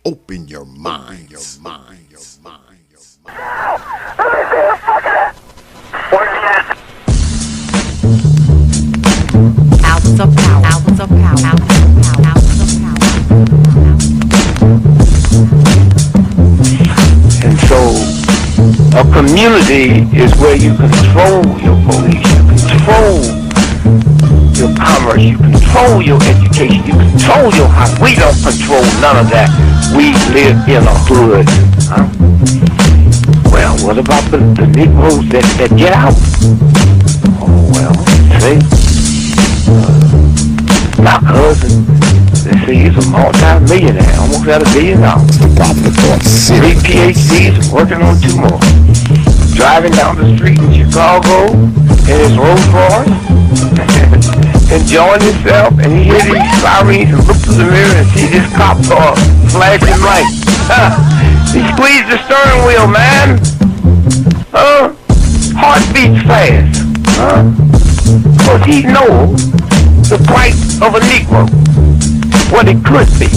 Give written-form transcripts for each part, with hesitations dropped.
Open your mind. Your mind. Your mind. Your mind. Albums of power. Albums of power. Albums of power. Albums of power. And so a community is where you control your police, you control your commerce, you control your education, you control your house. We don't control none of that. We live in a hood. Huh? Well, what about the Negroes that get out? Oh, well, see, my cousin, they say he's a multi-millionaire, almost at $1 billion. Three PhDs, working on 2 more. Driving down the street in Chicago in his Rolls Royce, enjoying himself, and he hears these sirens and looks in the mirror and sees this cop car flashing lights. He squeezed the steering wheel, man. Heart beats fast. Because he knows the price of a Negro, what it could be.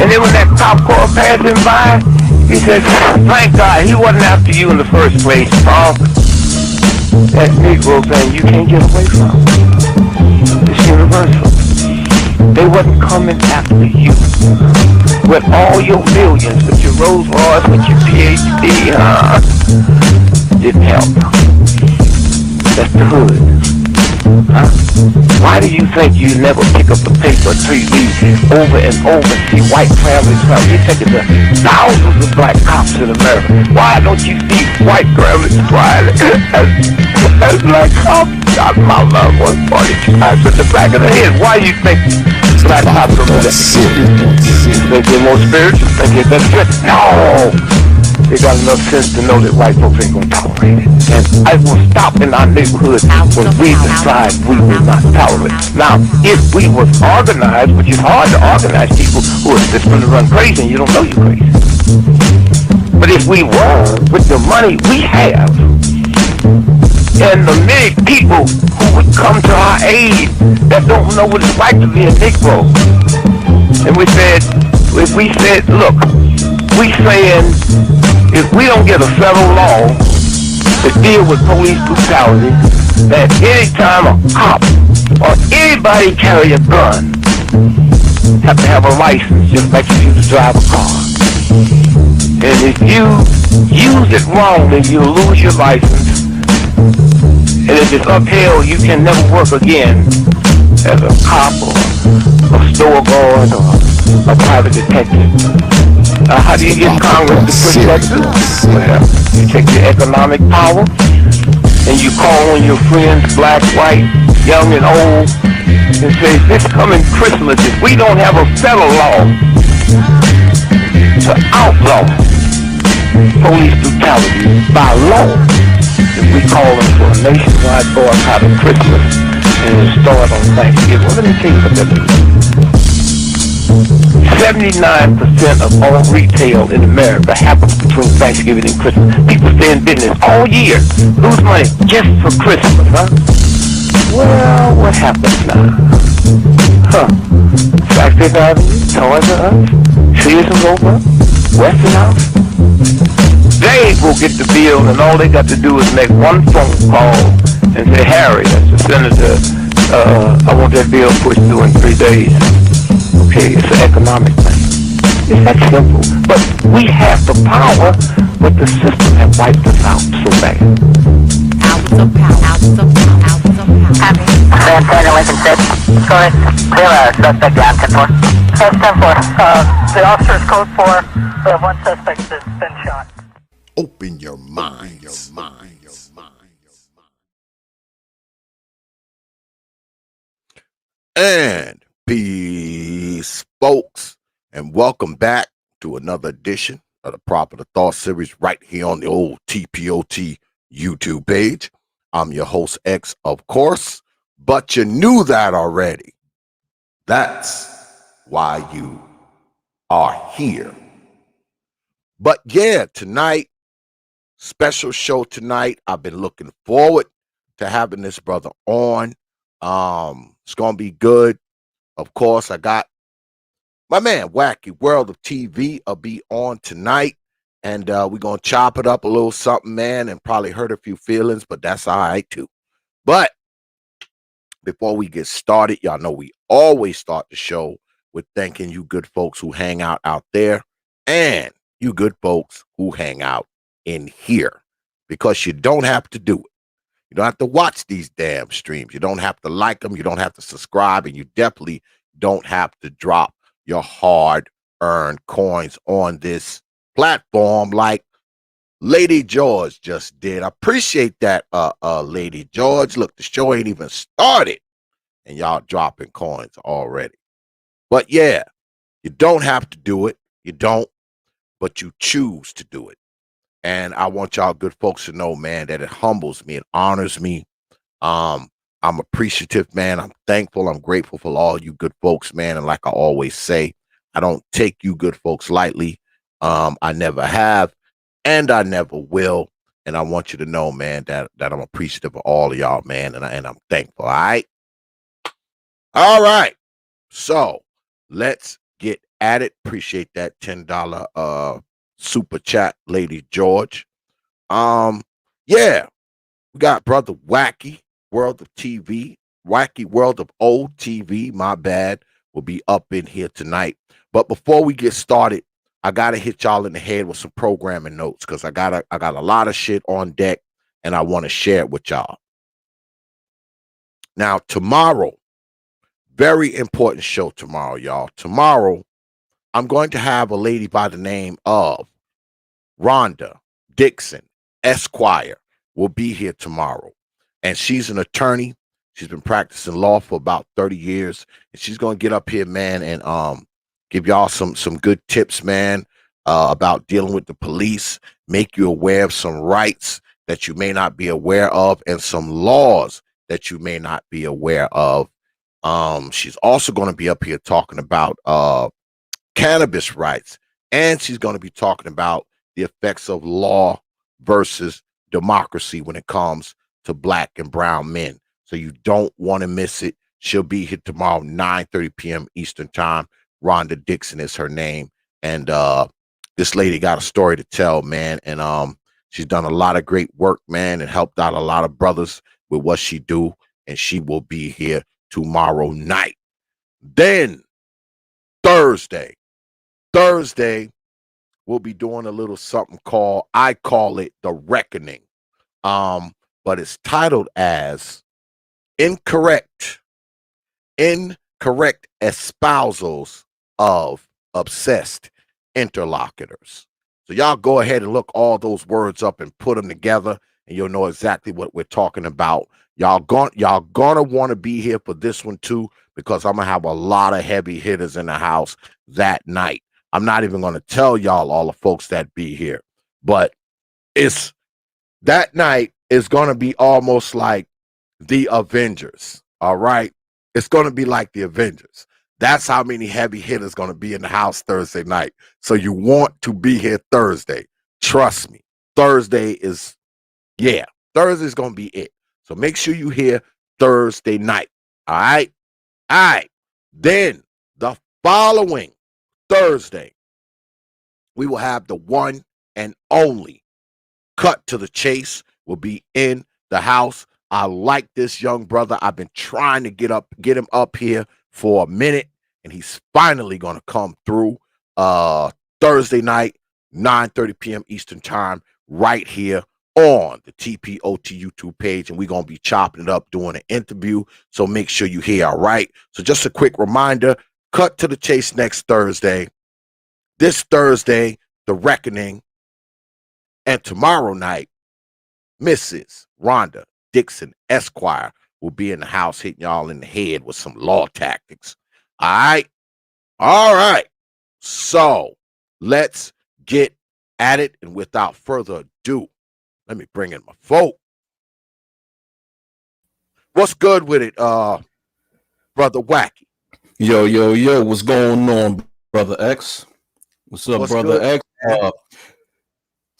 And then when that cop car passed him by, he said, thank God he wasn't after you in the first place, Paul. That Negro thing you can't get away from. It's universal. They wasn't coming after you. With all your millions, with your Rolls Royce, with your PhD, didn't help. That's the hood. Why do you think you never pick up the paper until you read over and over and see white families? You think of the thousands of black cops in America. Why don't you see white families crying as black cops shot my loved one 42 times in the back of the head? Why do you think black cops are that? Think they're more spiritual? Think they're better? No! They got enough sense to know that white folks ain't gonna tolerate it. And I will stop in our neighborhood when we decide we will not tolerate it. Now, if we was organized, which is hard to organize people who are just gonna run crazy and you don't know you're crazy. But if we were, with the money we have, and the many people who would come to our aid that don't know what it's like to be a Negro, and we said, look, we saying, if we don't get a federal law to deal with police brutality, that any time a cop or anybody carry a gun, have to have a license just like if you to drive a car. And if you use it wrong, then you'll lose your license. And if it's upheld, you can never work again as a cop or a store guard or a private detective. How do you get Congress to protect it? Well, you take your economic power and you call on your friends, black, white, young and old, and say, this coming Christmas, if we don't have a federal law to outlaw police brutality by law, if we call them for a nationwide boycott of Christmas and it'll start on Thanksgiving. Well, let me tell you what that means. 79% of all retail in America happens between Thanksgiving and Christmas. People stay in business all year, lose money just for Christmas, huh? Well, what happens now? Fifth Avenue, Toys R Us, Sears and Roebuck, Weston House. They will get the bill, and all they got to do is make one phone call and say, Harry, that's the senator, I want that bill pushed through in 3 days. Okay, it's an economic thing. It's that simple. But we have the power, but the system has wiped us out so bad. Albums of power. Albums of power. Albums of power. San Antonio, Lincoln 6. Go ahead. Clear suspect down, 10-4. That's 10-4. The officer is code 4. We have one suspect that's been shot. Open your mind. Your mind. Your mind. Your mind. And peace, folks, and welcome back to another edition of the Proper Thought series right here on the old T.P.O.T YouTube page. I'm your host, X, of course, but you knew that already. That's why you are here. But yeah, tonight, special show tonight. I've been looking forward to having this brother on. It's going to be good. Of course, I got My man, Wacky World of TV will be on tonight. And we're going to chop it up a little something, man, and probably hurt a few feelings, but that's all right, too. But before we get started, y'all know we always start the show with thanking you good folks who hang out there and you good folks who hang out in here, because you don't have to do it. You don't have to watch these damn streams. You don't have to like them. You don't have to subscribe. And you definitely don't have to drop your hard-earned coins on this platform like Lady George just did. I appreciate that, Lady George. Look, the show ain't even started, and y'all dropping coins already. But yeah, you don't have to do it. You don't, but you choose to do it. And I want y'all good folks to know, man, that it humbles me. It honors me. I'm appreciative, man. I'm thankful. I'm grateful for all you good folks, man. And like I always say, I don't take you good folks lightly. I never have, and I never will. And I want you to know, man, that I'm appreciative of all of y'all, man. And I'm thankful. All right. All right. So let's get at it. Appreciate that $10 super chat, Lady George. Yeah, we got brother Wacky World of TV, Wacky World of Old TV, my bad, will be up in here tonight. But before we get started, I gotta hit y'all in the head with some programming notes, because I got a lot of shit on deck and I want to share it with y'all. Now, tomorrow, very important show tomorrow, y'all. Tomorrow, I'm going to have a lady by the name of Rhonda Dixon, Esquire, will be here tomorrow. And she's an attorney. She's been practicing law for about 30 years. And she's going to get up here, man, and give y'all some good tips, man, about dealing with the police, make you aware of some rights that you may not be aware of, and some laws that you may not be aware of. She's also going to be up here talking about cannabis rights, and she's going to be talking about the effects of law versus democracy when it comes to black and brown men. So you don't want to miss it. She'll be here tomorrow, 9:30 p.m. Eastern time. Rhonda Dixon is her name. And this lady got a story to tell, man. And she's done a lot of great work, man, and helped out a lot of brothers with what she do. And she will be here tomorrow night. Then Thursday, we'll be doing a little something called, I call it The Reckoning. But it's titled as incorrect espousals of obsessed interlocutors. So y'all go ahead and look all those words up and put them together, and you'll know exactly what we're talking about. Y'all gonna want to be here for this one too, because I'm gonna have a lot of heavy hitters in the house that night. I'm not even gonna tell y'all all the folks that be here, but it's that night is gonna be almost like the Avengers. All right, it's gonna be like the Avengers. That's how many heavy hitters gonna be in the house Thursday night. So you want to be here Thursday. Trust me, Thursday's gonna be it. So make sure you hear Thursday night. All right. Then the following Thursday, we will have the one and only Cut to the Chase will be in the house. I like this young brother. I've been trying to get him up here for a minute, and he's finally gonna come through Thursday night, 9:30 p.m. Eastern time, right here on the T.P.O.T YouTube page, and we're gonna be chopping it up, doing an interview. So make sure you hear. All right. So just a quick reminder: Cut to the Chase next Thursday. This Thursday, The Reckoning, and tomorrow night, Mrs. Rhonda Dixon Esquire will be in the house, hitting y'all in the head with some law tactics. All right. So let's get at it, and without further ado, let me bring in my folk. What's good with it, brother Wacky? Yo, what's going on, brother X? What's up, brother good, X?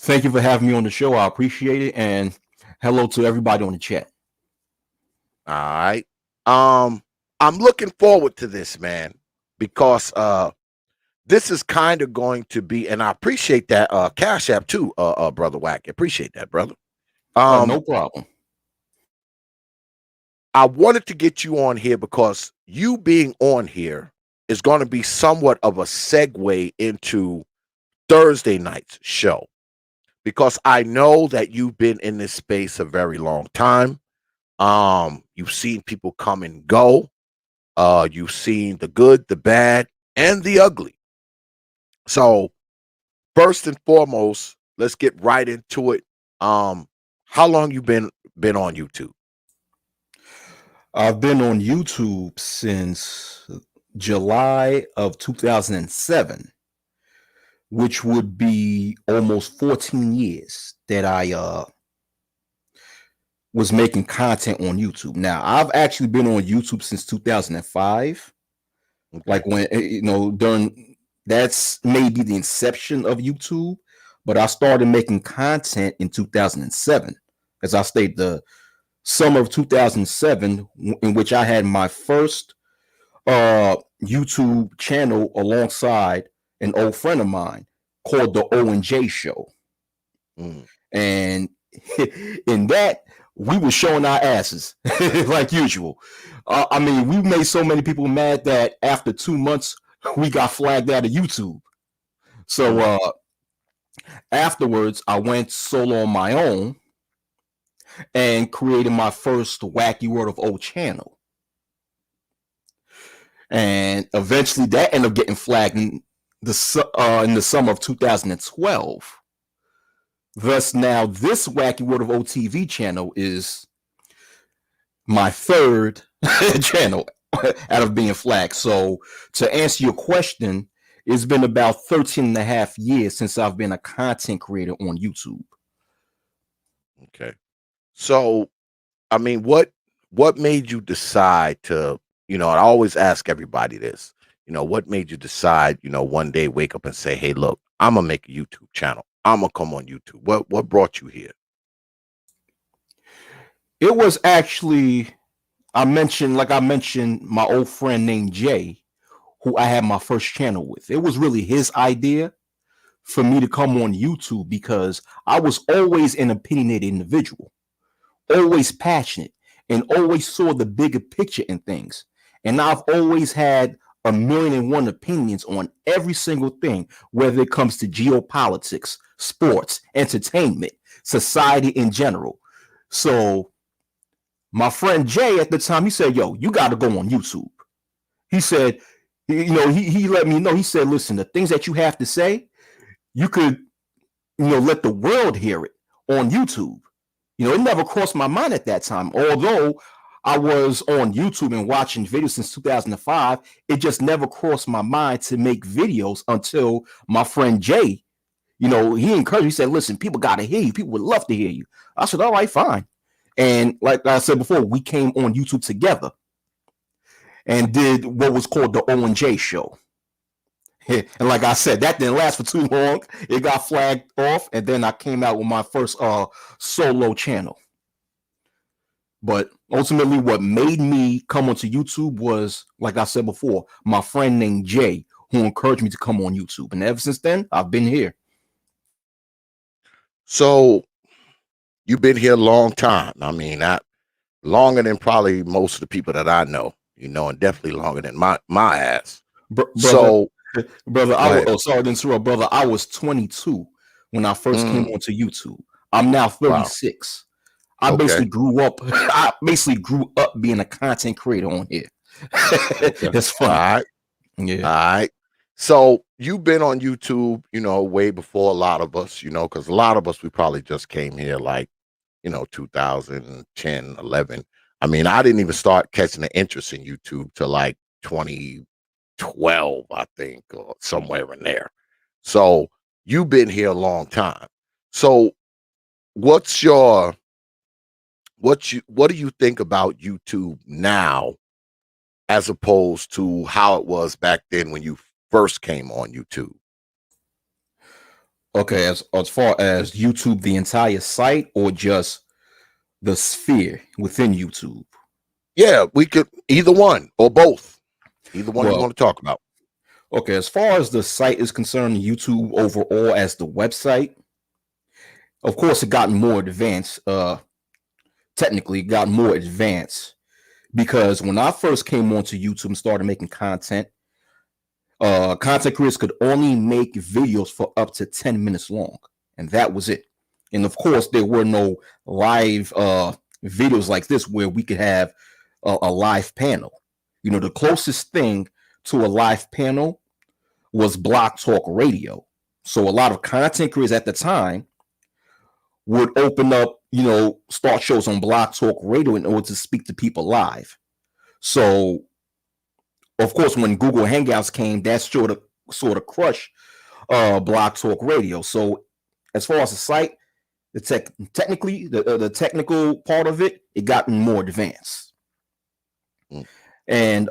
Thank you for having me on the show. I appreciate it, and hello to everybody on the chat. All right. I'm looking forward to this, man, because this is kind of going to be, and I appreciate that Cash App too, brother Wacky. Appreciate that, brother. No problem. I wanted to get you on here because you being on here is going to be somewhat of a segue into Thursday night's show, because I know that you've been in this space a very long time. You've seen people come and go. You've seen the good, the bad, and the ugly. So first and foremost, let's get right into it. How long you been on YouTube? I've been on YouTube since July of 2007, which would be almost 14 years that I was making content on YouTube. Now, I've actually been on YouTube since 2005. Okay. Like when, during that's maybe the inception of YouTube, but I started making content in 2007. As I stated, the summer of 2007, in which I had my first YouTube channel alongside an old friend of mine called the O&J Show. And in that, we were showing our asses like usual. I mean, we made so many people mad that after 2 months, we got flagged out of YouTube. So afterwards, I went solo on my own and created my first Wacky World of O channel. And eventually that ended up getting flagged in the summer of 2012. Thus, now this Wacky World of O TV channel is my third channel out of being flagged. So to answer your question, it's been about 13 and a half years since I've been a content creator on YouTube. Okay. So, I mean, what made you decide to, I always ask everybody this, what made you decide, one day wake up and say, hey, look, I'm going to make a YouTube channel. I'm going to come on YouTube. What brought you here? It was actually, I mentioned my old friend named Jay, who I had my first channel with. It was really his idea for me to come on YouTube because I was always an opinionated individual, always passionate, and always saw the bigger picture in things. And I've always had 1,000,001 opinions on every single thing, whether it comes to geopolitics, sports, entertainment, society in general. So my friend Jay at the time, he said, yo, you got to go on YouTube. He said, he let me know. He said, listen, the things that you have to say, you could, let the world hear it on YouTube. It never crossed my mind at that time. Although I was on YouTube and watching videos since 2005, it just never crossed my mind to make videos until my friend Jay, he encouraged me. He said, listen, people got to hear you. People would love to hear you. I said, all right, fine. And like I said before, we came on YouTube together and did what was called the O&J Show. And like I said, that didn't last for too long. It got flagged off, and then I came out with my first solo channel. But ultimately, what made me come onto YouTube was, like I said before, my friend named Jay, who encouraged me to come on YouTube. And ever since then, I've been here. So you've been here a long time. I mean, not longer than probably most of the people that I know, and definitely longer than my ass. Brother, sorry to interrupt, brother. I was 22 when I first came onto YouTube. I'm now 36. Wow. I basically grew up. I basically grew up being a content creator on here. That's fun. All right. Yeah. All right. So you've been on YouTube, way before a lot of us, because a lot of us, we probably just came here like, 2010, 11. I mean, I didn't even start catching the interest in YouTube till like 2012, I think, or somewhere in there. So you've been here a long time. So what do you think about YouTube now as opposed to how it was back then when you first came on YouTube? Okay, as far as YouTube, the entire site, or just the sphere within YouTube? Yeah, we could either one or both. Either one you want to talk about. Okay, as far as the site is concerned, YouTube overall as the website, of course, it got more advanced. Technically, it got more advanced because when I first came onto YouTube and started making content, content creators could only make videos for up to 10 minutes long, and that was it. And of course, there were no live videos like this where we could have a live panel. You know, the closest thing to a live panel was Block Talk Radio. So a lot of content creators at the time would open up, you know, start shows on Block Talk Radio in order to speak to people live. So, of course, when Google Hangouts came, that sort of crushed Block Talk Radio. So, as far as the site, the technical part of it, it got more advanced. And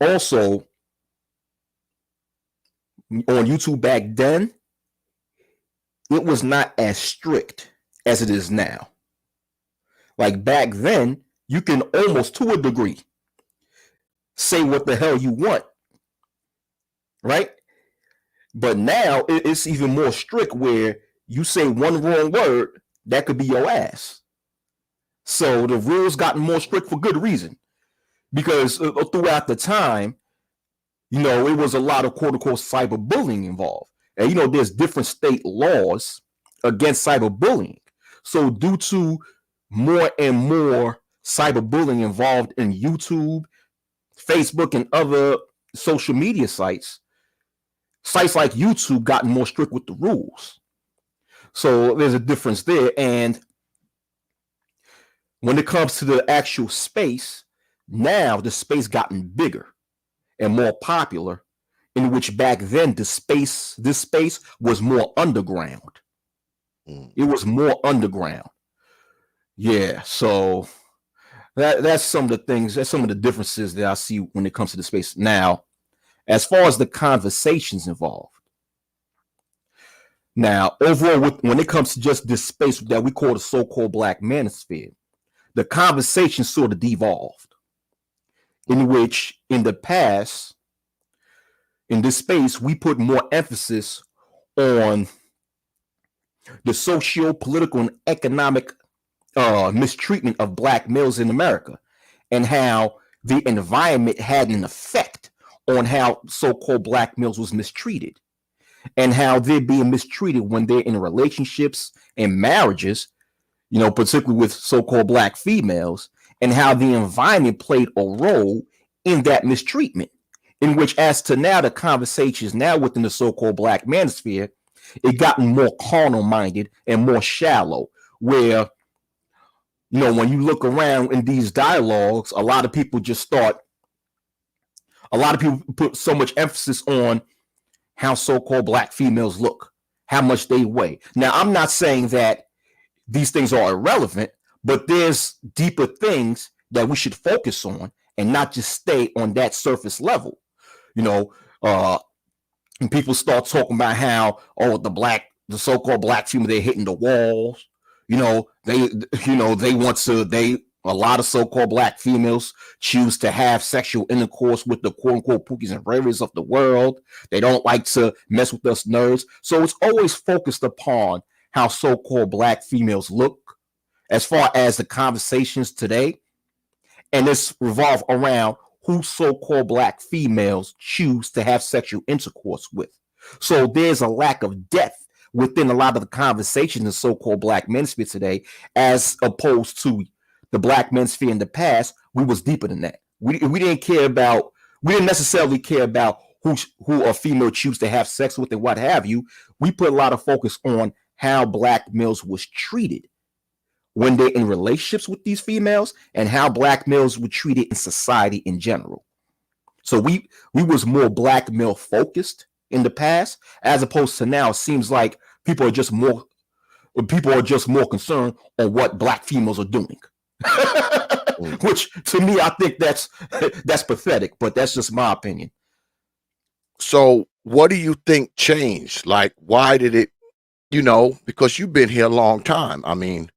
also on YouTube back then, it was not as strict as it is now. Like back then, you can almost to a degree say what the hell you want, right? But now it's even more strict where you say one wrong word, that could be your ass. So the rules gotten more strict for good reason. Because throughout the time, you know, it was a lot of quote-unquote cyberbullying involved. And, you know, there's different state laws against cyberbullying. So due to more and more cyberbullying involved in YouTube, Facebook, and other social media sites like YouTube gotten more strict with the rules. So there's a difference there. And when it comes to the actual space, now the space gotten bigger and more popular, in which back then this space was more underground. It was more underground. Yeah, so that's some of the things, that's some of the differences that I see when it comes to the space. Now, as far as the conversations involved, now overall, when it comes to just this space that we call the so-called Black manosphere, the conversation sort of devolved, in which in the past, in this space, we put more emphasis on the socio-political and economic mistreatment of Black males in America, and how the environment had an effect on how so-called Black males was mistreated, and how they're being mistreated when they're in relationships and marriages, you know, particularly with so-called Black females, and how the environment played a role in that mistreatment. In which, as to now, the conversations now within the so-called Black manosphere, it gotten more carnal-minded and more shallow, where, you know, when you look around in these dialogues, a lot of people put so much emphasis on how so-called Black females look, how much they weigh. Now, I'm not saying that these things are irrelevant, but there's deeper things that we should focus on and not just stay on that surface level. You know, and people start talking about how, oh, the so-called Black female, they're hitting the walls. You know, a lot of so-called Black females choose to have sexual intercourse with the quote-unquote Pookies and Raries of the world. They don't like to mess with us nerds. So it's always focused upon how so-called Black females look as far as the conversations today. And it's revolved around who so-called Black females choose to have sexual intercourse with. So there's a lack of depth within a lot of the conversations in so-called Black manosphere today, as opposed to the Black manosphere in the past. We was deeper than that. We didn't necessarily care about who a female choose to have sex with and what have you. We put a lot of focus on how Black males was treated when they're in relationships with these females, and how Black males were treated in society in general. So we was more Black male focused in the past, as opposed to now. It seems like people are just more concerned on what Black females are doing. Which to me, I think that's pathetic, but that's just my opinion. So what do you think changed? Like, why did it, you know, because you've been here a long time. I mean,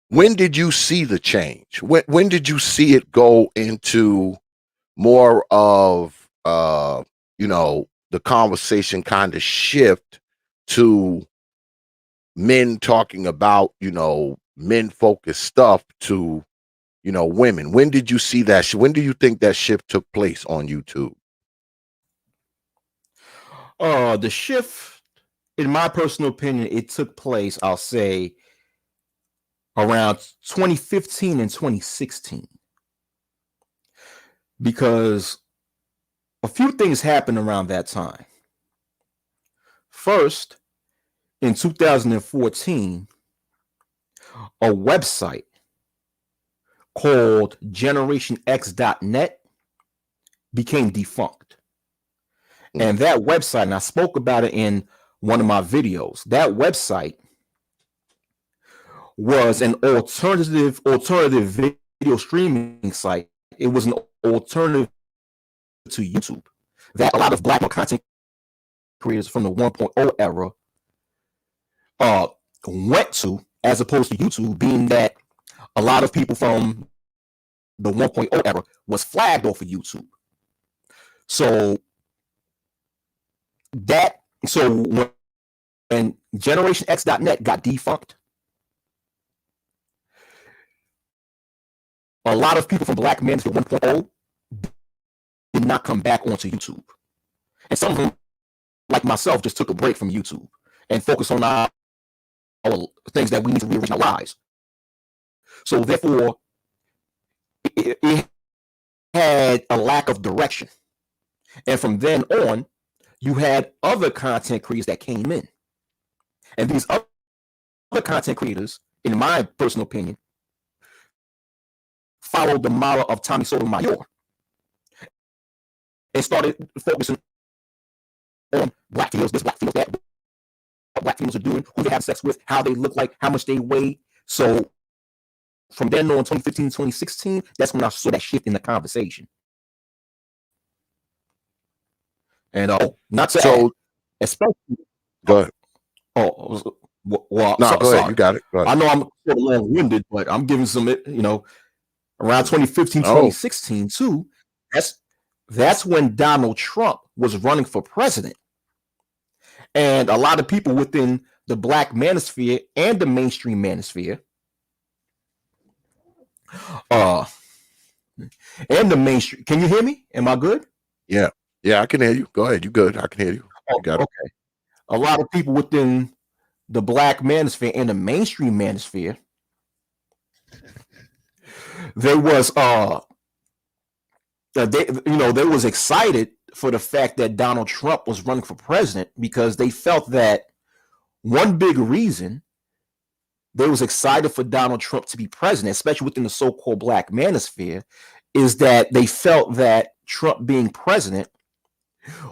when did you see the change? When did you see it go into more of, you know, the conversation kind of shift to men talking about, men focused stuff to, women? When did you see that? When do you think that shift took place on YouTube? The shift, in my personal opinion, it took place, I'll say, around 2015 and 2016, because a few things happened around that time. First, in 2014, a website called generationx.net became defunct. And that website, and I spoke about it in one of my videos, that website was an alternative video streaming site. It was an alternative to YouTube that a lot of black content creators from the 1.0 era went to, as opposed to YouTube, being that a lot of people from the 1.0 era was flagged off of YouTube. So when generationx.net got defunct, a lot of people from Black Manosphere 1.0 did not come back onto YouTube. And some of them, like myself, just took a break from YouTube and focused on our things that we need to rearrange our lives. So therefore, it had a lack of direction. And from then on, you had other content creators that came in. And these other content creators, in my personal opinion, followed the model of Tommy Sotomayor and started focusing on black females, this, black females, that, what black females are doing, who they have sex with, how they look like, how much they weigh. So from then on, 2015, 2016, that's when I saw that shift in the conversation. And not to add, especially. Go ahead. Well, no, go ahead. You got it. Go ahead. I know I'm sort of long-winded, but I'm giving some, around 2015, 2016 too. That's when Donald Trump was running for president. And a lot of people within the Black manosphere and the mainstream manosphere, and the mainstream. Can you hear me? Am I good? Yeah, I can hear you. Go ahead. You good? I can hear you. You got it. Okay. A lot of people within the Black manosphere and the mainstream manosphere, they was they was excited for the fact that Donald Trump was running for president, because they felt that one big reason they was excited for Donald Trump to be president, especially within the so-called Black manosphere, is that they felt that Trump being president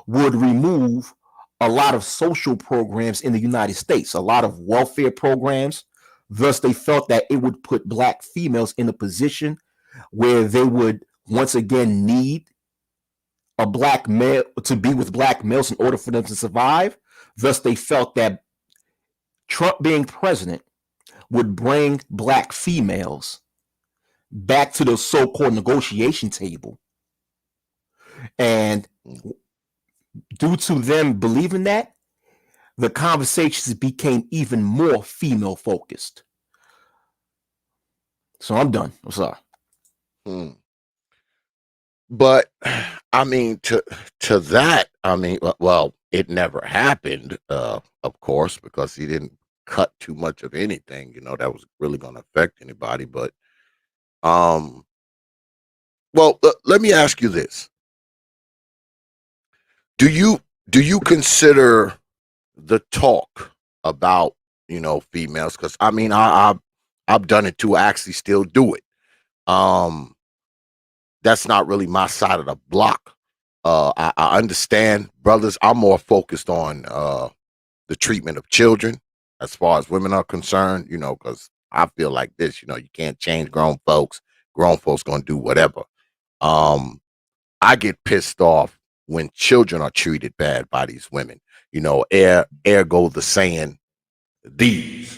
would remove a lot of social programs in the United States, a lot of welfare programs. Thus, they felt that it would put Black females in a position where they would once again need a Black male to be with Black males in order for them to survive. Thus, they felt that Trump being president would bring Black females back to the so-called negotiation table. And due to them believing that, the conversations became even more female focused. So I'm done. I'm sorry. But I mean, to that, I mean, well, it never happened, of course, because he didn't cut too much of anything, that was really going to affect anybody. But well, let me ask you this: do you consider the talk about females? Because I mean, I've done it too. I actually still do it. That's not really my side of the block. I understand, brothers. I'm more focused on the treatment of children as far as women are concerned, because I feel like this, you can't change grown folks. Grown folks gonna do whatever. I get pissed off when children are treated bad by these women. Ergo the saying, these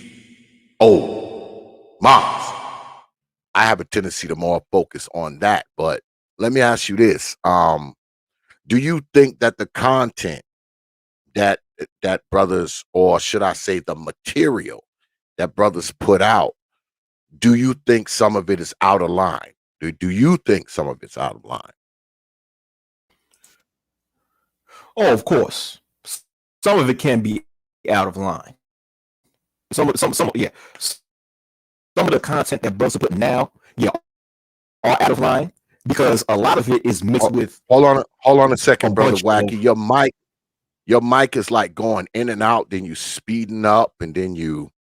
old moms. I have a tendency to more focus on that. But let me ask you this: do you think that the content that brothers, or should I say the material that brothers put out, do you think some of it is out of line? Do you think some of it's out of line? Oh, of course. Some of it can be out of line. Yeah. Some of the content that brothers are putting now, yeah, are out of line because a lot of it is mixed with Hold on a a second, brother bunch Wacky. of. Your mic is like going in and out, then you speeding up, and then you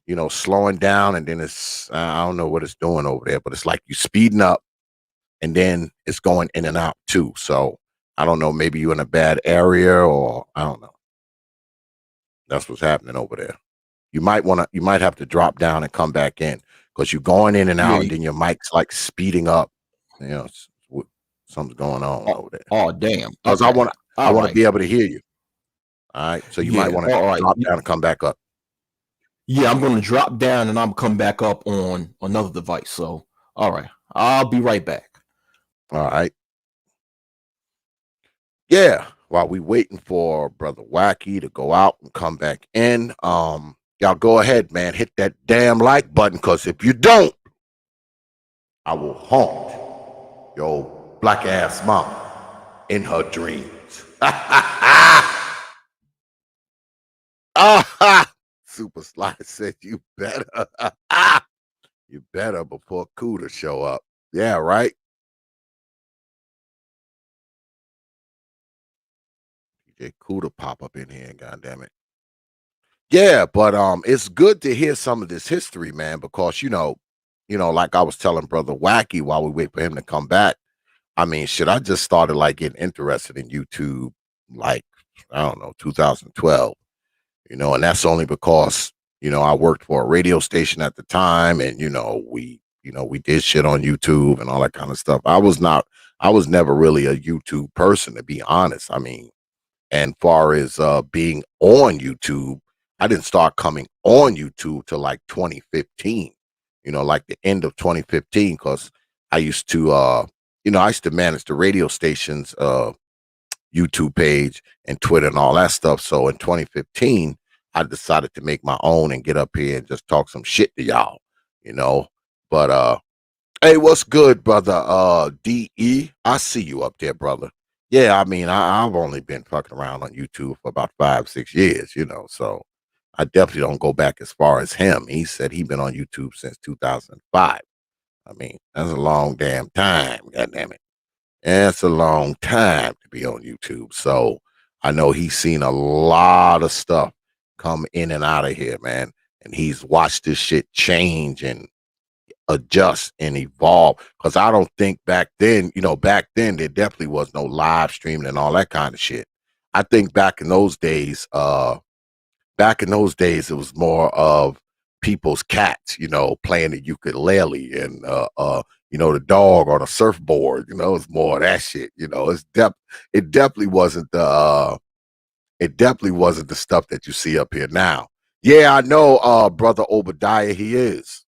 know, slowing down, and then it's I don't know what it's doing over there, but it's like you speeding up, and then it's going in and out too. So I don't know, maybe you're in a bad area, or I don't know. That's what's happening over there. You might have to drop down and come back in because you're going in and out, Yeah. and then your mic's like speeding up. You know, something's going on Oh, over there. oh, damn. Because Okay. I All want to right. be able to hear you. All right, so you might Yeah. want to All right. drop down and come back up. Yeah, I'm going to drop down and I'm come back up on another device. So, all right. I'll be right back. All right. Yeah, while we waiting for brother Wacky to go out and come back in, y'all go ahead, man, hit that damn like button, because if you don't, I will haunt your black ass mama in her dreams. Ah, Super Sly said you better. You better before Cooter show up. Yeah, right. DJ Cooter pop up in here, god damn it. Yeah, but it's good to hear some of this history, man, because like I was telling brother Wacky while we wait for him to come back. I mean, shit, I just started like getting interested in YouTube, like I don't know, 2012. And that's only because I worked for a radio station at the time, and we did shit on YouTube and all that kind of stuff. I was never really a YouTube person, to be honest. I mean, and far as being on YouTube, I didn't start coming on YouTube till like 2015, like the end of 2015, because I used to I used to manage the radio station's YouTube page and Twitter and all that stuff. So in 2015, I decided to make my own and get up here and just talk some shit to y'all, you know. But hey, what's good, brother? DE, I see you up there, brother. Yeah, I mean, I've only been fucking around on YouTube for about 5, 6 years, so I definitely don't go back as far as him. He said he's been on YouTube since 2005. I mean, that's a long damn time, goddammit. That's a long time to be on YouTube. So I know he's seen a lot of stuff come in and out of here, man. And he's watched this shit change and adjust and evolve, because I don't think back then there definitely was no live streaming and all that kind of shit. I think back in those days it was more of people's cats, playing the ukulele, and the dog on a surfboard. It's more of that shit. It definitely wasn't the stuff that you see up here now. Yeah, I know, brother Obadiah, he is.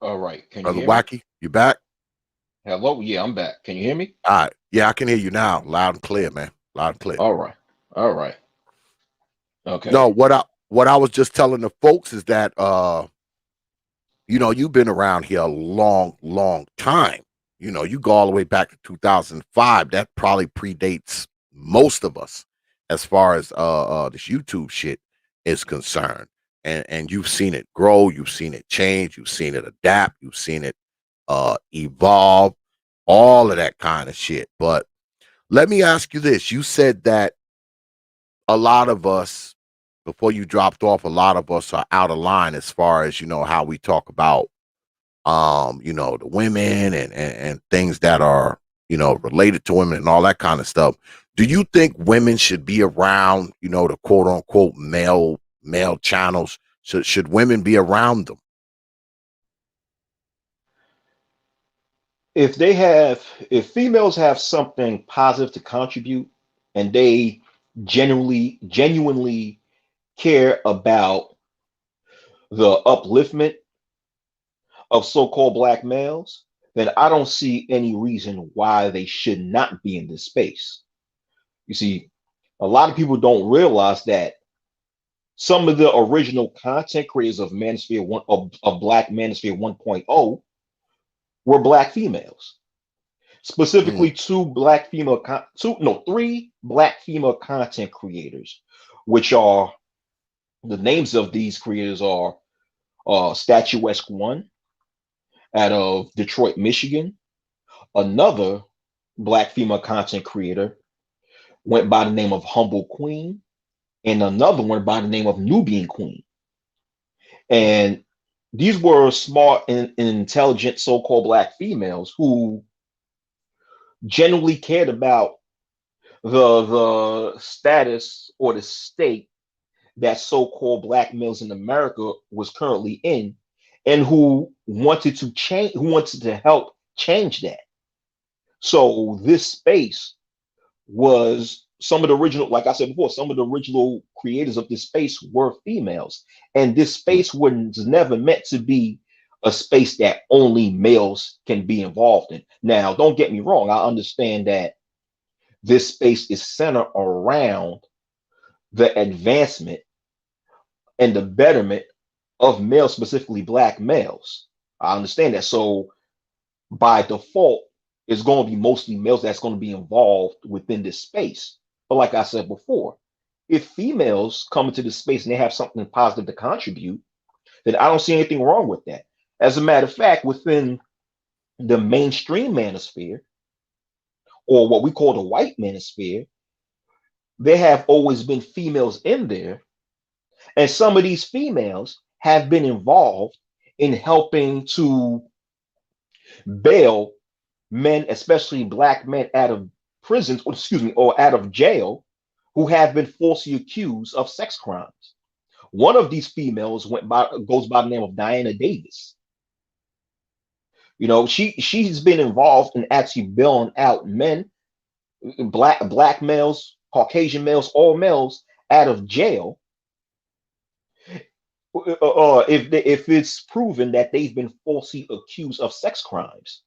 All right. Can you Brother hear me? Wacky, you back? Hello? Yeah, I'm back. Can you hear me? All right. Yeah, I can hear you now. Loud and clear, man. Loud and clear. All right. All right. No, Okay. what I was just telling the folks is that you've been around here a long, long time. You go all the way back to 2005. That probably predates most of us as far as this YouTube shit is concerned. And you've seen it grow, you've seen it change, you've seen it adapt, you've seen it evolve, all of that kind of shit. But let me ask you this. You said that a lot of us, before you dropped off, a lot of us are out of line as far as how we talk about the women, and things that are related to women and all that kind of stuff. Do you think women should be around the quote unquote male channels? Should women be around them? If females have something positive to contribute and they genuinely care about the upliftment of so-called black males, then I don't see any reason why they should not be in this space. You see, a lot of people don't realize that some of the original content creators of Manosphere one of Black Manosphere 1.0 were Black females. Specifically, Mm, three Black female content creators, which are the names of these creators are Statuesque One out of Detroit, Michigan. Another Black female content creator went by the name of Humble Queen, and another one by the name of Nubian Queen. mm, And these were smart and intelligent so-called Black females who genuinely cared about the status or the state that so-called Black males in America was currently in, and who wanted to help change that. So this space was some of the original, like I said before, some of the original creators of this space were females. And this mm, space was never meant to be a space that only males can be involved in. Now, don't get me wrong, I understand that this space is centered around the advancement and the betterment of males, specifically Black males. I understand that. So by default, it's going to be mostly males that's going to be involved within this space. But like I said before, if females come into this space and they have something positive to contribute, then I don't see anything wrong with that. As a matter of fact, within the mainstream manosphere, or what we call the white manosphere, there have always been females in there. And some of these females have been involved in helping to bail men, especially Black men, out of prisons, or excuse me, or out of jail, who have been falsely accused of sex crimes. One of these females goes by the name of Diana Davis. You know, she's been involved in actually bailing out men, black males, Caucasian males, all males out of jail, if it's proven that they've been falsely accused of sex crimes.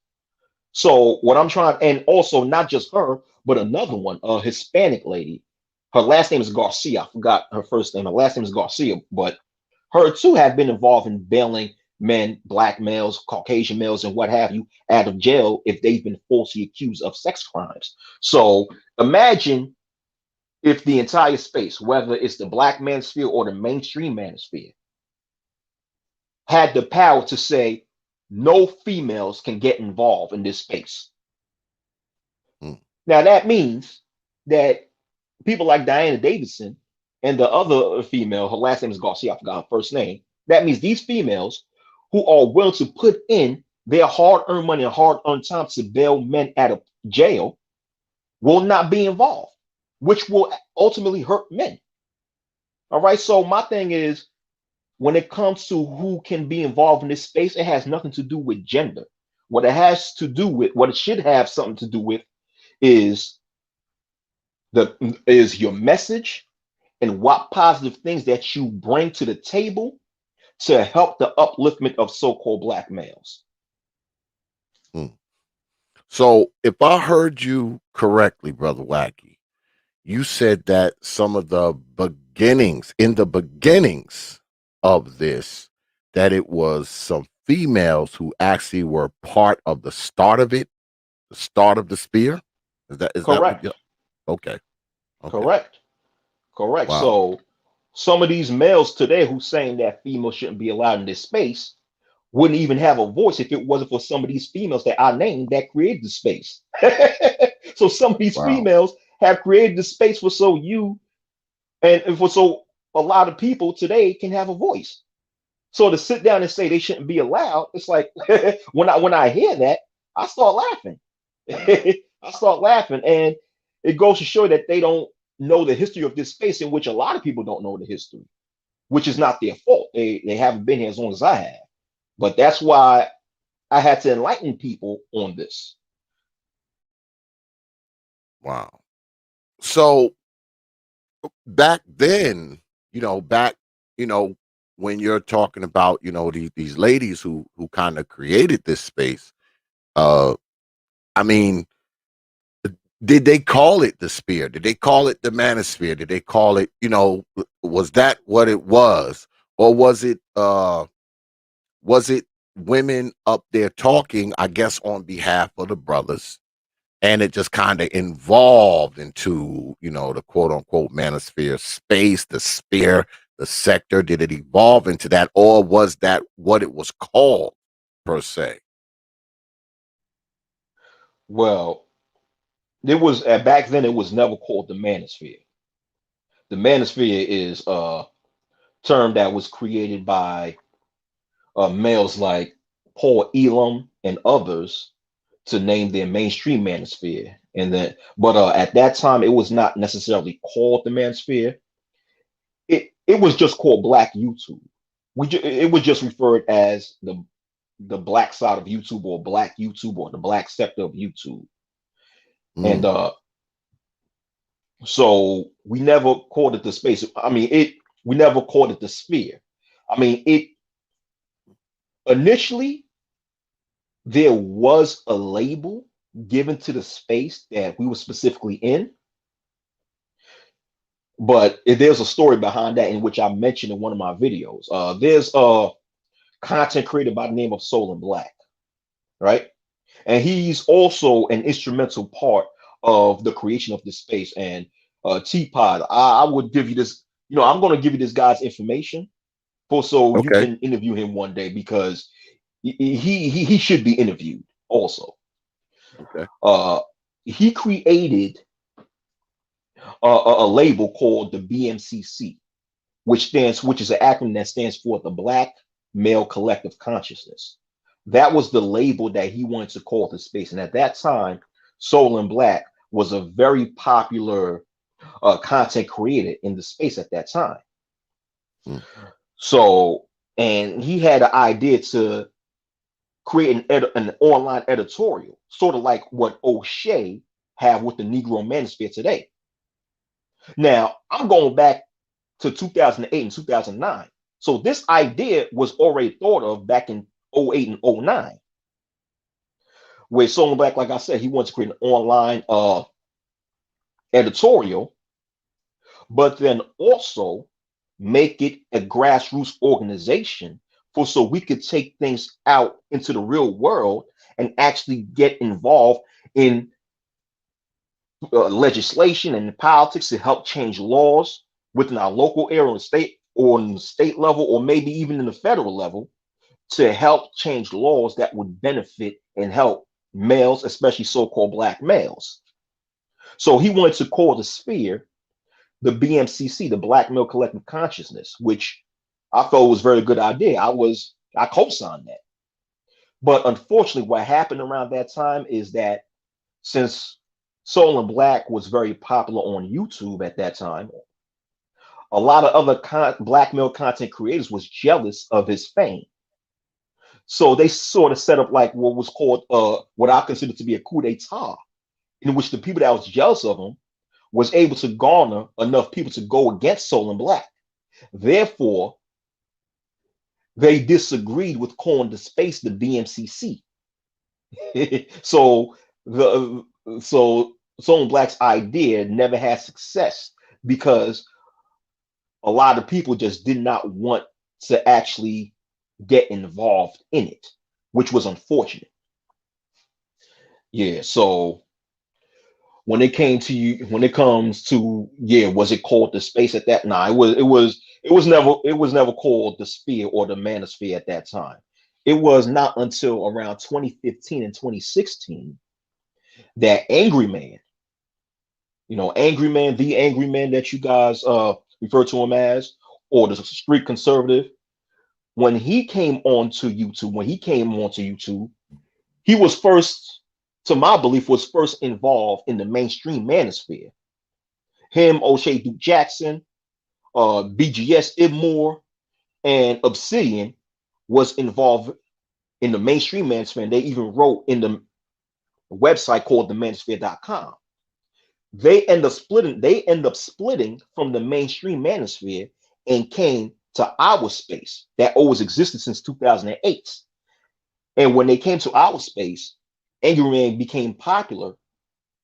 So what I'm trying, and also not just her, but another one, a Hispanic lady. Her last name is Garcia. I forgot her first name. Her last name is Garcia, but her too have been involved in bailing men, Black males, Caucasian males, and what have you, out of jail if they've been falsely accused of sex crimes. So imagine if the entire space, whether it's the Black manosphere or the mainstream manosphere, had the power to say no females can get involved in this space. mm, Now that means that people like Diana Davidson and the other female, her last name is Garcia, I forgot her first name. That means these females who are willing to put in their hard-earned money and hard-earned time to bail men out of jail will not be involved, which will ultimately hurt men. All right. So my thing is, when it comes to who can be involved in this space, it has nothing to do with gender. What it has to do with, what it should have something to do with, is your message and what positive things that you bring to the table to help the upliftment of so-called Black males. mm. So if I heard you correctly, Brother Wacky, you said that some of the beginnings of this, that it was some females who actually were part of the start of it, the start of the spear. Is that what you? Correct. Okay. Okay. Correct. Correct. Wow. So some of these males today who saying that females shouldn't be allowed in this space wouldn't even have a voice if it wasn't for some of these females that I named that created the space. So some of these Wow. females have created the space for so you and for so a lot of people today can have a voice. So to sit down and say they shouldn't be allowed, it's like when I hear that, I start laughing. I start laughing, and it goes to show that they don't know the history of this space, in which a lot of people don't know the history, which is not their fault. They haven't been here as long as I have. But that's why I had to enlighten people on this. Wow. So back then, back, you know, when you're talking about, these ladies who kind of created this space, I mean, did they call it the sphere? Did they call it the manosphere? Did they call it, was that what it was? Or was it women up there talking, I guess, on behalf of the brothers? And it just kind of evolved into, the quote unquote manosphere space, the sphere, the sector. Did it evolve into that, or was that what it was called per se? Well, it was back then. It was never called the manosphere. The manosphere is a term that was created by males like Paul Elam and others to name their mainstream manosphere. And then, but at that time, it was not necessarily called the manosphere. It was just called Black YouTube. It was just referred as the black side of YouTube or Black YouTube or the black sector of YouTube. And Mm, so we never called it the space. I mean, we never called it the sphere. I mean, it initially there was a label given to the space that we were specifically in, but there's a story behind that in which I mentioned in one of my videos. There's content created by the name of Soul and Black, right? And he's also an instrumental part of the creation of this space. And T.P.O.T, I would give you this, I'm going to give you this guy's information for so you okay. can interview him one day because he should be interviewed also. Okay. Uh, he created a label called the BMCC, which is an acronym that stands for the Black Male Collective Consciousness. That was the label that he wanted to call the space. And at that time, Soul and Black was a very popular content creator in the space at that time. Mm, So, and he had an idea to create an online editorial, sort of like what O'Shea have with the Negro Manosphere today. Now, I'm going back to 2008 and 2009. So this idea was already thought of back in '08 and '09, where Soul and Black, like I said, he wants to create an online editorial, but then also make it a grassroots organization for so we could take things out into the real world and actually get involved in legislation and politics to help change laws within our local area and state or in the state level or maybe even in the federal level to help change laws that would benefit and help males, especially so-called black males. So he wanted to call the sphere the BMCC, the Black Male Collective Consciousness, which I thought was a very good idea. I co-signed that. But unfortunately, what happened around that time is that since Soul and Black was very popular on YouTube at that time, a lot of other black male content creators was jealous of his fame. So they sort of set up like what was called what I consider to be a coup d'etat, in which the people that was jealous of him was able to garner enough people to go against Soul and Black. Therefore, they disagreed with calling the space the BMCC. So the so Soul and Black's idea never had success because a lot of people just did not want to actually get involved in it, which was unfortunate. Yeah, so when it comes to was it called the space at that? Nah, it was never called the sphere or the manosphere at that time. It was not until around 2015 and 2016 that Angry Man, the Angry Man that you guys refer to him as, or the street conservative, when he came onto YouTube, he was first, to my belief, was first involved in the mainstream manosphere. Him, O'Shea Duke Jackson, BGS Ibmore, and Obsidian was involved in the mainstream manosphere. And they even wrote in the website called themanosphere.com. They end up splitting from the mainstream manosphere and came to our space that always existed since 2008. And when they came to our space, Angry Man became popular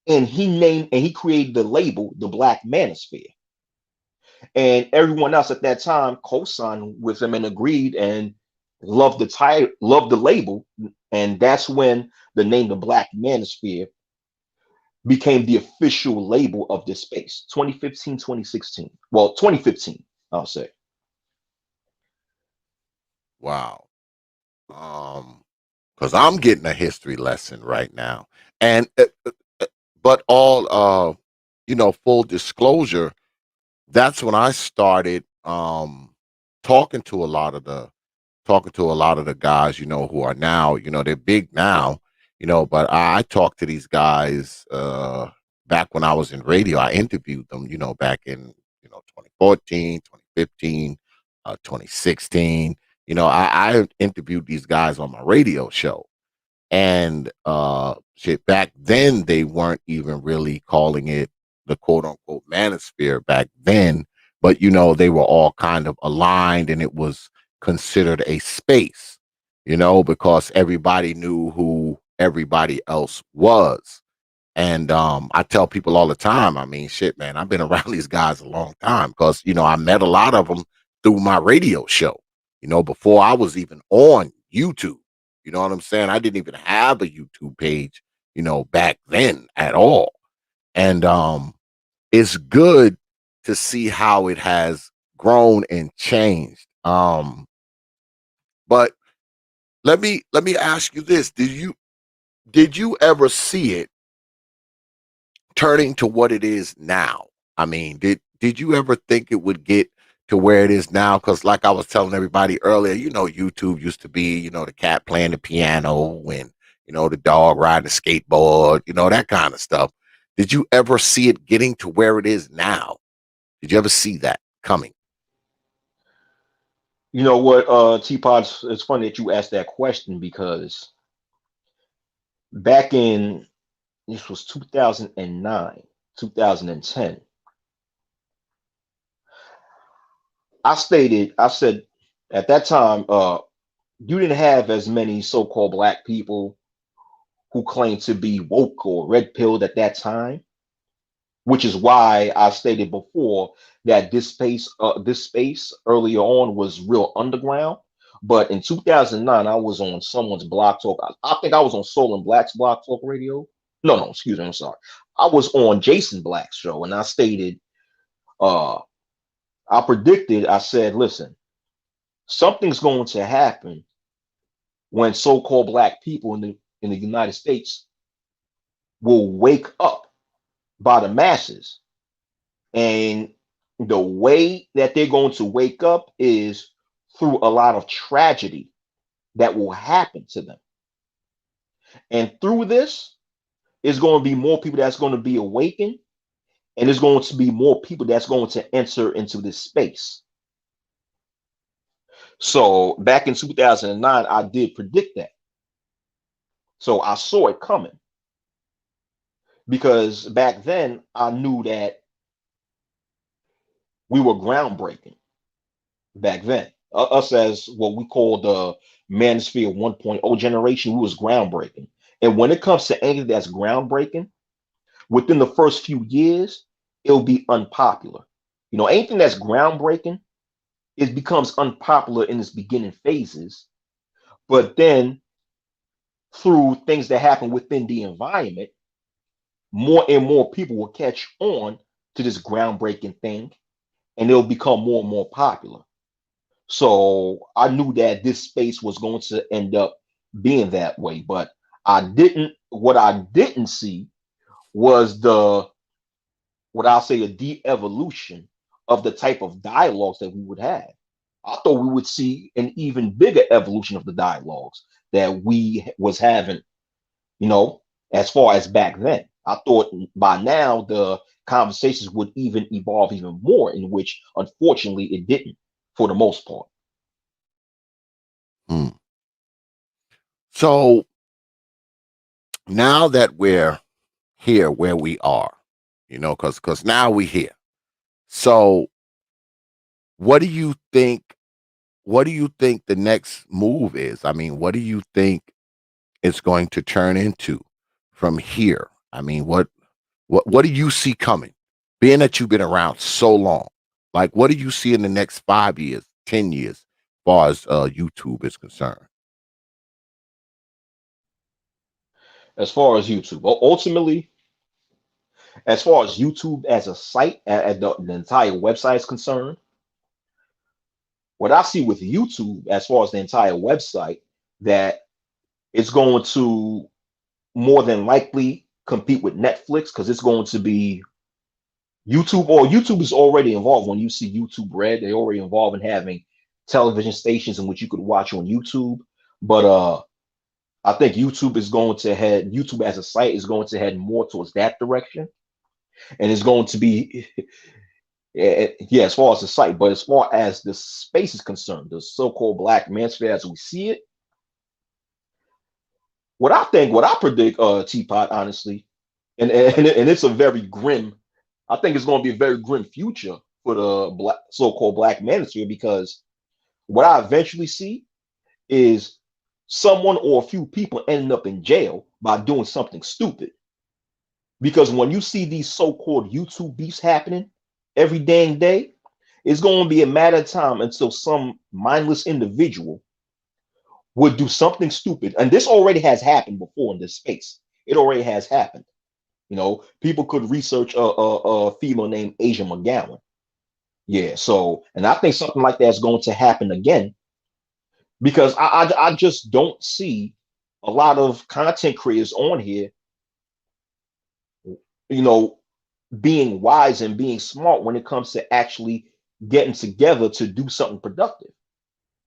and he created the label, the Black Manosphere. And everyone else at that time co-signed with him and agreed and loved the title, loved the label, and that's when the name the Black Manosphere became the official label of this space. 2015, 2016. Well, 2015, I'll say. Wow. Because I'm getting a history lesson right now, and but all full disclosure, that's when I started talking to a lot of the guys, who are now, they're big now, but I talked to these guys back when I was in radio. I interviewed them, back in 2014, 2015, 2016. I interviewed these guys on my radio show. And shit, back then they weren't even really calling it the quote unquote manosphere back then, but they were all kind of aligned, and it was considered a space, because everybody knew who everybody else was. And I tell people all the time, I mean, shit, man, I've been around these guys a long time because, I met a lot of them through my radio show, before I was even on YouTube. You know what I'm saying? I didn't even have a YouTube page, back then at all. And it's good to see how it has grown and changed. But let me ask you this. Did you ever see it turning to what it is now? I mean, did you ever think it would get to where it is now? Because like I was telling everybody earlier, YouTube used to be, the cat playing the piano and the dog riding the skateboard, that kind of stuff. Did you ever see it getting to where it is now? Did you ever see that coming? You know what, Teapot, it's funny that you asked that question because back in, this was 2009, 2010, I said at that time, you didn't have as many so-called black people who claimed to be woke or red pilled at that time, which is why I stated before that this space earlier on was real underground. But in 2009, I was on someone's Block Talk. I think I was on Soul and Black's Block Talk Radio. No, no, excuse me. I'm sorry. I was on Jason Black's show, and I stated, uh, I predicted. I said, listen, something's going to happen when so-called black people in the United States will wake up by the masses. And the way that they're going to wake up is through a lot of tragedy that will happen to them. And through this, is going to be more people that's going to be awakened, and there's going to be more people that's going to enter into this space. So back in 2009, I did predict that. So I saw it coming because back then I knew that we were groundbreaking back then. Us as what we call the Manosphere 1.0 generation, we was groundbreaking. And when it comes to anything that's groundbreaking, within the first few years, it'll be unpopular. Anything that's groundbreaking, it becomes unpopular in its beginning phases. But then through things that happen within the environment, more and more people will catch on to this groundbreaking thing, and it'll become more and more popular. So I knew that this space was going to end up being that way, but what I didn't see was what I'll say, a de-evolution of the type of dialogues that we would have. I thought we would see an even bigger evolution of the dialogues that we was having, you know, as far as back then. I thought by now the conversations would even evolve even more, in which unfortunately it didn't for the most part. Hmm. So now that we're here where we are, because now we're here. So what do you think? What do you think the next move is? I mean, what do you think it's going to turn into from here? I mean, What do you see coming? Being that you've been around so long, like what do you see in the next 5 years, 10 years, as far as YouTube is concerned? As far as YouTube, ultimately, as far as YouTube as a site, as the entire website is concerned, what I see with YouTube as far as the entire website, that it's going to more than likely compete with Netflix because it's going to be YouTube, or YouTube is already involved. When you see YouTube Red, they're already involved in having television stations in which you could watch on YouTube. But I think YouTube as a site is going to head more towards that direction. And it's going to be yeah, as far as the site, but as far as the space is concerned, the so-called black manosphere as we see it, what I predict, Teapot, honestly, and it's a very grim. I think it's going to be a very grim future for the so-called black manosphere, because what I eventually see is someone or a few people ending up in jail by doing something stupid. Because when you see these so-called YouTube beefs happening every dang day, it's going to be a matter of time until some mindless individual would do something stupid. And this already has happened before in this space. It already has happened. You know, people could research a female named Asia McGowan. Yeah, so, and I think something like that is going to happen again, because I just don't see a lot of content creators on here, you know, being wise and being smart when it comes to actually getting together to do something productive.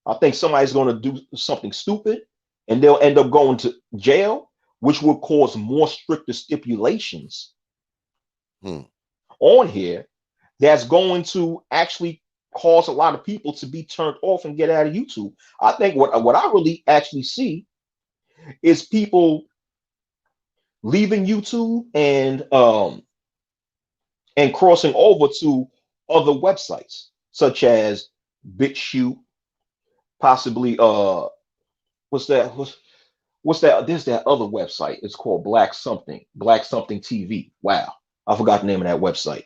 I think somebody's going to do something stupid and they'll end up going to jail, which will cause more stricter stipulations Hmm. on here that's going to actually cause a lot of people to be turned off and get out of YouTube. I think what I really actually see is people leaving YouTube and crossing over to other websites such as BitChute, possibly what's that? What's that? There's that other website. It's called Black something TV. Wow, I forgot the name of that website.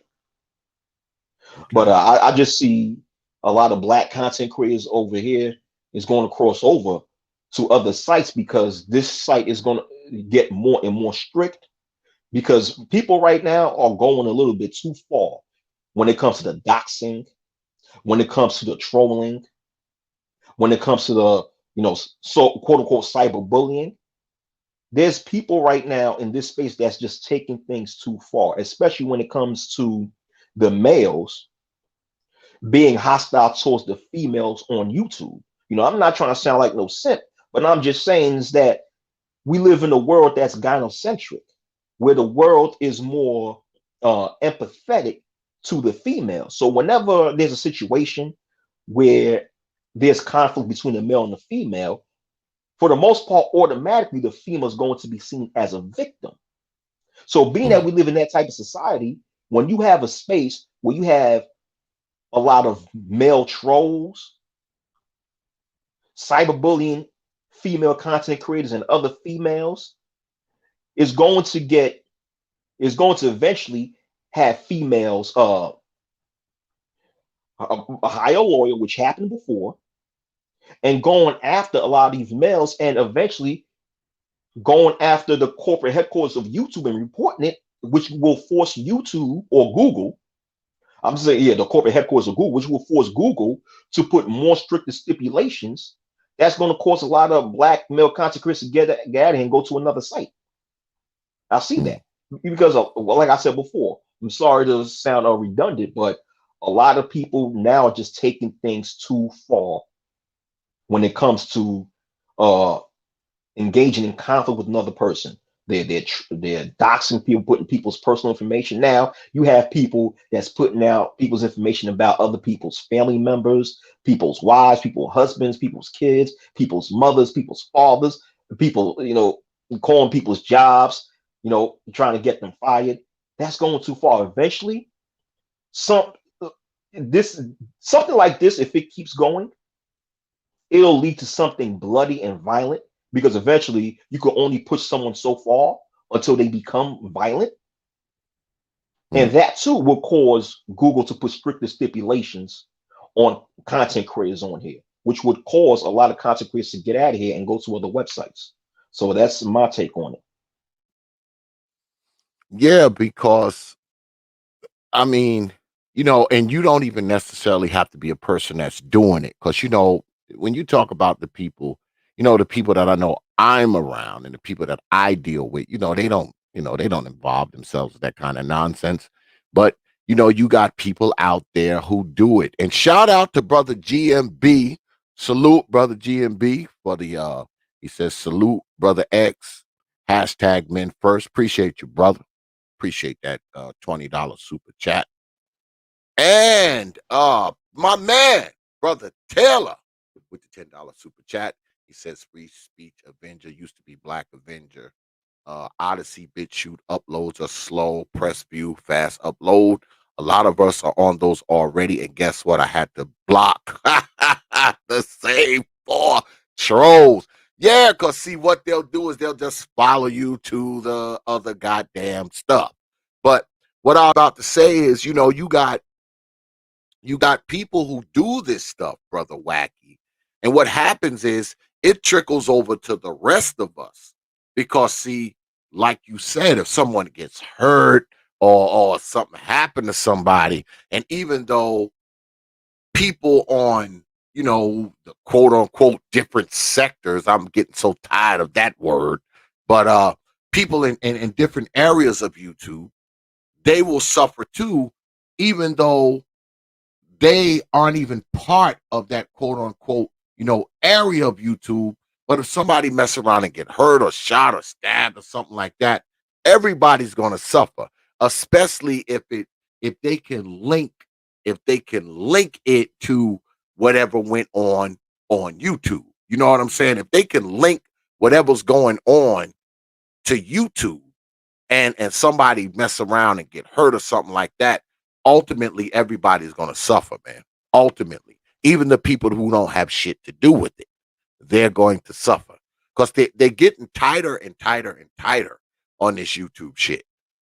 But Okay. I just see a lot of black content creators over here is going to cross over to other sites, because this site is going to get more and more strict, because people right now are going a little bit too far when it comes to the doxing, when it comes to the trolling, when it comes to the, you know, so quote unquote cyberbullying. There's people right now in this space that's just taking things too far, especially when it comes to the males being hostile towards the females on YouTube. You know, I'm not trying to sound like no simp, but I'm just saying is that we live in a world that's gynocentric, where the world is more empathetic to the female. So whenever there's a situation where there's conflict between the male and the female, for the most part, automatically the female is going to be seen as a victim. So being Hmm. that we live in that type of society, when you have a space where you have a lot of male trolls, cyberbullying female content creators and other females, is going to get is going to eventually have females hire a lawyer, which happened before, and going after a lot of these males, and eventually going after the corporate headquarters of YouTube and reporting it, which will force YouTube or Google. I'm saying, yeah, the corporate headquarters of Google, which will force Google to put more stricter stipulations. That's going to cause a lot of black male content creators to get out of here and go to another site. I see Hmm. that because, well, like I said before, I'm sorry to sound redundant, but a lot of people now are just taking things too far when it comes to uh, engaging in conflict with another person. They're doxing people, putting people's personal information. Now you have people that's putting out people's information about other people's family members, people's wives, people's husbands, people's kids, people's mothers, people's fathers, people, you know, calling people's jobs, you know, trying to get them fired. That's going too far. Eventually, some this something like this, if it keeps going, it'll lead to something bloody and violent, because eventually you can only push someone so far until they become violent. And that too will cause Google to put stricter stipulations on content creators on here, which would cause a lot of content creators to get out of here and go to other websites. So that's my take on it. Yeah, because I mean, and you don't even necessarily have to be a person that's doing it. Because, when you talk about the people that I know I'm around and the people that I deal with, they don't involve themselves with that kind of nonsense. But, you got people out there who do it. And shout out to brother GMB. Salute, brother GMB, for he says, salute, brother X. Hashtag men first. Appreciate you, brother. Appreciate that $20 super chat. And my man, brother Taylor, with the $10 super chat. He says free speech Avenger used to be Black Avenger. Odyssey BitChute uploads are slow, press view, fast upload. A lot of us are on those already, and guess what? I had to block the same 4 trolls. Yeah, because see, what they'll do is they'll just follow you to the other goddamn stuff. But what I'm about to say is, you got people who do this stuff, brother Wacky. And what happens is it trickles over to the rest of us. Because see, like you said, if someone gets hurt or something happened to somebody, and even though people on, the quote unquote different sectors, I'm getting so tired of that word, but people in different areas of YouTube, they will suffer too, even though they aren't even part of that quote unquote, area of YouTube. But if somebody mess around and get hurt or shot or stabbed or something like that, everybody's gonna suffer, especially if they can link it to whatever went on YouTube. You know what I'm saying? If they can link whatever's going on to YouTube, and somebody mess around and get hurt or something like that, ultimately everybody's going to suffer, man. Ultimately, even the people who don't have shit to do with it, they're going to suffer because they're getting tighter and tighter and tighter on this YouTube shit.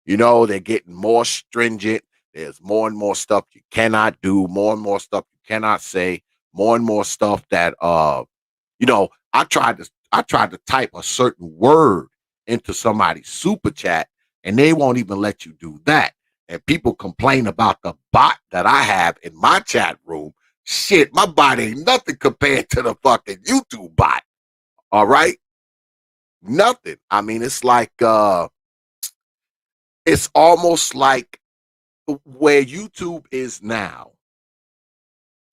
They're getting more stringent. There's more and more stuff you cannot do, more and more stuff you cannot say, more and more stuff that I tried to type a certain word into somebody's super chat, and they won't even let you do that. And people complain about the bot that I have in my chat room. Shit, my bot ain't nothing compared to the fucking YouTube bot. All right? Nothing. I mean, it's like it's almost like where YouTube is now.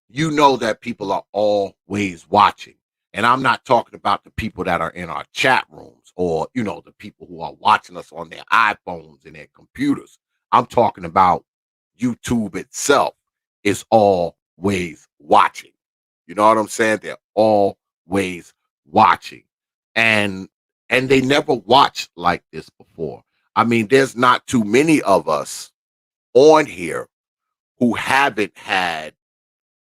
That people are always watching. And I'm not talking about the people that are in our chat rooms or, the people who are watching us on their iPhones and their computers. I'm talking about YouTube itself is always watching. You know what I'm saying? They're always watching. And they never watched like this before. I mean, there's not too many of us on here who haven't had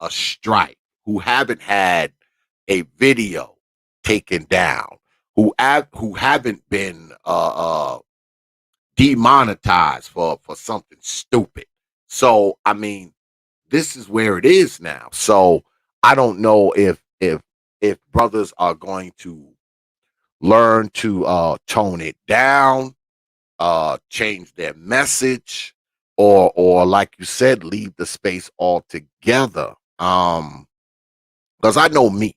a strike, who haven't had a video taken down, who haven't been demonetized for something stupid. So I mean, this is where it is now. So I don't know if brothers are going to learn to tone it down, change their message, or like you said, leave the space altogether. Because I know me.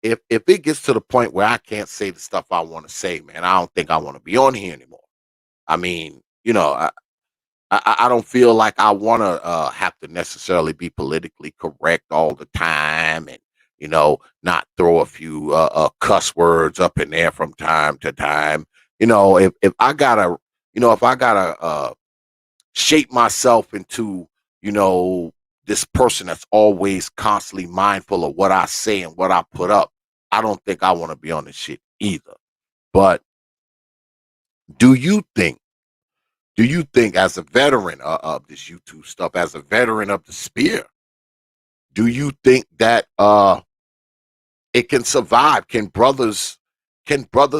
If it gets to the point where I can't say the stuff I want to say, man, I don't think I want to be on here anymore. I mean, I don't feel like I want to have to necessarily be politically correct all the time, and not throw a few cuss words up in there from time to time. If I gotta shape myself into this person that's always constantly mindful of what I say and what I put up, I don't think I want to be on this shit either. But do you think as a veteran of this YouTube stuff, as a veteran of the spear, do you think that it can survive? Can brothers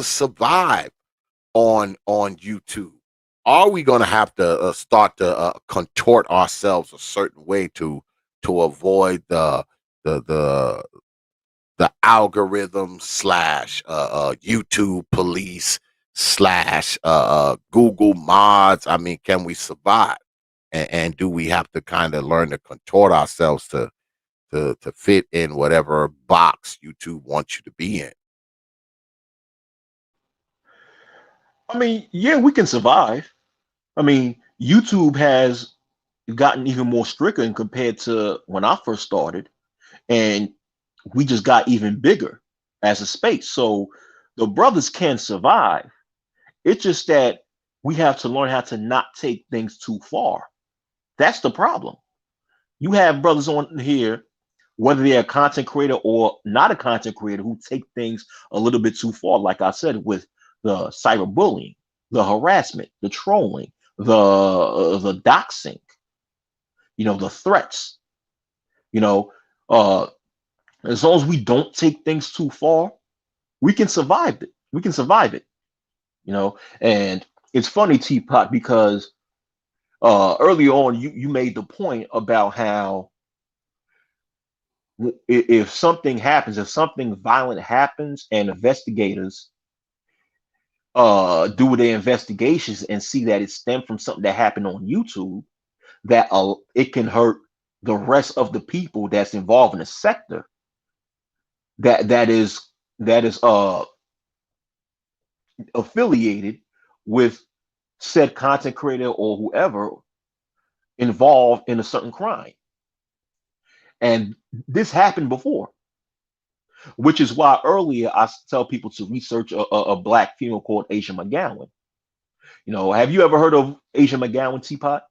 survive on YouTube? are we going to have to start to contort ourselves a certain way to avoid the the the algorithm slash YouTube police slash Google mods? I mean, can we survive? And do we have to kind of learn to contort ourselves to fit in whatever box YouTube wants you to be in? I mean, yeah, we can survive. I mean, YouTube has gotten even more stricken compared to when I first started, and we just got even bigger as a space. So the brothers can survive. It's just that we have to learn how to not take things too far. That's the problem. You have brothers on here, whether they're a content creator or not a content creator, who take things a little bit too far. Like I said, with the cyberbullying, the harassment, the trolling, the doxing, the threats. You know, uh, as long as we don't take things too far, we can survive it. We can survive it. And it's funny, Teapot, because early on you made the point about how if something happens, if something violent happens, and investigators do their investigations and see that it stemmed from something that happened on YouTube, that it can hurt the rest of the people that's involved in the sector that is affiliated with said content creator or whoever involved in a certain crime. And this happened before, which is why earlier I tell people to research a black female called Asia McGowan. Have you ever heard of Asia McGowan, Teapot?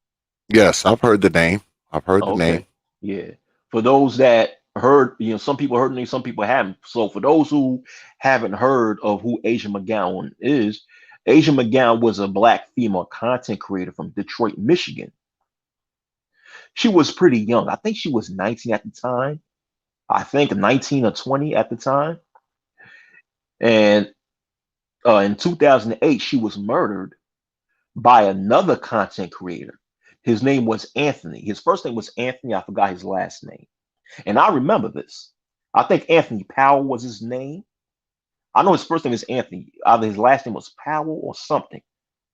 Yes, I've heard the name. I've heard the name. Okay, yeah. For those that heard, some people heard the name, some people haven't. So for those who haven't heard of who Asia McGowan is, Asia McGowan was a black female content creator from Detroit, Michigan. She was pretty young. I think she was 19 at the time. I think 19 or 20 at the time. And in 2008, she was murdered by another content creator. His name was Anthony. His first name was Anthony. I forgot his last name. And I remember this. I think Anthony Powell was his name. I know his first name is Anthony. Either his last name was Powell or something.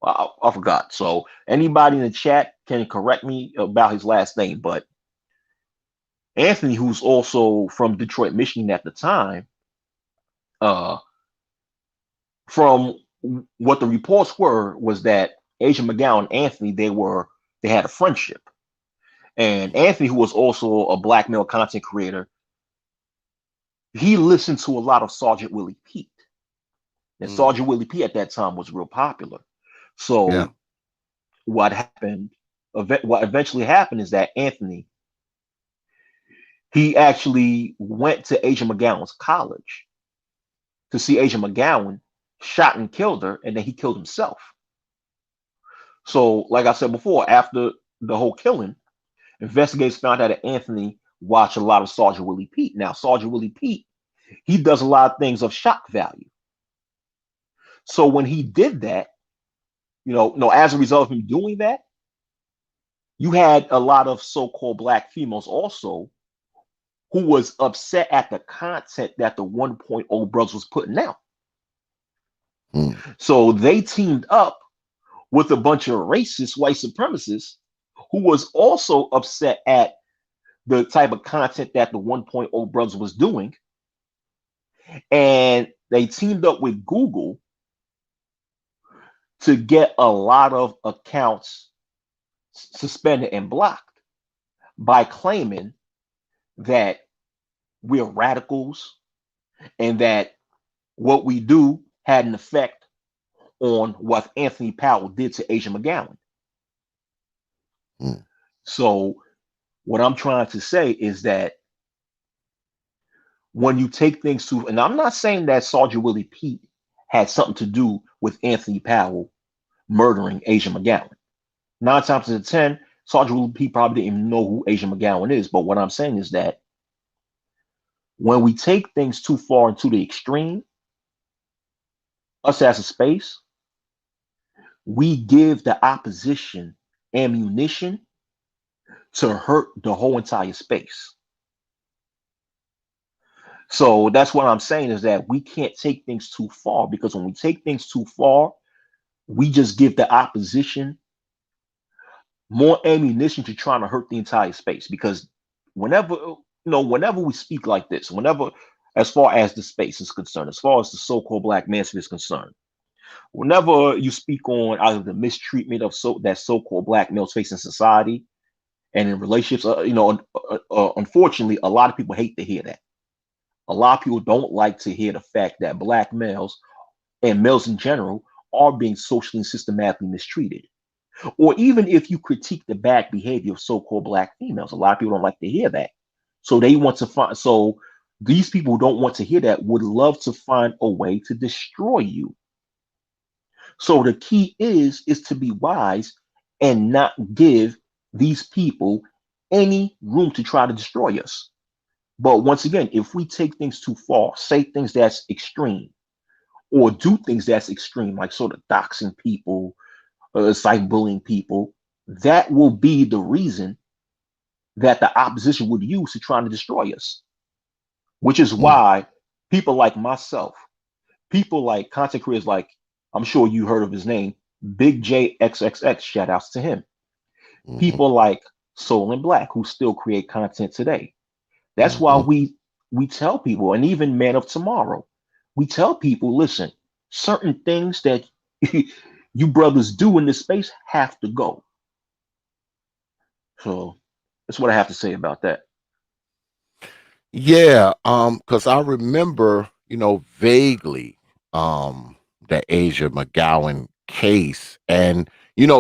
I forgot. So anybody in the chat can correct me about his last name. But Anthony, who's also from Detroit, Michigan at the time, from what the reports were, was that Asia McGowan and Anthony, they had a friendship. And Anthony, who was also a black male content creator, he listened to a lot of Sergeant Willie Pete. And Sergeant Willie Pete at that time was real popular. So Yeah. what eventually happened is that Anthony, he actually went to Asia McGowan's college to see Asia McGowan, shot and killed her, and then he killed himself. So, like I said before, after the whole killing, investigators found out that Anthony watched a lot of Sergeant Willie Pete. Now, Sergeant Willie Pete, he does a lot of things of shock value. So when he did that, as a result of him doing that, you had a lot of so-called black females also who was upset at the content that the 1.0 brothers was putting out. So they teamed up with a bunch of racist white supremacists who was also upset at the type of content that the 1.0 brothers was doing. And they teamed up with Google to get a lot of accounts suspended and blocked by claiming that we're radicals and that what we do had an effect on what Anthony Powell did to Asia McGowan. So what I'm trying to say is that when you take things to, and I'm not saying that Sergeant Willie Pete had something to do with Anthony Powell murdering Asia McGowan. 9 times out of 10, Sergeant Willie Pete probably didn't even know who Asia McGowan is. But what I'm saying is that when we take things too far into the extreme, us as a space, we give the opposition ammunition to hurt the whole entire space. So that's what I'm saying is that we can't take things too far, because when we take things too far, we just give the opposition more ammunition to trying to hurt the entire space. Because whenever we speak like this, whenever, as far as the space is concerned, as far as the so-called black manhood is concerned, whenever you speak on either the mistreatment of that so-called black males face in society and in relationships, unfortunately, a lot of people hate to hear that. A lot of people don't like to hear the fact that black males and males in general are being socially and systematically mistreated. Or even if you critique the bad behavior of so-called black females, a lot of people don't like to hear that. So they want to find, so these people who don't want to hear that would love to find a way to destroy you. So the key is to be wise and not give these people any room to try to destroy us. But once again, if we take things too far, say things that's extreme, or do things that's extreme, like sort of doxing people, cyberbullying people, that will be the reason that the opposition would use to try to destroy us. Which is Mm, why people like myself, people like content creators like, I'm sure you heard of his name, Big J XXX, shout outs to him. mhm, People like Soul and Black, who still create content today. That's why mhm. we tell people, and even Man of Tomorrow, we tell people, listen, certain things that you brothers do in this space have to go. So that's what I have to say about that. Yeah, because I remember, vaguely, the Asia McGowan case, and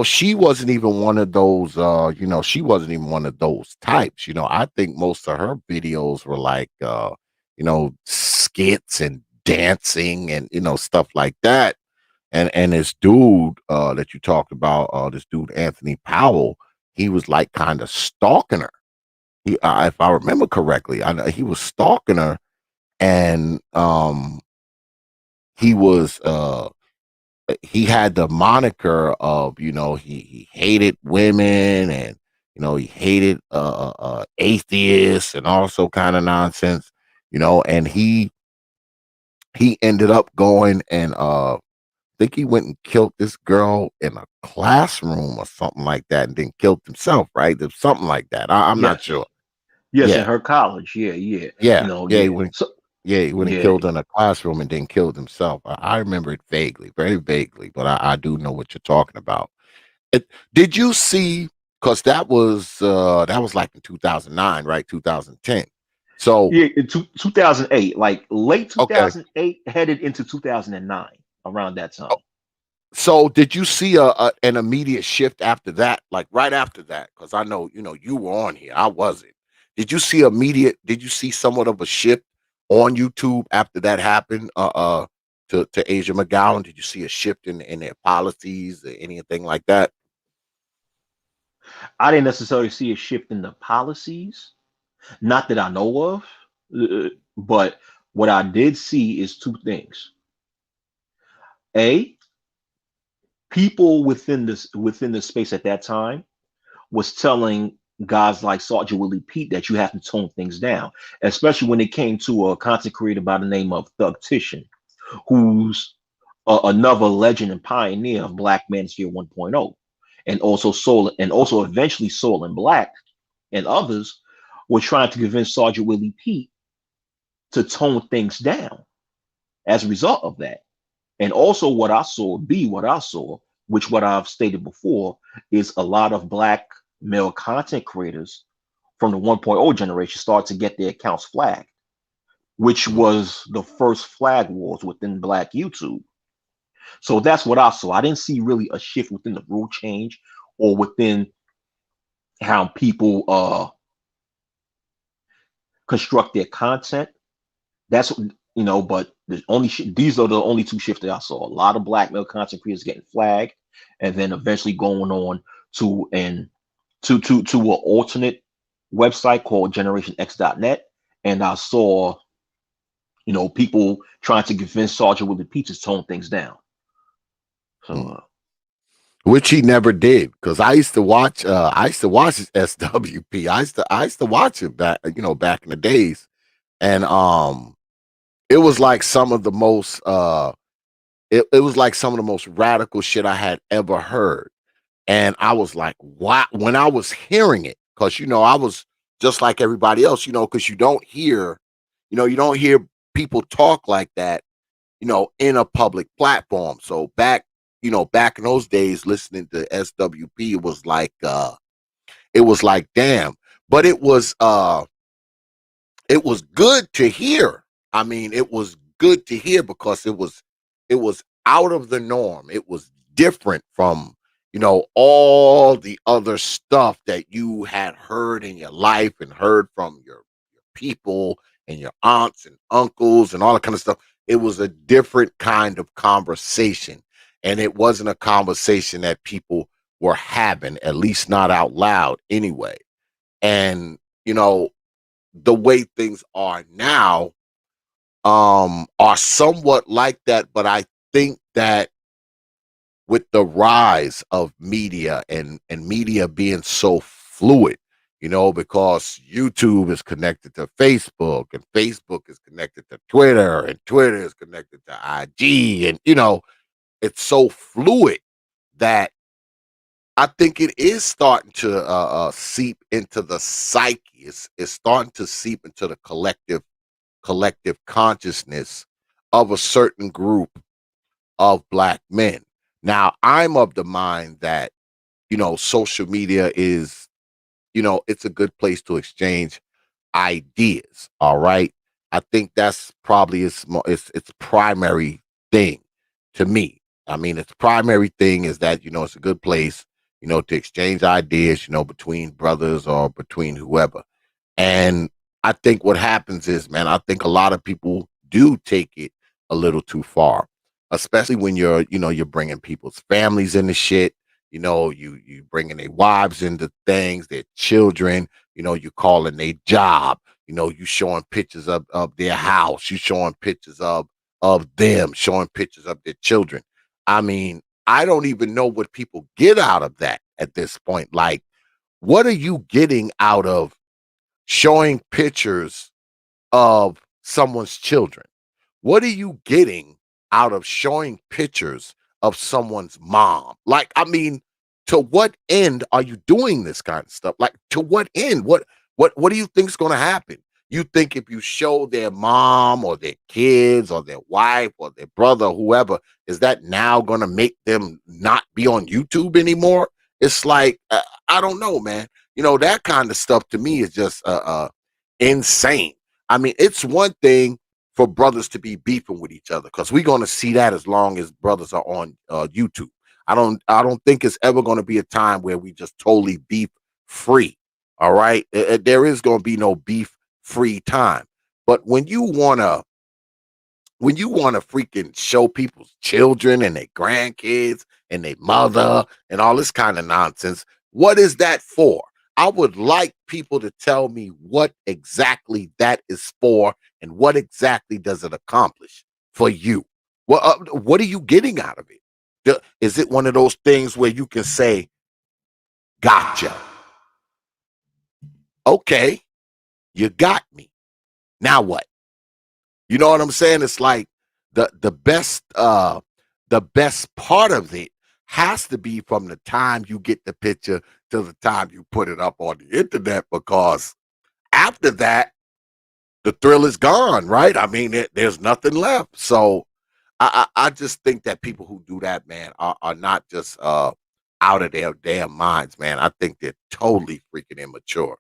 she wasn't even one of those. She wasn't even one of those types. I think most of her videos were like, skits and dancing and stuff like that. And this dude that you talked about, this dude Anthony Powell, he was like kind of stalking her. If I remember correctly, I know he was stalking her, and he was he had the moniker of he hated women, and he hated atheists and also kind of nonsense, and he ended up going and think he went and killed this girl in a classroom or something like that, and then killed himself. Right, there's something like that. I'm not Yes. sure. Yes, in Yeah. her college. Yeah, yeah. Yeah, yeah, Yeah. So he went and yeah. killed in a classroom and then killed himself. I remember it vaguely, very vaguely, but I do know what you're talking about. Did you see? Because that was like in 2009, right? 2010. So Yeah, in 2008, like late okay, 2008, headed into 2009, around that time. so did you see an immediate shift after that? Like right after that? Because I know you were on here, I wasn't. Did you see somewhat of a shift on YouTube after that happened? To Asia McGowan, did you see a shift in their policies or anything like that? I didn't necessarily see a shift in the policies, not that I know of, but what I did see is two things. A, people within the space at that time was telling guys like Sergeant Willie Pete that you have to tone things down, especially when it came to a content creator by the name of Thug Titian, who's another legend and pioneer of Black Manosphere 1.0, and also eventually Soul and Black and others were trying to convince Sergeant Willie Pete to tone things down as a result of that. And also what I saw, which what I've stated before, is a lot of black male content creators from the 1.0 generation start to get their accounts flagged, which Mm, was the first flag wars within black YouTube. So that's what I saw. I didn't see really a shift within the rule change or within how people construct their content. That's but these are the only two shifts that I saw. A lot of black male content creators getting flagged, and then eventually going on to an to an alternate website called GenerationX.net, and I saw people trying to convince Sergeant with the Peaches to tone things down. So mm. which he never did. Because I used to watch. I used to watch SWP. I used to watch it back. Back in the days, and it was like some of the most. It was like some of the most radical shit I had ever heard. And I was like, "Wow!" When I was hearing it, because I was just like everybody else, because you don't hear people talk like that, in a public platform. So back in those days, listening to SWP, it was like, damn. But it was good to hear. I mean, it was good to hear because it was out of the norm. It was different from, all the other stuff that you had heard in your life and heard from your people and your aunts and uncles and all that kind of stuff. It was a different kind of conversation. And it wasn't a conversation that people were having, at least not out loud anyway. And, you know, the way things are now are somewhat like that, but I think that with the rise of media and media being so fluid, because YouTube is connected to Facebook and Facebook is connected to Twitter and Twitter is connected to IG, and it's so fluid that I think it is starting to seep into the psyche. It's starting to seep into the collective consciousness of a certain group of black men. Now, I'm of the mind that, social media is, it's a good place to exchange ideas. All right. I think that's probably its primary thing to me. I mean, its primary thing is that, it's a good place, to exchange ideas, between brothers or between whoever. And I think what happens is, man, I think a lot of people do take it a little too far, especially when you're bringing people's families into shit. You bringing their wives into things, their children. You calling their job. You showing pictures of their house. You showing pictures of them, showing pictures of their children. I mean, I don't even know what people get out of that at this point. Like, what are you getting out of showing pictures of someone's children? What are you getting out of showing pictures of someone's mom? Like, I mean, to what end are you doing this kind of stuff? Like, to what end? What do you think is going to happen? You think if you show their mom or their kids or their wife or their brother, whoever, is that now going to make them not be on YouTube anymore? It's like, I don't know, man. That kind of stuff to me is just insane. I mean, it's one thing for brothers to be beefing with each other because we're going to see that as long as brothers are on YouTube. I don't think it's ever going to be a time where we just totally beef free. All right, there is going to be no beef free time. But when you want to freaking show people's children and their grandkids and their mother and all this kind of nonsense, what is that for? I would like people to tell me what exactly that is for and what exactly does it accomplish for you. What are you getting out of it? Is it one of those things where you can say, gotcha? Okay, you got me. Now what? You know what I'm saying? It's like the best part of it has to be from the time you get the picture to the time you put it up on the internet, because after that the thrill is gone, right? I mean, there's nothing left. So I just think that people who do that, man, are not just out of their damn minds, man. I think they're totally freaking immature.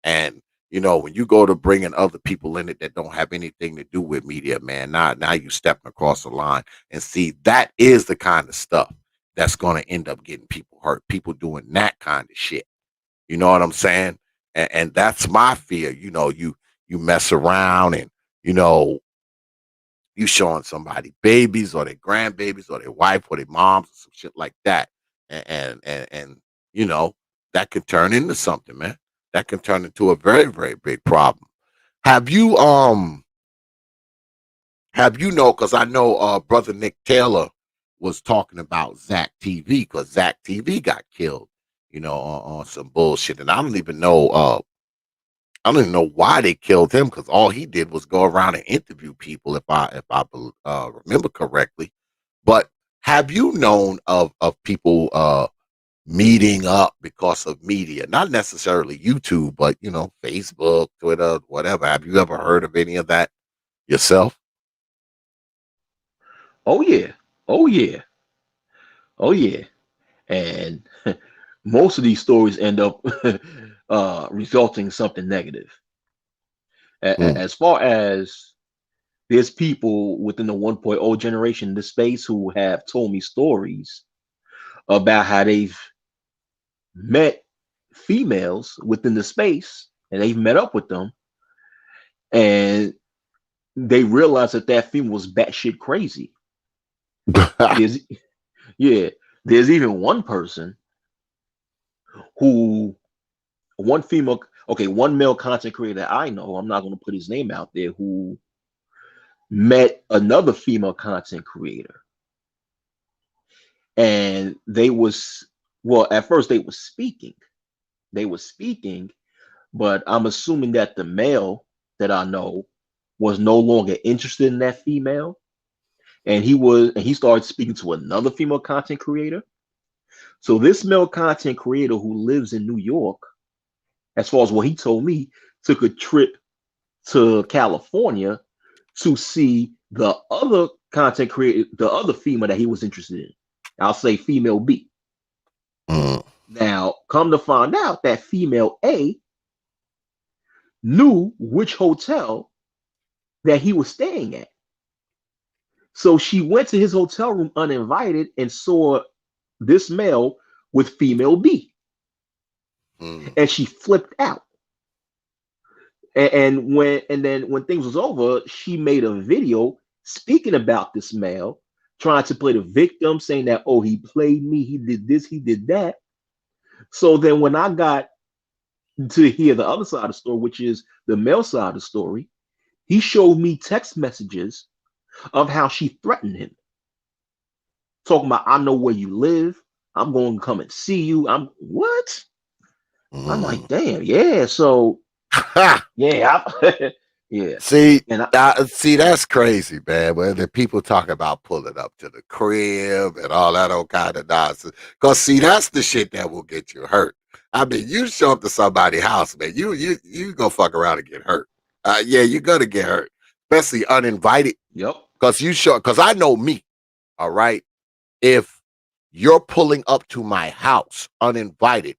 And when you go to bringing other people in it that don't have anything to do with media, man, now you stepping across the line. And see, that is the kind of stuff that's going to end up getting people hurt. People doing that kind of shit. You know what I'm saying? And that's my fear. You mess around and you know you showing somebody babies or their grandbabies or their wife or their moms or some shit like that, and that could turn into something, man. That can turn into a very very big problem. Have you have you know? Because I know brother Nick Taylor. was talking about Zach TV because Zach TV got killed, on some bullshit, and I don't even know why they killed him because all he did was go around and interview people, if I remember correctly. But have you known of people meeting up because of media, not necessarily YouTube, but Facebook, Twitter, whatever? Have you ever heard of any of that yourself? Oh yeah. Oh yeah. Oh yeah. And most of these stories end up resulting in something negative. Mm. As far as there's people within the 1.0 generation in this space who have told me stories about how they've met females within the space and they've met up with them and they realized that that female was batshit crazy. There's, yeah, there's even one person who, one female, okay, one male content creator I know, I'm not going to put his name out there, who met another female content creator. And they was, well, at first they were speaking. They were speaking, but I'm assuming that the male that I know was no longer interested in that female. And he started speaking to another female content creator. So this male content creator who lives in New York, as far as what he told me, took a trip to California to see the other content creator, the other female that he was interested in. I'll say female B. Mm. Now, come to find out that female A knew which hotel that he was staying at. So she went to his hotel room uninvited and saw this male with female B. Mm. And she flipped out. And then when things was over, she made a video speaking about this male, trying to play the victim, saying that, oh, he played me, he did this, he did that. So then when I got to hear the other side of the story, which is the male side of the story, he showed me text messages of how she threatened him. Talking about, I know where you live. I'm going to come and see you. I'm what? I'm like, Mm. damn, yeah. So yeah, yeah. See, And see, that's crazy, man. When the people talk about pulling up to the crib and all that old kind of nonsense. Cause see, that's the shit that will get you hurt. I mean, you show up to somebody's house, man. You gonna fuck around and get hurt. Yeah, you're gonna get hurt, especially uninvited. yep, Cause I know me. All right, if you're pulling up to my house uninvited,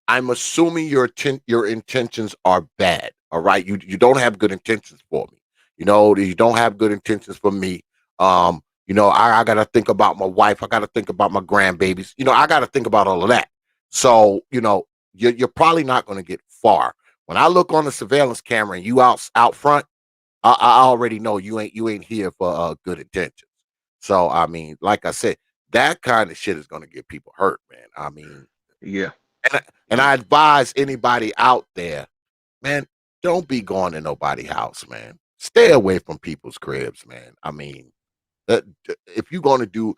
I'm assuming your intentions are bad. All right. You don't have good intentions for me. You don't have good intentions for me. I gotta think about my wife. I gotta think about my grandbabies. I gotta think about all of that. So, you're probably not gonna get far. When I look on the surveillance camera and you out front, I already know you ain't here for good intentions. So I mean, like I said, that kind of shit is gonna get people hurt, man. I mean, yeah, and yeah, I advise anybody out there, man, don't be going to nobody's house, man. Stay away from people's cribs, man. I mean, if you're gonna do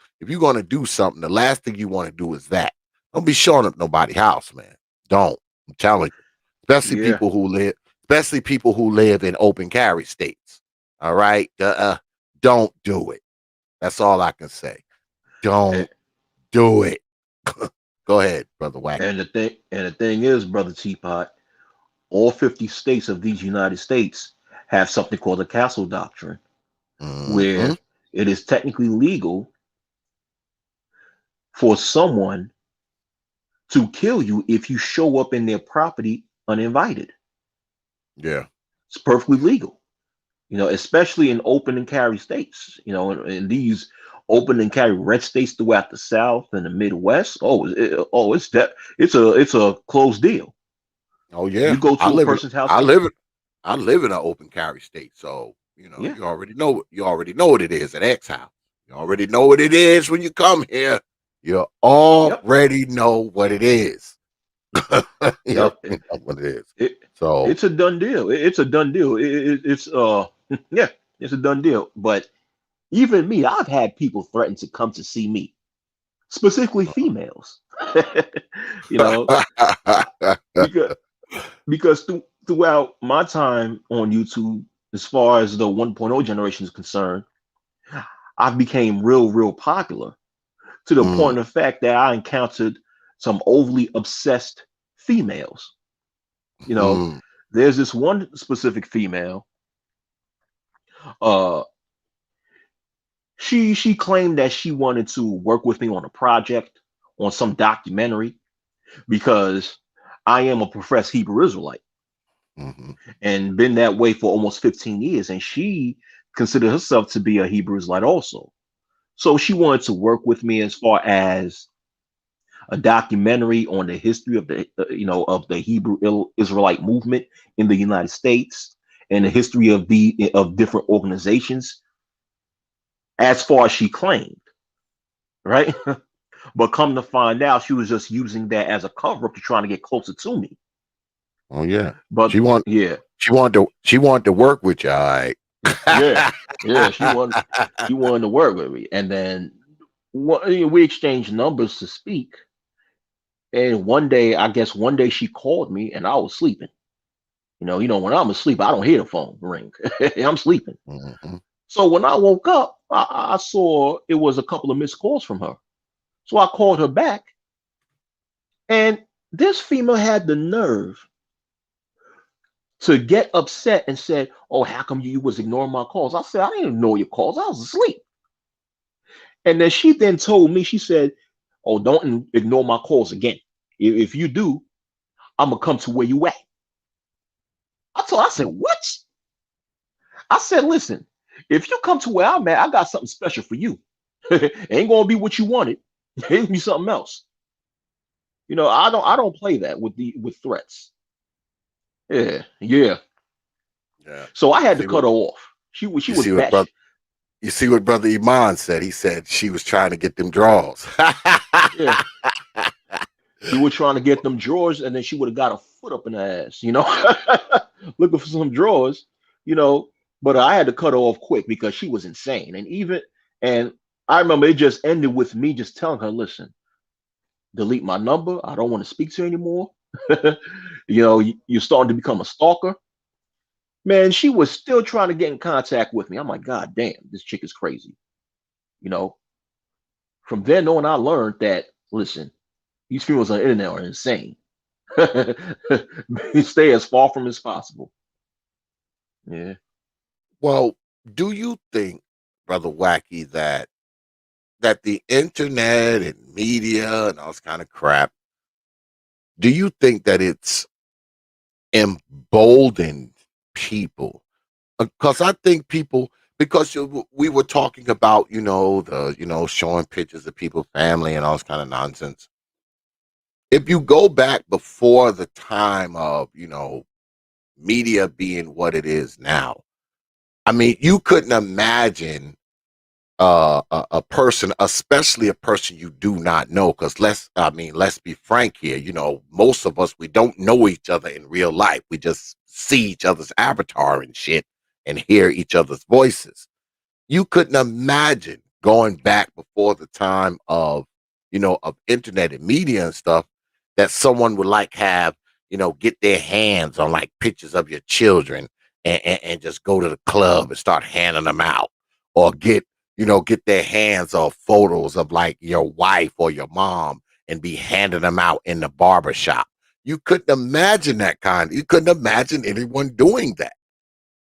something, the last thing you want to do is that. Don't be showing up nobody's house, man. Don't. I'm telling you. Especially yeah, people who live, especially people who live in open carry states. All right. Don't do it. That's all I can say. and, Don't do it. Go ahead, brother Wacky. and the thing is, brother Teapot, all 50 states of these United States have something called the castle doctrine, Hmm. where it is technically legal for someone to kill you if you show up in their property uninvited. Yeah. It's perfectly legal, especially in open and carry states, in these open and carry red states throughout the South and the Midwest. It's a closed deal. Oh You yeah. go I to a live in person's house. I live in I live in an open carry state. So, Yeah, you already know what it is at X House. You already know what it is when you come here. You yep, already know what it is. You yep. already know what it is. It, So it's a done deal. It's a done deal. It's yeah, it's a done deal. But Even me, I've had people threaten to come to see me, specifically females. You know, because throughout my time on YouTube, as far as the 1.0 generation is concerned, I became real popular to the Mm, point of fact that I encountered some overly obsessed females. You know, mm, there's this one specific female. Uh, she claimed that she wanted to work with me on a project, on some documentary, because I am a professed Hebrew Israelite mhm, and been that way for almost 15 years. And she considered herself to be a Hebrew Israelite also. So she wanted to work with me as far as a documentary on the history of the of the Hebrew Israelite movement in the United States and the history of the of different organizations as far as she claimed, right? But come to find out, she was just using that as a cover up to trying to get closer to me. oh yeah, But she want yeah, she wanted to work with you, all right. yeah, yeah, she wanted to work with me, and then we exchanged numbers to speak. And one day, I guess one day she called me, and I was sleeping. When I'm asleep, I don't hear the phone ring. I'm sleeping. Mhm. So when I woke up, I saw it was a couple of missed calls from her. So I called her back, and this female had the nerve to get upset and said, "Oh, how come you was ignoring my calls?" I said, "I didn't ignore your calls. I was asleep." And then she then told me, she said, "Oh, don't ignore my calls again. If you do, I'm gonna come to where you at." I said, "What?" I said, "Listen, if you come to where I'm at, I got something special for you. Ain't gonna be what you wanted. It's gonna be something else." I don't play that with threats. Yeah, yeah. Yeah. So I had to See cut what her off. She you was see what batshit. brother you see what brother Iman said. He said she was trying to get them draws. Yeah. She was trying to get them drawers, and then she would have got a foot up in her ass, looking for some drawers, you know. But I had to cut her off quick because she was insane. And I remember it just ended with me just telling her, "Listen, delete my number. I don't want to speak to you anymore. You're starting to become a stalker." Man, she was still trying to get in contact with me. I'm like, God damn, this chick is crazy. You know, from then on, I learned that, listen, these females on the internet are insane. Stay as far from as possible. Yeah. Well, do you think, brother Wacky, that the internet and media and all this kind of crap, do you think that it's emboldened people? Because I think people, because we were talking about, showing pictures of people's family and all this kind of nonsense. If you go back before the time of, media being what it is now, I mean, you couldn't imagine a person, especially a person you do not know, because let's be frank here. Most of us, we don't know each other in real life. We just see each other's avatar and shit and hear each other's voices. You couldn't imagine going back before the time of internet and media and stuff, that someone would like have, get their hands on like pictures of your children and just go to the club and start handing them out, or get their hands on photos of like your wife or your mom and be handing them out in the barber shop. You couldn't imagine you couldn't imagine anyone doing that.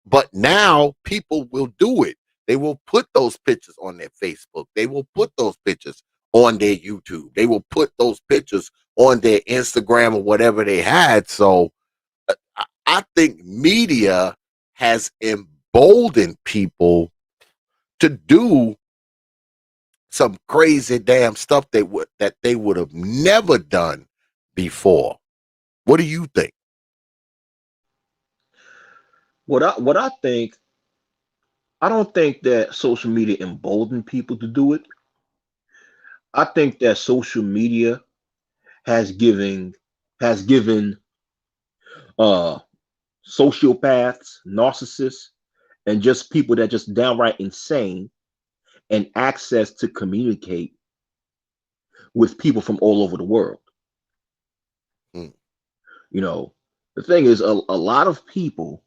But now people will do it. They will put those pictures on their Facebook. They will put those pictures on their YouTube. They will put those pictures on their Instagram or whatever they had. So I think media has emboldened people to do some crazy damn stuff they would have never done before. What do you think? What I think, I don't think that social media emboldened people to do it. I think that social media has given uh sociopaths, narcissists, and just people that just downright insane and access to communicate with people from all over the world. Mm. You know, the thing is, a lot of people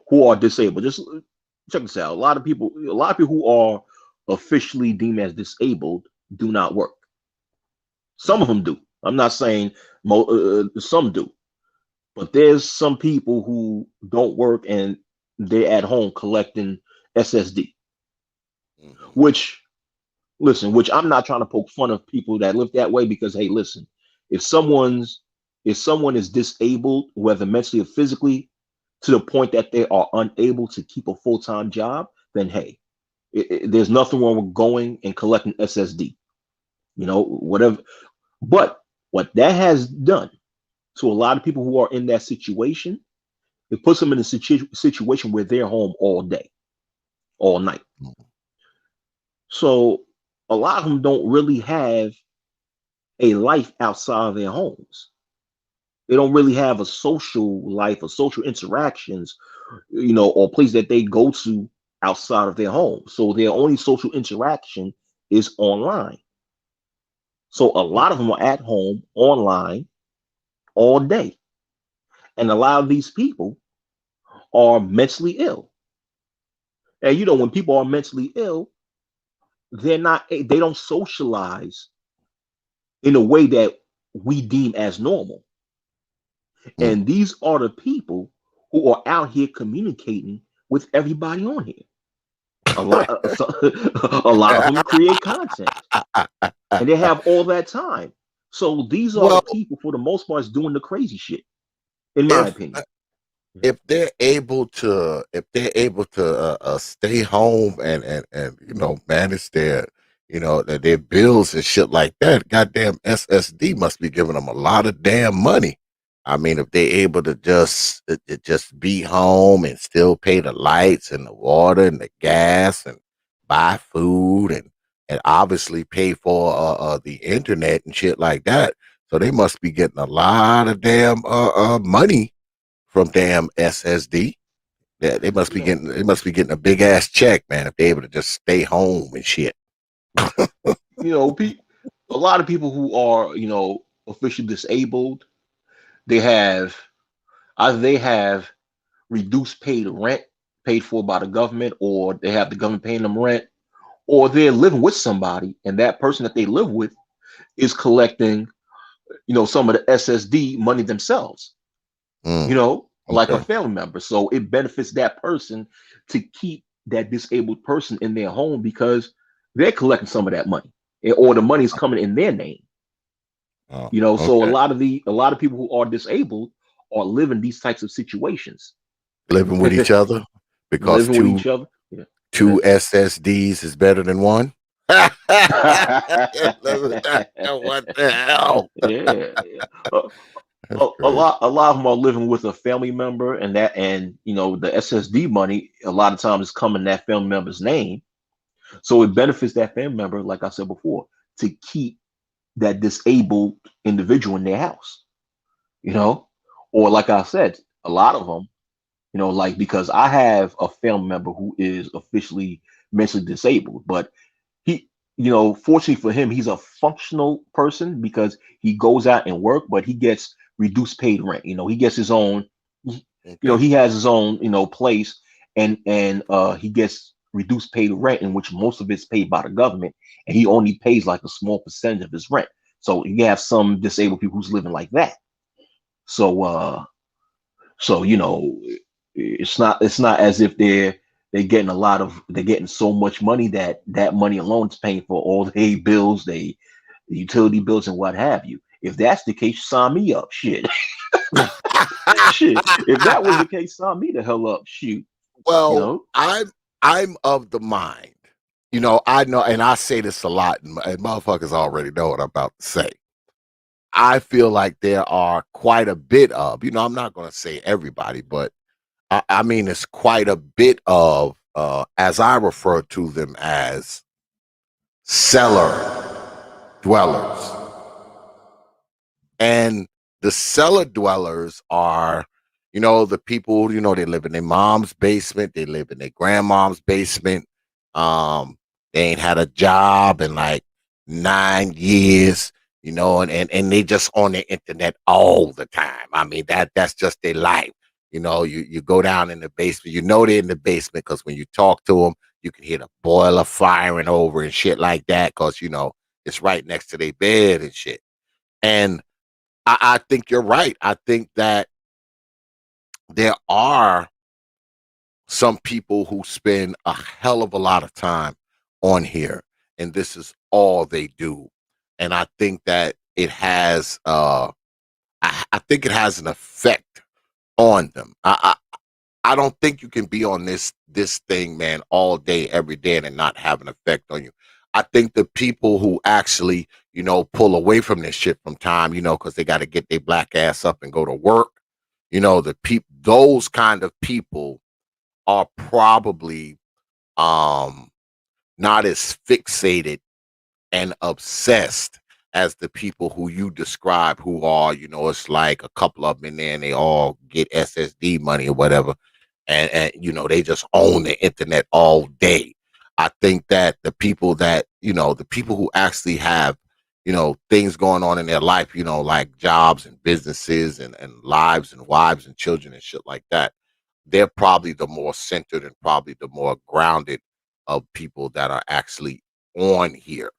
who are disabled, just check this out. A lot of people who are officially deemed as disabled do not work. Some of Mm. them do. I'm not saying some do, but there's some people who don't work and they're at home collecting SSD, Mhm. which which I'm not trying to poke fun of people that live that way because hey, listen, if someone's if someone is disabled, whether mentally or physically, to the point that they are unable to keep a full-time job, then hey, there's nothing wrong with going and collecting SSD, whatever. But what that has done to a lot of people who are in that situation, it puts them in a situation where they're home all day, all night. Mm. So a lot of them don't really have a life outside of their homes. They don't really have a social life or social interactions, or place that they go to outside of their home. So their only social interaction is online. So a Mm. lot of them are at home online all day. And a lot of these people are mentally ill. And when people are mentally ill, they don't socialize in a way that we deem as normal. Mm. And these are the people who are out here communicating with everybody on here. A lot of them create content and they have all that time. So these are the Well, people, for the most part, is doing the crazy shit, in my if opinion. if they're able to stay home and manage their bills and shit like that, goddamn SSD must be giving them a lot of damn money. I mean, if they're able to just be home and still pay the lights and the water and the gas and buy food and obviously pay for the internet and shit like that, so they must be getting a lot of damn money from damn SSD. Yeah, You know, they must be getting a big ass check, man, if they're able to just stay home and shit. a lot of people who are, officially disabled, they have either they have reduced paid rent paid for by the government, or they have the government paying them rent, or they're living with somebody, and that person that they live with is collecting, some of the SSD money themselves, Mm, like a okay. family member. So it benefits that person to keep that disabled person in their home because they're collecting some of that money, or the money's coming in their name. Oh, So okay. a lot of people who are disabled are living these types of situations, Living with each other because living with two each other. Yeah. two SSDs is better than one. What the hell? Yeah. A, That's a crazy. lot a lot of them are living with a family member, and the SSD money a lot of times is coming in that family member's name. So it benefits that family member, like I said before, to keep that disabled individual in their house, you know? Or like I said, a lot of them, like because I have a family member who is officially mentally disabled, but he, fortunately for him, he's a functional person because he goes out and work, but he gets reduced paid rent. He gets his own, Okay. he has his own, place, and he gets reduced paid rent, in which most of it's paid by the government, and he only pays like a small percentage of his rent. So you have some disabled people who's living like that. So so it's not as if they're getting so much money that money alone is paying for all the bills, the utility bills and what have you. If that's the case, sign me up. Shit. Shit. If that was the case, sign me the hell up. Shoot. You Well, know? I'm of the mind. I know, and I say this a lot, and motherfuckers already know what I'm about to say. I feel like there are quite a bit of, I'm not going to say everybody, but I mean, it's quite a bit of, as I refer to them as cellar dwellers. And the cellar dwellers are, the people, they live in their mom's basement, they live in their grandmom's basement. They ain't had a job in like 9 years, and they just on the internet all the time. I mean, that's just their life. You go down in the basement, they're in the basement because when you talk to them, you can hear the boiler firing over and shit like that because, it's right next to their bed and shit. And I think you're right. I think that there are some people who spend a hell of a lot of time on here, and this is all they do. And I think that it has, I think it has an effect on them. I don't think you can be on this thing, man, all day, every day, and it not have an effect on you. I think the people who actually, pull away from this shit from time, because they got to get their black ass up and go to work. Those kind of people are probably not as fixated and obsessed as the people who you describe who are, it's like a couple of them in there and they all get SSD money or whatever. And they just own the internet all day. I think that the people who actually have, things going on in their life, like jobs and businesses and lives and wives and children and shit like that, they're probably the more centered and probably the more grounded of people that are actually on here.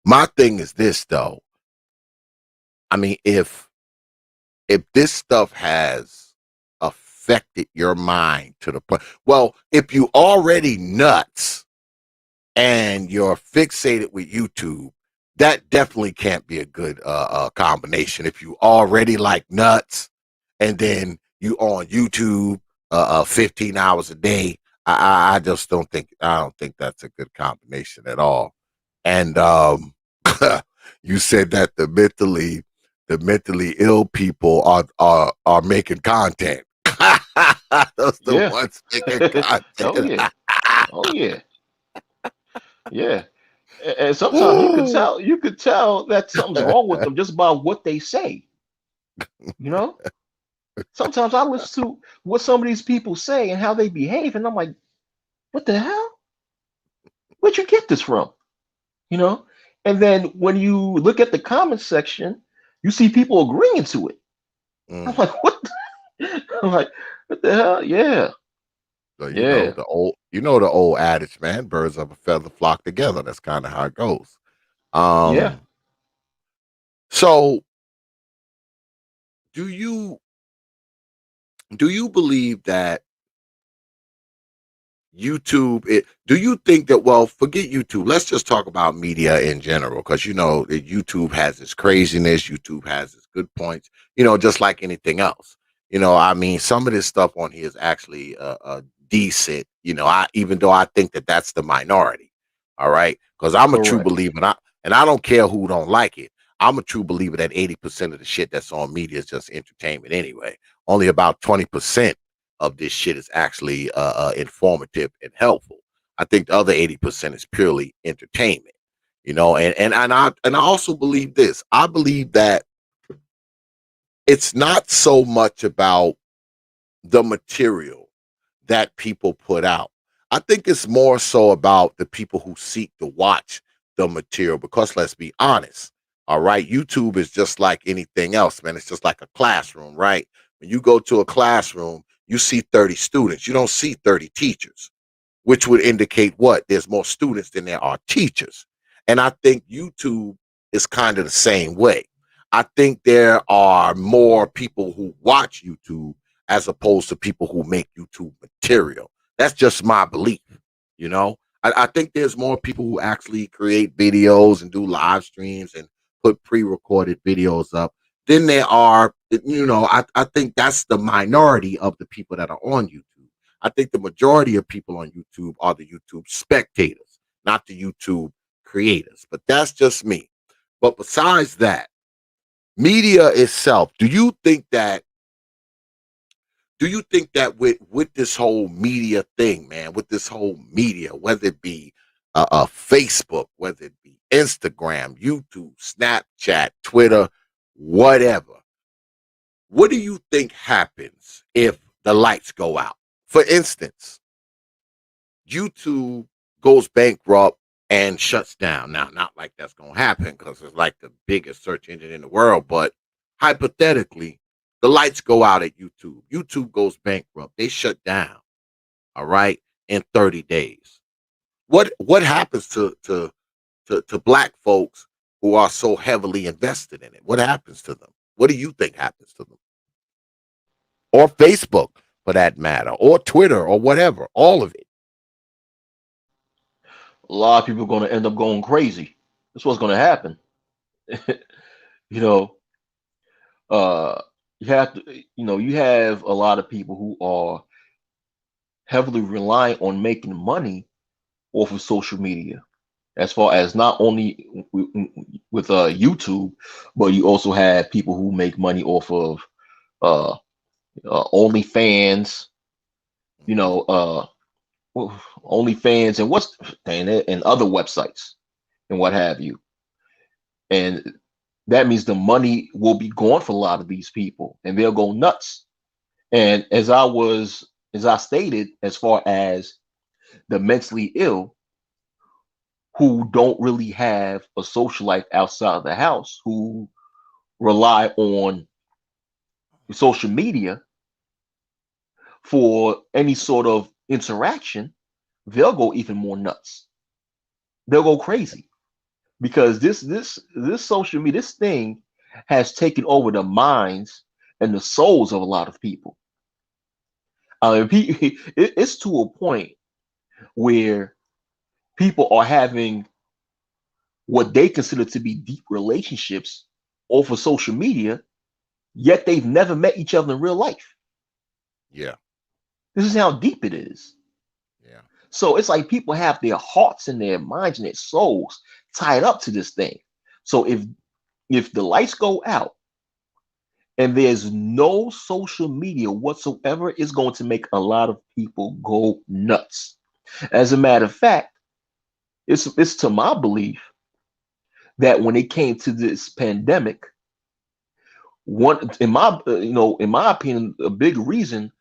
My thing is this though. I mean, if this stuff has affected your mind to the point, well, if you already nuts and you're fixated with YouTube, that definitely can't be a good combination. If you already like nuts and then you on YouTube 15 hours a day, I just don't think that's a good combination at all. And you said that the mentally ill people are making content. Those the Yeah. ones making Oh content. yeah. Oh yeah. Yeah. And sometimes you could tell that something's wrong with them just by what they say. You know? Sometimes I listen to what some of these people say and how they behave, and I'm like, what the hell? Where'd you get this from? You know? And then when you look at the comment section, you see people agreeing to it. I'm Mm. like, what? I'm like, what the hell? Yeah. So Yeah. the old adage, man, birds of a feather flock together. That's kind of how it goes. Yeah. Um, so do you believe that do you think that, well, forget YouTube, let's just talk about media in general, because that YouTube has its craziness, YouTube has its good points, just like anything else. I mean, some of this stuff on here is actually decent, I even though I think that that's the minority. All right, because I'm a true Correct. believer, and I don't care who don't like it. I'm a true believer that 80% of the shit that's on media is just entertainment anyway. Only about 20% of this shit is actually informative and helpful. I think the other 80% is purely entertainment, and I also believe this. I believe that it's not so much about the material that people put out. I think it's more so about the people who seek to watch the material, because let's be honest, all right, YouTube is just like anything else, man. It's just like a classroom, right? When you go to a classroom, you see 30 students, you don't see 30 teachers, which would indicate what? There's more students than there are teachers. And I think YouTube is kind of the same way. I think there are more people who watch YouTube as opposed to people who make YouTube material. That's just my belief, you know. I think there's more people who actually create videos and do live streams and put pre-recorded videos up than there are, I think that's the minority of the people that are on YouTube. I think the majority of people on YouTube are the YouTube spectators, not the YouTube creators. But that's just me. But besides that, media itself, with this whole media thing, man, with this whole media, whether it be Facebook, whether it be Instagram, YouTube, Snapchat, Twitter, whatever, what do you think happens if the lights go out? For instance, YouTube goes bankrupt and shuts down. Now, not like that's going to happen because it's like the biggest search engine in the world, but hypothetically, the lights go out at YouTube. YouTube goes bankrupt. They shut down, all right, in 30 days. What happens to black folks who are so heavily invested in it? What happens to them? What do you think happens to them? Or Facebook, for that matter, or Twitter, or whatever, all of it. A lot of people are going to end up going crazy. That's what's going to happen. You know, uh, you have to, you have a lot of people who are heavily relying on making money off of social media, as far as not only with YouTube, but you also have people who make money off of uh, OnlyFans, you Mhm. know, OnlyFans and and other websites and what have you. And that means the money will be gone for a lot of these people, and they'll go nuts. And as I stated, as far as the mentally ill who don't really have a social life outside of the house, who rely on social media for any sort of interaction, they'll go even more nuts. They'll go crazy because this social media, this thing has taken over the minds and the souls of a lot of people. It's to a point where people are having what they consider to be deep relationships over social media, yet they've never met each other in real life. Yeah, This is how deep it is. yeah. So it's like people have their hearts and their minds and their souls tied up to this thing. So if the lights go out and there's no social media whatsoever, it's going to make a lot of people go nuts. As a matter of fact, it's to my belief that when it came to this pandemic, one in my opinion, a big reason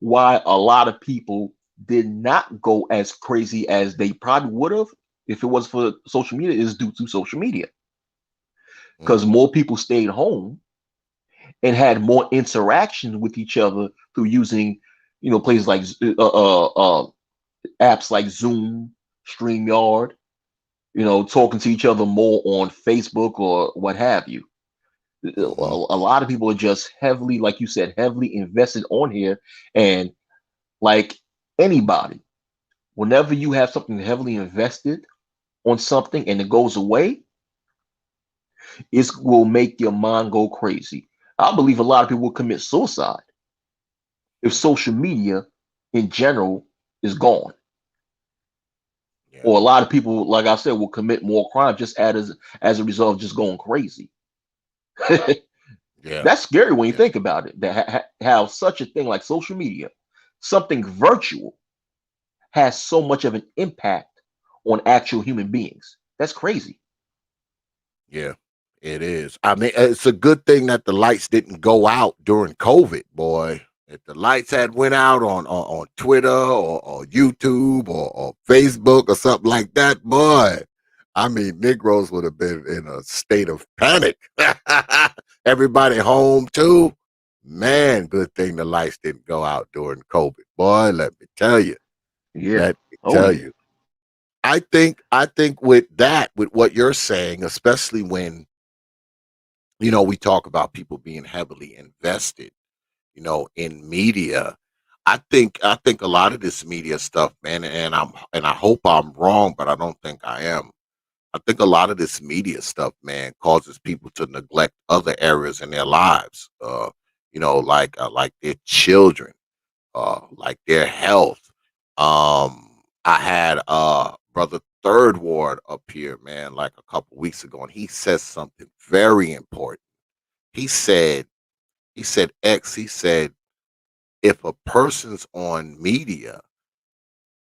why a lot of people did not go as crazy as they probably would have if it was for social media is due to social media, because Mm-hmm. more people stayed home and had more interaction with each other through using places like apps like Zoom, StreamYard, talking to each other more on Facebook or what have you. Mm-hmm. A lot of people are just heavily, like you said, heavily invested on here. And like anybody, whenever you have something heavily invested on something and it goes away, it will make your mind go crazy. I believe a lot of people will commit suicide if Mm. social media in general is gone. Yeah, Or a lot of people, like I said, will commit more crime just as a result of just going crazy. yeah, That's scary when you yeah, think about it. That how such a thing like social media, something virtual, has so much of an impact on actual human beings. That's crazy. yeah. It is. I mean, it's a good thing that the lights didn't go out during COVID, boy. If the lights had went out on Twitter or YouTube or Facebook or something like that, boy, I mean, Negroes would have been in a state of panic. Everybody home too. Man, good thing the lights didn't go out during COVID. Boy, let me tell you. Yeah. Let me Oh tell yeah. you. I think with that, with what you're saying, especially when we talk about people being heavily invested, in media. I think a lot of this media stuff, man, and I hope I'm wrong, but I don't think I am. I think a lot of this media stuff, man, causes people to neglect other areas in their lives. Like their children, like their health. I had brother Third Ward up here, man, like a couple weeks ago, and he said something very important. He said, he said, if a person's on media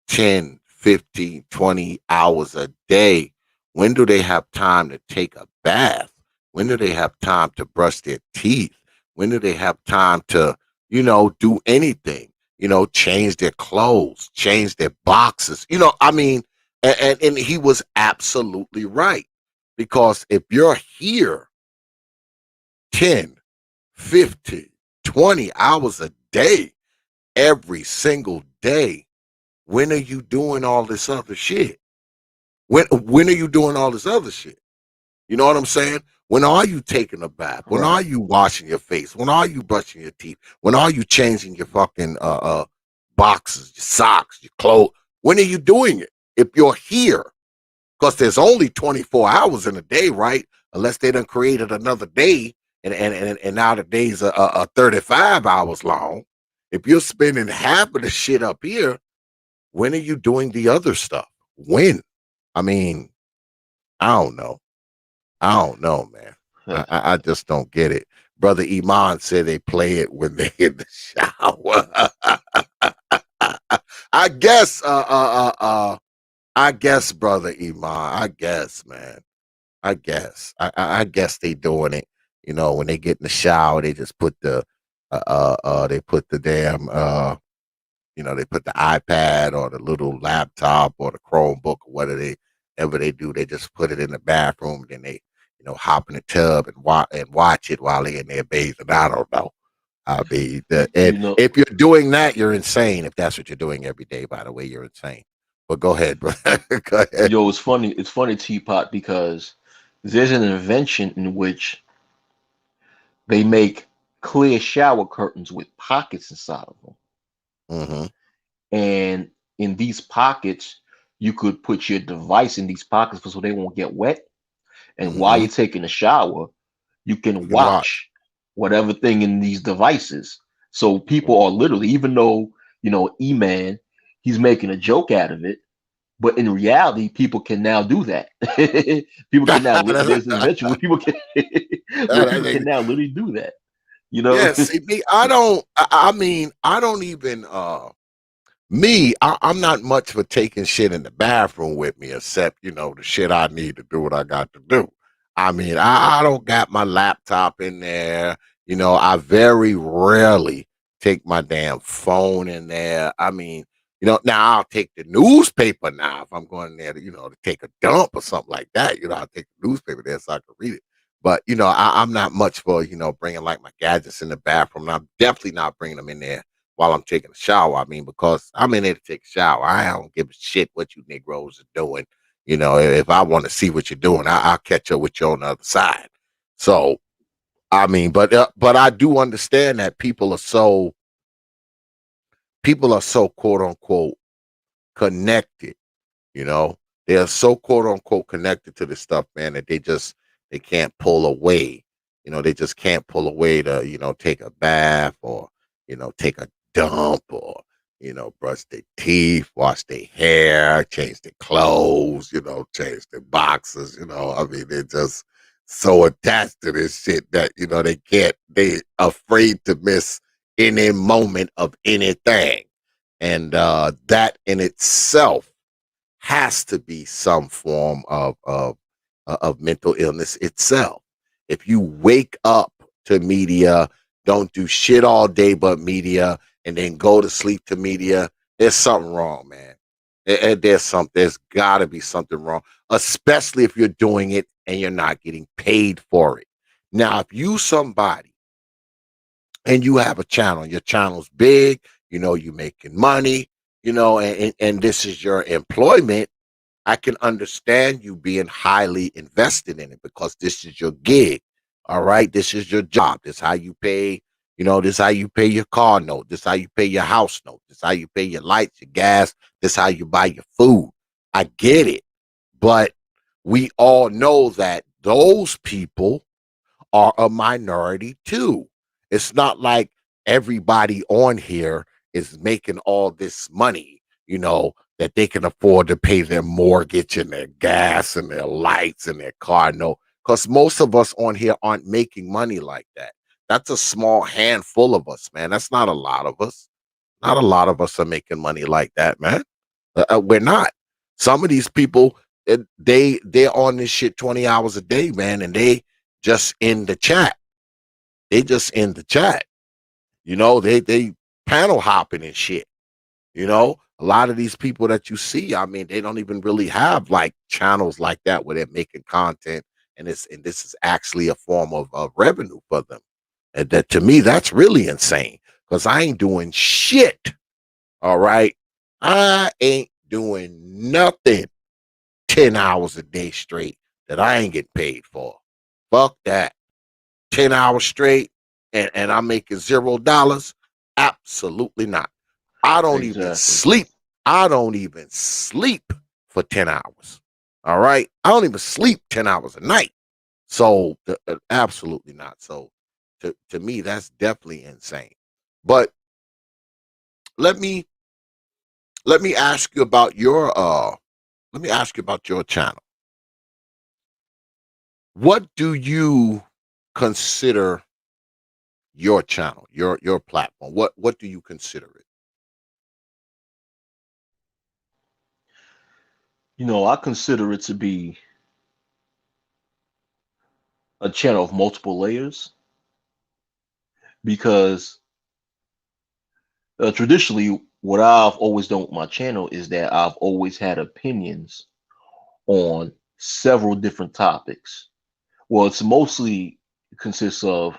10, 15, 20 hours a day, when do they have time to take a bath? When do they have time to brush their teeth? When do they have time to, do anything? change their clothes, change their boxes. I mean, and he was absolutely right. Because if you're here 10, 15, 20 hours a day, every single day, when are you doing all this other shit? When are you doing all this other shit? You know what I'm saying? When are you taking a bath? When are Right. you washing your face? When are you brushing your teeth? When are you changing your fucking boxes, your socks, your clothes? When are you doing it? If you're here, because there's only 24 hours in a day, right? Unless they done created another day, and now the days are 35 hours long. If you're spending half of the shit up here, when are you doing the other stuff? When? I mean, I don't know. I don't know, man. I just don't get it. Brother Iman said they play it when they in the shower. I guess, I guess, brother Iman. I guess, man. I guess they doing it. When they get in the shower, they just put they put the damn they put the iPad or the little laptop or the Chromebook or whatever they do, they just put it in the bathroom. Then they, hop in the tub and watch it while they in there bathing. I don't know. I mean, and You know, if you're doing that, you're insane. If that's what you're doing every day, by the way, you're insane. But go ahead, bro. Go ahead. yo, it's funny. It's funny, Teapot, because there's an invention in which they make clear shower curtains with pockets inside of them. Hmm. And in these pockets, you could put your device in these pockets so they won't get wet. And while Hmm. you're taking a shower, you You can can watch. watch whatever thing in these devices. So people are Mhm. literally, even though, E-Man, he's making a joke out of it, but in reality, people can now do that. People can now, there's an invention where people can, where people can now literally do that, you know? Yeah, see, me, I don't. I mean, I don't even. Me, I'm not much for taking shit in the bathroom with me, except the shit I need to do what I got to do. I mean, I don't got my laptop in there. I very rarely take my damn phone in there. I mean, now I'll take the newspaper now if I'm going there to take a dump or something like that. I'll take the newspaper there so I can read it. But I'm not much for bringing like my gadgets in the bathroom. And I'm definitely not bringing them in there while I'm taking a shower. I mean, because I'm in there to take a shower. I don't give a shit what you Negroes are doing. If I want to see what you're doing, I'll catch up with you on the other side. So, I mean, but I do understand that people are so quote unquote connected. You know, they are so quote unquote connected to this stuff, man, that they can't pull away. They just can't pull away to take a bath or take a dump or brush their teeth, wash their hair, change their clothes, change their boxes. I mean, they're just so attached to this shit that they afraid to miss any moment of anything, and that in itself has to be some form of mental illness itself. If you wake up to media, don't do shit all day but media, and then go to sleep to media, there's something wrong, man. There's got to be something wrong, especially if you're doing it and you're not getting paid for it. Now, if you somebody and you have a channel, your channel's big, you're making money, and this is your employment, I can understand you being highly invested in it because this is your gig. All right. This is your job. This is how you pay, this is how you pay your car note. This is how you pay your house note. This is how you pay your lights, your gas. This is how you buy your food. I get it. But we all know that those people are a minority too. It's not like everybody on here is making all this money, that they can afford to pay their mortgage and their gas and their lights and their car note. Because most of us on here aren't making money like that. That's a small handful of us, man. That's not a lot of us. Not a lot of us are making money like that, man. We're not. Some of these people, they're on this shit 20 hours a day, man, and they just in the chat. They just in the chat. They panel hopping and shit. You know, a lot of these people that you see, I mean, they don't even really have like channels like that where they're making content, and this is actually a form of revenue for them. And that to me, that's really insane because I ain't doing shit. All right, I ain't doing nothing 10 hours a day straight that I ain't getting paid for. Fuck that. 10 hours straight, and I'm making $0. Absolutely not. I don't even Exactly. sleep. I don't even sleep for 10 hours. All right. I don't even sleep 10 hours a night. So absolutely not. So to me, that's definitely insane. But let me let me ask you about your let me ask you about your channel. What do you consider your channel, your platform? What do you consider it? I consider it to be a channel of multiple layers because traditionally, what I've always done with my channel is that I've always had opinions on several different topics. Well, it's mostly consists of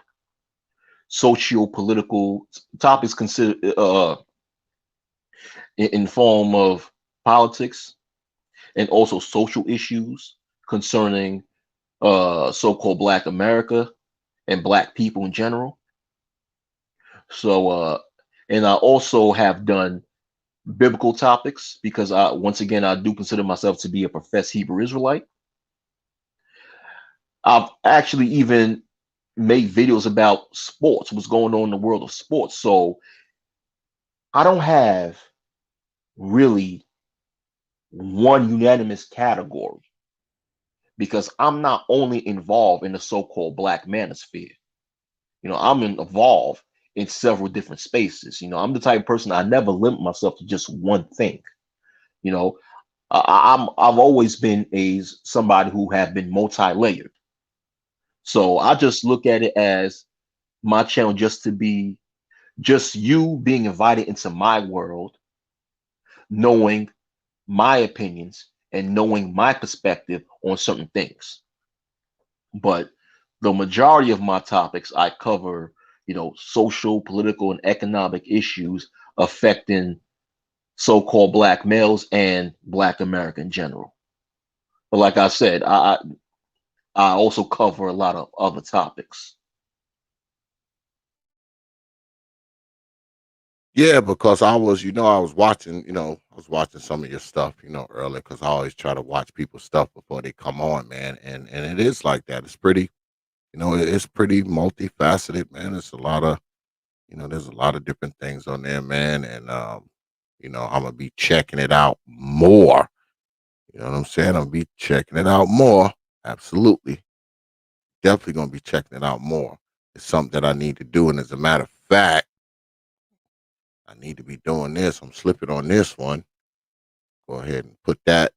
socio-political topics considered in form of politics and also social issues concerning so-called Black America and Black people in general. So, and I also have done biblical topics because once again, I do consider myself to be a professed Hebrew Israelite. I've actually even made videos about sports, what's going on in the world of sports. So I don't have really one unanimous category because I'm not only involved in the so-called Black manosphere. I'm involved in several different spaces. I'm the type of person I never limit myself to just one thing. You know, I've always been somebody who have been multi-layered. So I just look at it as my channel just to be just you being invited into my world, knowing my opinions and knowing my perspective on certain things. But the majority of my topics I cover, social, political, and economic issues affecting so-called Black males and Black America in general. But like I said, I also cover a lot of other topics. Yeah, because I was watching, I was watching some of your stuff, earlier because I always try to watch people's stuff before they come on, man. And it is like that. It's pretty, it's pretty multifaceted, man. It's a lot of, there's a lot of different things on there, man. And I'm gonna be checking it out more. You know what I'm saying? I'm gonna be checking it out more. Absolutely. Definitely gonna be checking it out more. It's something that I need to do. And as a matter of fact, I need to be doing this. I'm slipping on this one. Go ahead and put that.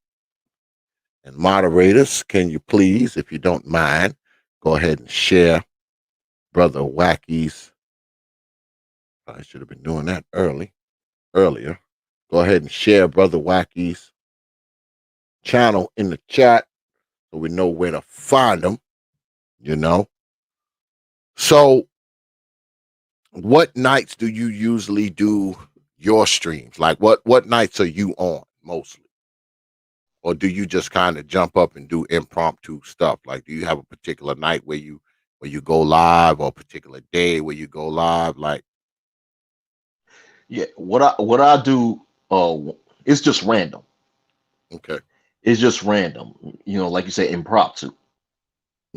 And moderators, can you please, if you don't mind, go ahead and share Brother Wacky's. I should have been doing that earlier. Go ahead and share Brother Wacky's channel in the chat so we know where to find them, you know. So, what nights do you usually do your streams? Like what nights are you on mostly? Or do you just kind of jump up and do impromptu stuff? Like, do you have a particular night where you go live, or a particular day where you go live? Like, Yeah, what I do, it's just random. okay, It's just random. Like you say, impromptu.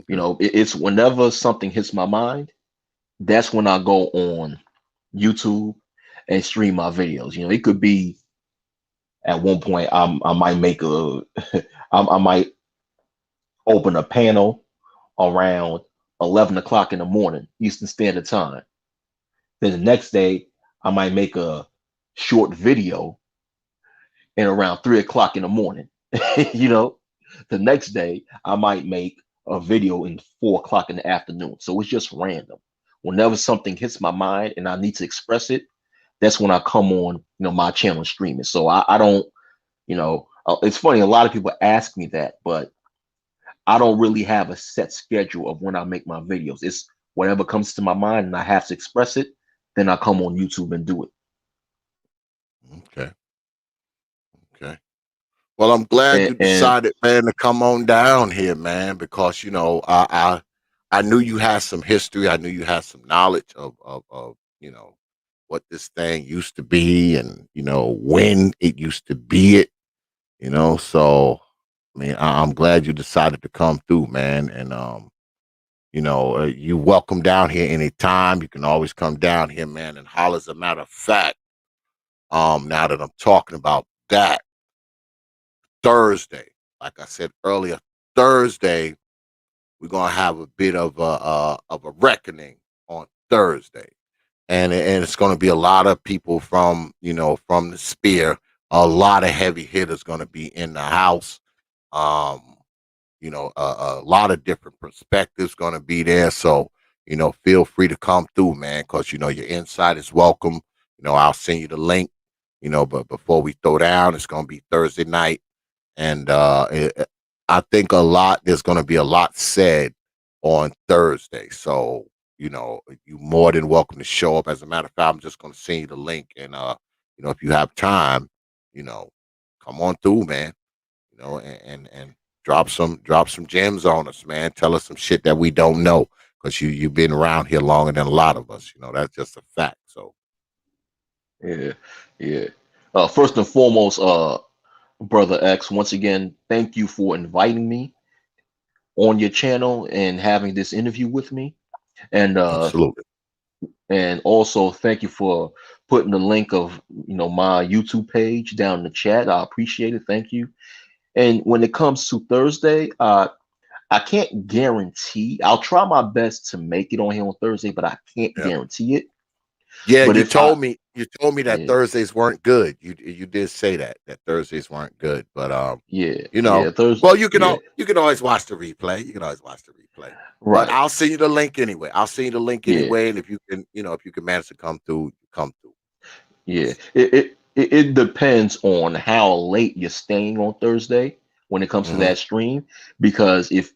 okay, It's whenever something hits my mind, that's when I go on YouTube and stream my videos. It could be at one point I might make I might open a panel around 11 o'clock in the morning Eastern Standard Time. Then the next day I might make a short video and around 3 o'clock in the morning. you know, the next day I might make a video in 4 o'clock in the afternoon. So it's just random. Whenever something hits my mind and I need to express it, that's when I come on, my channel streaming. So I don't, it's funny. A lot of people ask me that, but I don't really have a set schedule of when I make my videos. It's whatever comes to my mind and I have to express it, then I come on YouTube and do it. Okay. Okay. Well, I'm glad you And decided, man, to come on down here, man, because I knew you had some history. I knew you had some knowledge of what this thing used to be, and when it used to be it. So I mean, I'm glad you decided to come through, man, and you welcome down here anytime. You can always come down here, man, and holler. As a matter of fact, now that I'm talking about that. Thursday, like I said earlier, Thursday we're gonna have a bit of a reckoning on Thursday, and it's gonna be a lot of people from the spear. A lot of heavy hitters gonna be in the house. Um, a lot of different perspectives gonna be there. So feel free to come through, man, because your insight is welcome. I'll send you the link. But before we throw down, it's gonna be Thursday night and I think there's going to be a lot said on Thursday. So you more than welcome to show up. As a matter of fact, I'm just going to send you the link, and if you have time, you know, come on through, man. And drop some gems on us, man. Tell us some shit that we don't know, because you've been around here longer than a lot of us. That's just a fact. So yeah, yeah. First and foremost, Brother X, once again, thank you for inviting me on your channel and having this interview with me. And absolutely. and also thank you for putting the link of my YouTube page down in the chat. I appreciate it. Thank you. And when it comes to Thursday, I can't guarantee. I'll try my best to make it on here on Thursday, but I can't Yeah. guarantee it. Yeah, But you if I, told me that yeah, Thursdays weren't good. You did say that Thursdays weren't good, but yeah, you know, yeah, Thursday, well yeah, you can always watch the replay. You can always watch the replay. But right, I'll send you the link anyway. I'll send you the link yeah. anyway, and if you can manage to come through, come through. Yeah, 'Cause- it depends on how late you're staying on Thursday when it comes to mhm, that stream. Because if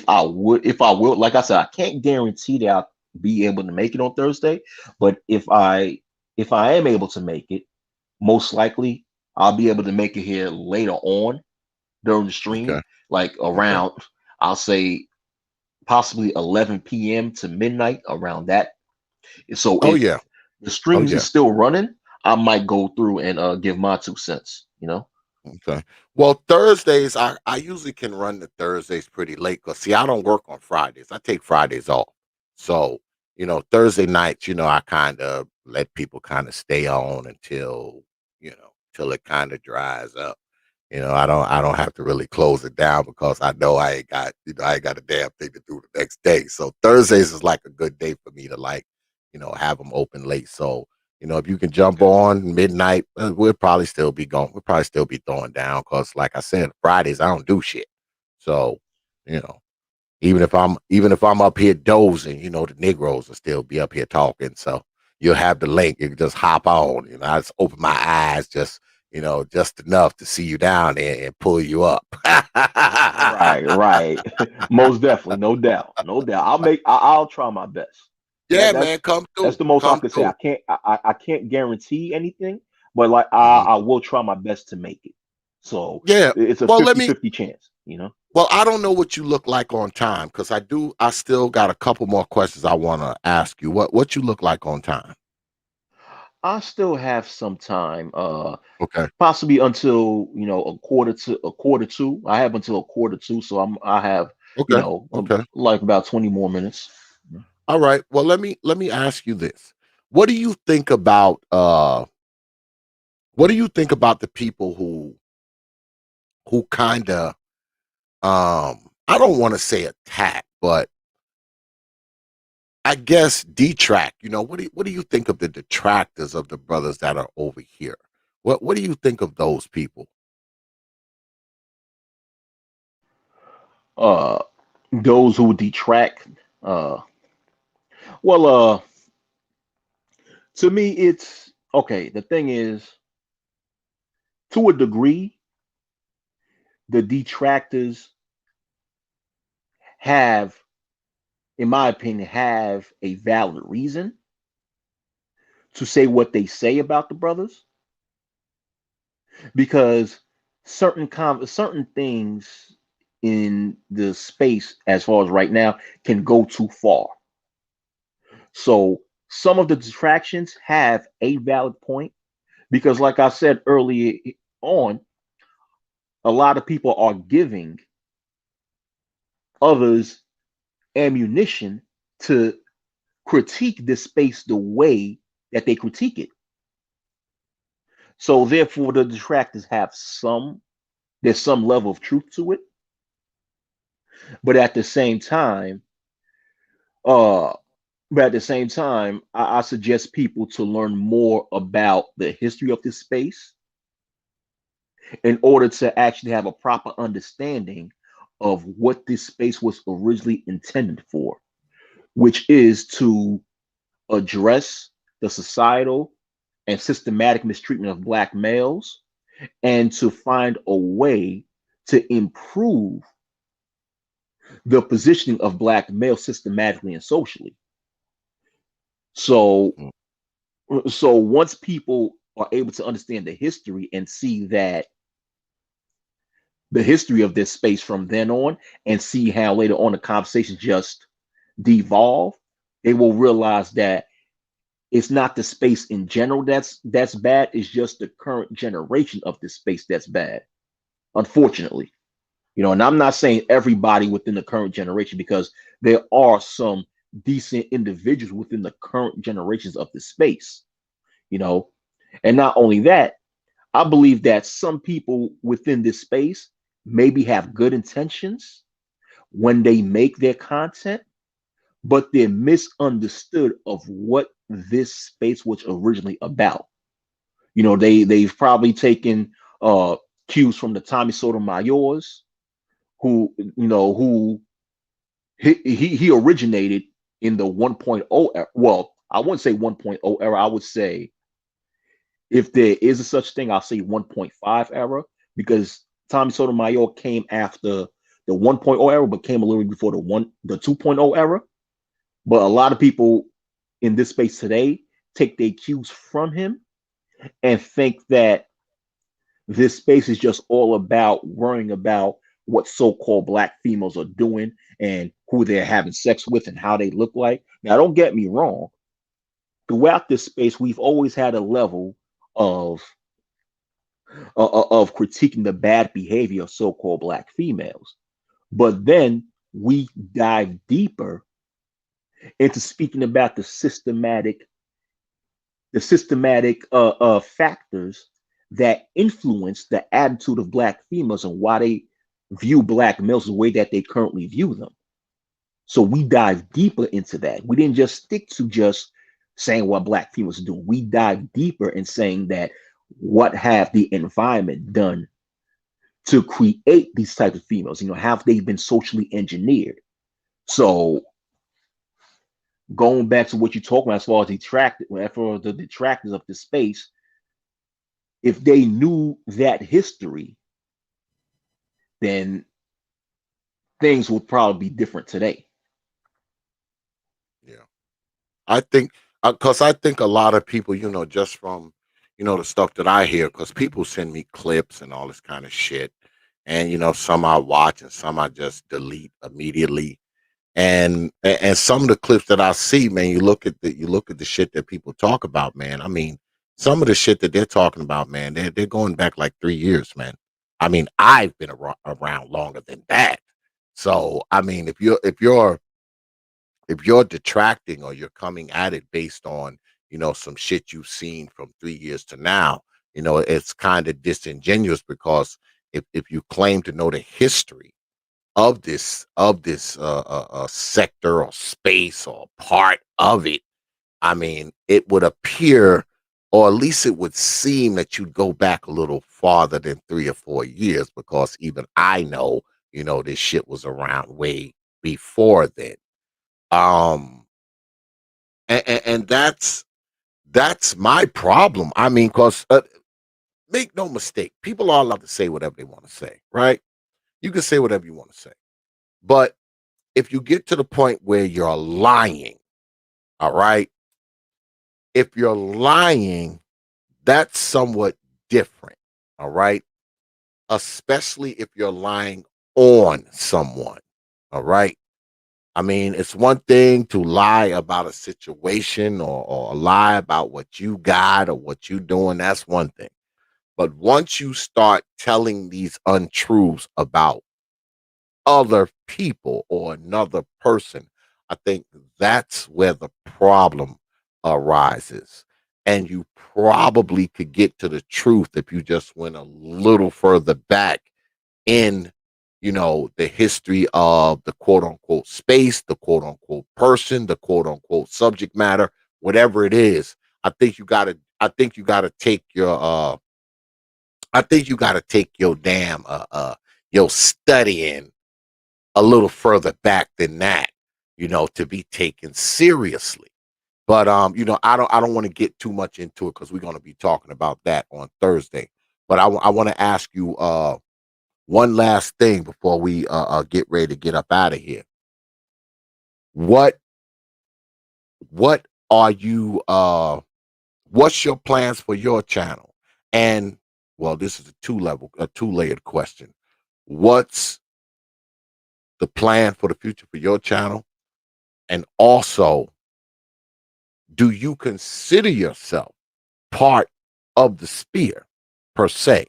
I will, like I said, I can't guarantee that I'll be able to make it on Thursday. But if I am able to make it, most likely I'll be able to make it here later on during the stream, okay, like okay. around, I'll say possibly 11 p.m. to midnight, around that. So Oh if yeah, the oh streams is yeah. still running, I might go through and give my 2 cents. Okay. Well, Thursdays, I usually can run the Thursdays pretty late, because see, I don't work on Fridays. I take Fridays off. So, Thursday nights, I kind of let people kind of stay on till it kind of dries up. I don't have to really close it down, because I know I ain't got a damn thing to do the next day. So Thursdays is like a good day for me to, like, have them open late. So, if you can jump Okay. on midnight, we'll probably still be going. We'll probably still be throwing down, because, like I said, Fridays I don't do shit. So, you know, even if I'm up here dozing, the Negroes will still be up here talking. So you'll have the link. You can just hop on. I just open my eyes, just enough to see you down there and pull you up. Right, right. Most definitely, no doubt, no doubt. I'll try my best. That Yeah, man, that's come that's through. the most I Come could say. through. I can't guarantee anything, but like I, Mhm. I will try my best to make it. So Yeah. it's a Well, let me 50-50 chance. Well, I don't know what you look like on time, because I still got a couple more questions I want to ask you. What you look like on time? I still have some time, Okay. possibly until a quarter to. I have until a quarter to, so I have Okay. Okay. like about 20 more minutes. All right. Well, let me ask you this. What do you think about the people who kind of I don't want to say attack, but I guess detract. What do you think of the detractors of the brothers that are over here? What do you think of those people? Uh, those who detract. Uh, well, to me, it's okay, the thing is, to a degree, the detractors have, in my opinion, have a valid reason to say what they say about the brothers, because certain things in the space, as far as right now, can go too far. So some of the distractions have a valid point, because, like I said earlier on, a lot of people are giving others ammunition to critique this space the way that they critique it. So therefore, the detractors have there's some level of truth to it, but at the same time, uh, I suggest people to learn more about the history of this space in order to actually have a proper understanding of what this space was originally intended for, which is to address the societal and systematic mistreatment of Black males, and to find a way to improve the positioning of Black males systematically and socially. So, Mm. so once people are able to understand the history and see that the history of this space from then on, and see how later on the conversation just devolve, they will realize that it's not the space in general that's bad. It's just the current generation of this space that's bad, unfortunately. And I'm not saying everybody within the current generation, because there are some decent individuals within the current generations of the space, you know. And not only that, I believe that some people within this space maybe have good intentions when they make their content, but they're misunderstood of what this space was originally about. They've probably taken cues from the Tommy Sotomayor's, who he originated in the 1.0 era. Well, I wouldn't say 1.0 era. I would say, if there is a such thing, I'll say 1.5 era, because Tommy Sotomayor came after the 1.0 era, but came a little before the 2.0 era. But a lot of people in this space today take their cues from him and think that this space is just all about worrying about what so-called Black females are doing and who they're having sex with and how they look like. Now, don't get me wrong. Throughout this space, we've always had a level of of critiquing the bad behavior of so-called Black females, but then we dive deeper into speaking about the systematic factors that influence the attitude of Black females and why they view Black males the way that they currently view them. So we dive deeper into that. We didn't just stick to just saying what Black females do. We dive deeper in saying that what have the environment done to create these types of females? Have they been socially engineered? So going back to what you're talking about as far as the detractors of the space, if they knew that history, then things would probably be different today. Yeah. I think, because I think a lot of people, just from, the stuff that I hear, because people send me clips and all this kind of shit. And, some I watch and some I just delete immediately. And some of the clips that I see, man, you look at the shit that people talk about, man. I mean, some of the shit that they're talking about, man, they're going back like 3 years, man. I mean, I've been around longer than that. So, I mean, if you're detracting or you're coming at it based on, some shit you've seen from 3 years to now, it's kind of disingenuous, because if you claim to know the history of this sector or space or part of it, I mean, it would appear, or at least it would seem, that you'd go back a little farther than 3 or 4 years, because even I know, this shit was around way before then. Um, and that's that's my problem. I mean, because make no mistake, people are allowed to say whatever they want to say, right? You can say whatever you want to say. But if you get to the point where you're lying, all right, if you're lying, that's somewhat different, all right? Especially if you're lying on someone, all right? I mean, it's one thing to lie about a situation or lie about what you got or what you're doing. That's one thing. But once you start telling these untruths about other people or another person, I think that's where the problem arises. And you probably could get to the truth if you just went a little further back in, the history of the quote unquote space, the quote unquote person, the quote unquote subject matter, whatever it is. I think you gotta take your damn your studying a little further back than that, to be taken seriously. But I don't want to get too much into it because we're gonna be talking about that on Thursday. But I want to ask you one last thing before we get ready to get up out of here. What what are you what's your plans for your channel? And well, this is a two-layered question. What's the plan for the future for your channel? And also, do you consider yourself part of the sphere per se?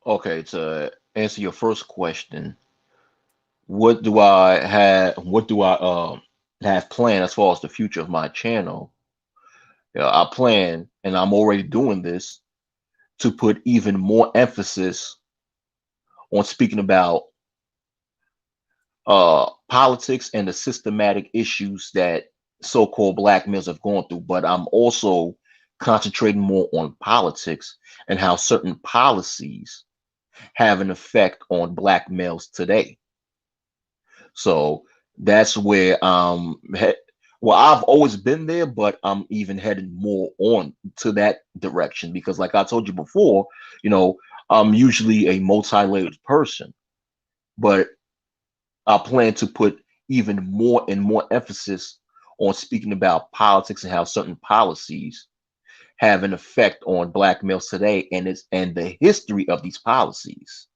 Okay, to answer your first question, what do I have planned as far as the future of my channel? Yeah, I plan, and I'm already doing this, to put even more emphasis on speaking about politics and the systematic issues that so-called black males have gone through. But I'm also concentrating more on politics and how certain policies have an effect on black males today. So that's where well, I've always been there, but I'm even heading more on to that direction because, like I told you before, you know, I'm usually a multi-layered person, but I plan to put even more and more emphasis on speaking about politics and how certain policies have an effect on black males today, and the history of these policies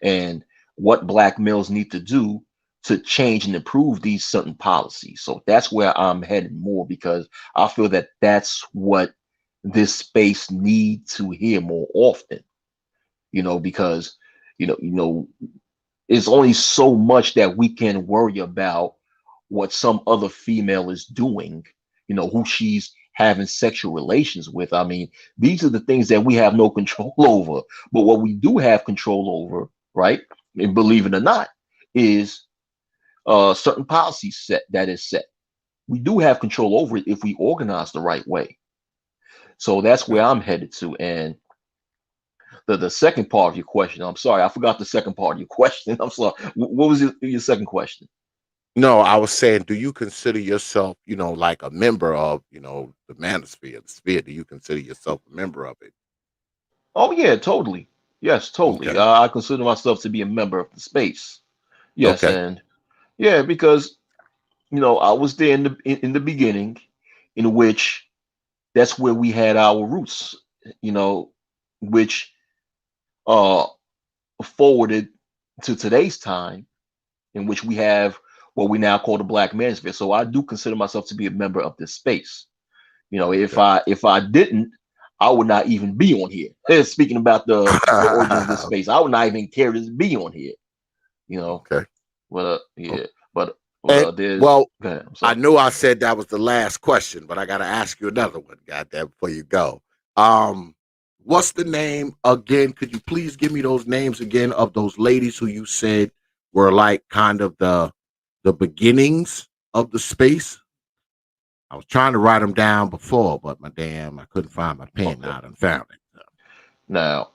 and what black males need to do to change and improve these certain policies. So that's where I'm headed more because I feel that that's what this space needs to hear more often. Because it's only so much that we can worry about what some other female is doing, who she's having sexual relations with. I mean, these are the things that we have no control over. But what we do have control over, right? And believe it or not, is certain policy set. We do have control over it if we organize the right way. So that's where I'm headed to. And the second part of your question, I'm sorry, I forgot the second part of your question. I'm sorry. What was your second question? No, I was saying, do you consider yourself, like a member of, the manosphere, the sphere? Do you consider yourself a member of it? Oh yeah, totally. Yes, totally. Okay. I consider myself to be a member of the space. Yes, Okay. and yeah, because I was there in the beginning, in which that's where we had our roots. Which uh forwarded to today's time, in which we have what we now call the Black Manosphere. So I do consider myself to be a member of this space. If Okay. I didn't, I would not even be on here. Speaking about the origins of this space, I would not even care to be on here. You know, Okay. but Okay. yeah, but And there's. well, Go ahead, I'm I sorry. knew I said that was the last question, but I got to ask you another one, goddamn, before you go. Um, what's the name again? Could you please give me those names again of those ladies who you said were like kind of the beginnings of the space? I was trying to write them down before, but I couldn't find my pen. Okay. Now I done found it. Now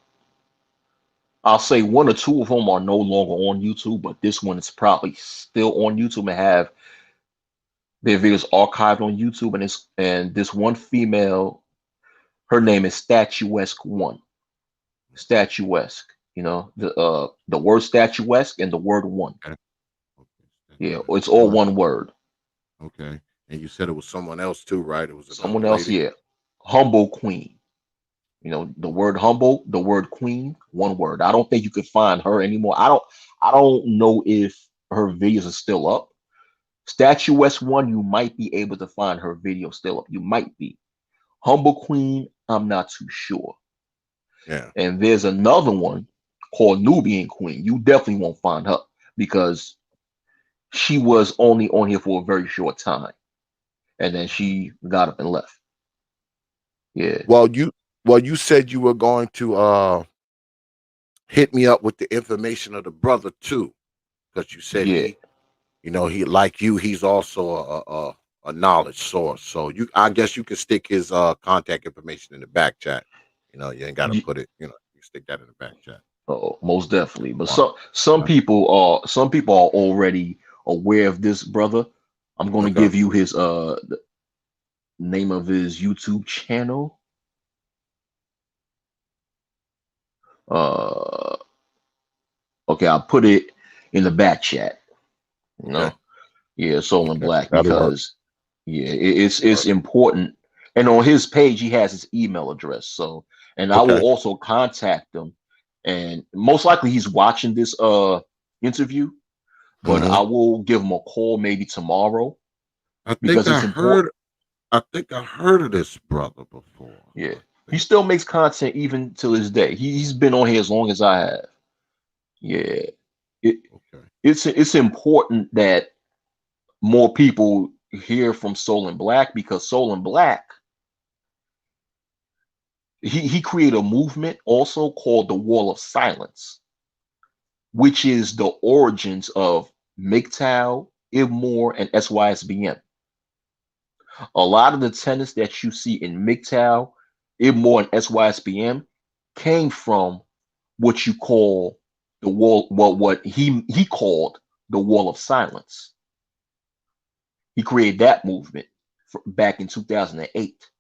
I'll say one or two of them are no longer on YouTube, but this one is probably still on YouTube and have Their videos archived on YouTube, and this one female, her name is Statuesque One. Statuesque, the word statuesque and the word one. Okay. Okay. Yeah, Statuesque it's all one. one word. Okay. And you said it was someone else too, right? It was another Someone else, lady. yeah. Humble Queen. The word humble, the word queen, one word. I don't think you could find her anymore. I don't know if her videos are still up. Statuesque One, you might be able to find her video still up. You might be. Humble Queen, I'm not too sure. Yeah. And there's another one called Nubian Queen. You definitely won't find her because she was only on here for a very short time, and then Mhm. she got up and left. Yeah, Well, you said you were going to hit me up with the information of the brother too, because you said yeah. he like you, he's also a knowledge source. So I guess you can stick his contact information in the back chat. You ain't got to put it. You can stick that in the back chat. Oh, most definitely. But Wow. some people are already aware of this brother. I'm going to Okay. give you his the name of his YouTube channel. Uh, okay, I'll put it in the back chat. You Okay. know, yeah, Soul in Okay. Black That'll work. because yeah, it's Work. important. And on his page, he has his email address. So, and I will Okay. also contact him. And most likely, he's watching this interview. But Hmm. I will give him a call maybe tomorrow I think because I it's important. heard. I think I heard of this brother before. Yeah, I he think. still makes content even to this day. He's been on here as long as I have. Yeah, it, Okay. it's important that more people hear from Soul and Black because Soul and Black he created a movement also called the Wall of Silence, which is the origins of MGTOW, Ibmore, and SYSBM. A lot of the tenets that you see in MGTOW, Ibmore, and SYSBM came from what you call the wall, well, what he called the Wall of Silence. He created that movement back in 2008.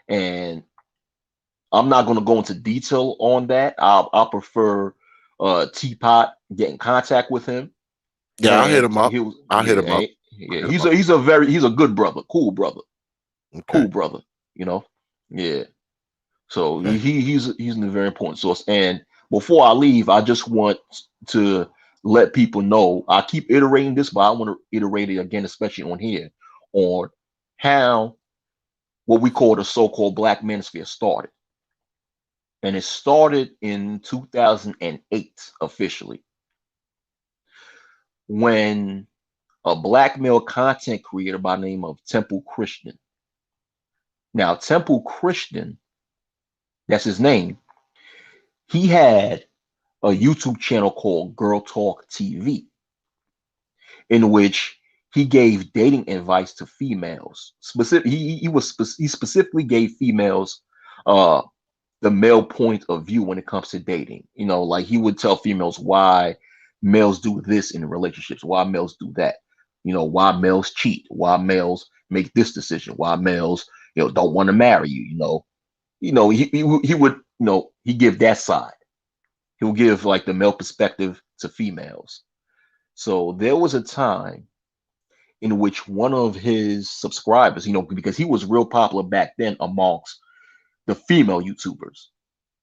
And I'm not going to go into detail on that. I'll prefer T.P.O.T get in contact with him. Yeah, I hit And him up. he was, I hit him yeah, up. I yeah. hit him He's up. a good brother, Okay. cool brother. You know, yeah. So Okay. he's a very important source. And before I leave, I just want to let people know. I keep iterating this, but I want to iterate it again, especially on here, on how what we call the so-called Black Manosphere started. And it started in 2008 officially, when a black male content creator by the name of Temple Christian. Now, Temple Christian, that's his name, he had a YouTube channel called Girl Talk TV, in which he gave dating advice to females. He specifically gave females uh, the male point of view when it comes to dating. Like he would tell females why males do this in relationships, why males do that. Why males cheat, why males make this decision, why males don't want to marry you. He would he give that side. He'll give like the male perspective to females. So there was a time in which one of his subscribers, because he was real popular back then amongst the female YouTubers.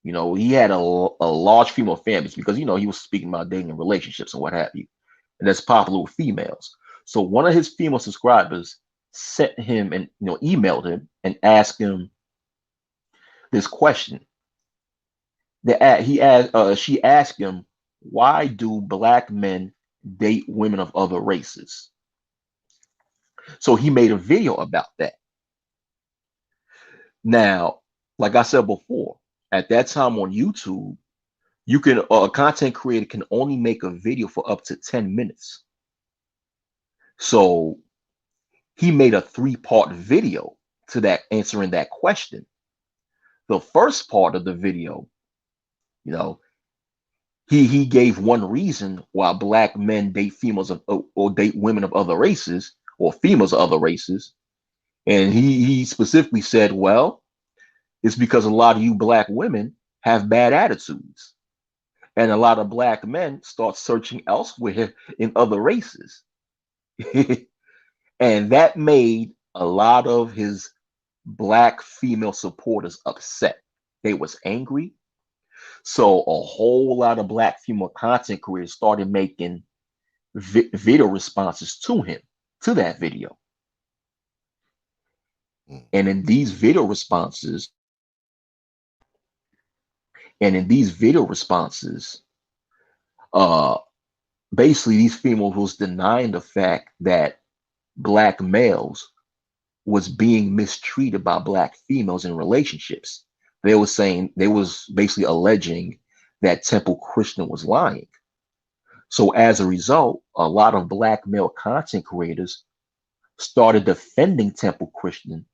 He had a large female fan base because, he was speaking about dating and relationships and what have you. And that's popular with females. So one of his female subscribers sent him and, emailed him and asked him this question. She asked him, why do black men date women of other races? So he made a video about that. Now, like I said before, at that time on YouTube, a content creator can only make a video for up to 10 minutes. So he made a 3-part video to that answering that question. The first part of the video, you know, he gave one reason why black men date females or date women of other races, or females of other races. And he specifically said, well, it's because a lot of you black women have bad attitudes. And a lot of black men start searching elsewhere in other races. And that made a lot of his black female supporters upset. They was angry. So a whole lot of black female content creators started making video responses to him, to that video. Mm. And in these video responses, and in these video responses, uh, basically these females was denying the fact that black males was being mistreated by black females in relationships. They was saying, they was basically alleging that Temple Christian was lying. So as a result, a lot of black male content creators started defending Temple Christian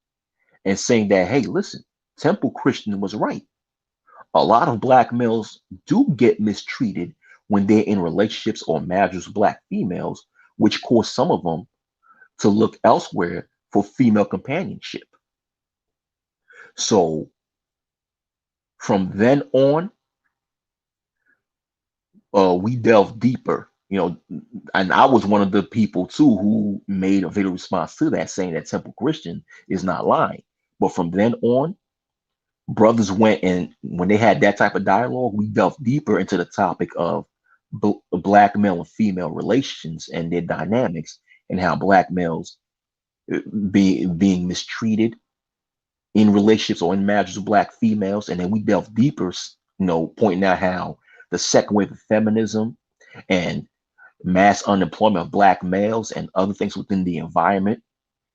and saying that, hey, listen, Temple Christian was right. A lot of black males do get mistreated when they're in relationships or marriages with black females, which cause some of them to look elsewhere for female companionship. So from then on, we delved deeper, and I was one of the people too who made a video response to that saying that Temple Christian is not lying. But from then on, brothers went, and when they had that type of dialogue, we delved deeper into the topic of black male and female relations and their dynamics, and how black males being mistreated in relationships or in marriages with black females. And then we delved deeper, pointing out how the second wave of feminism and mass unemployment of black males and other things within the environment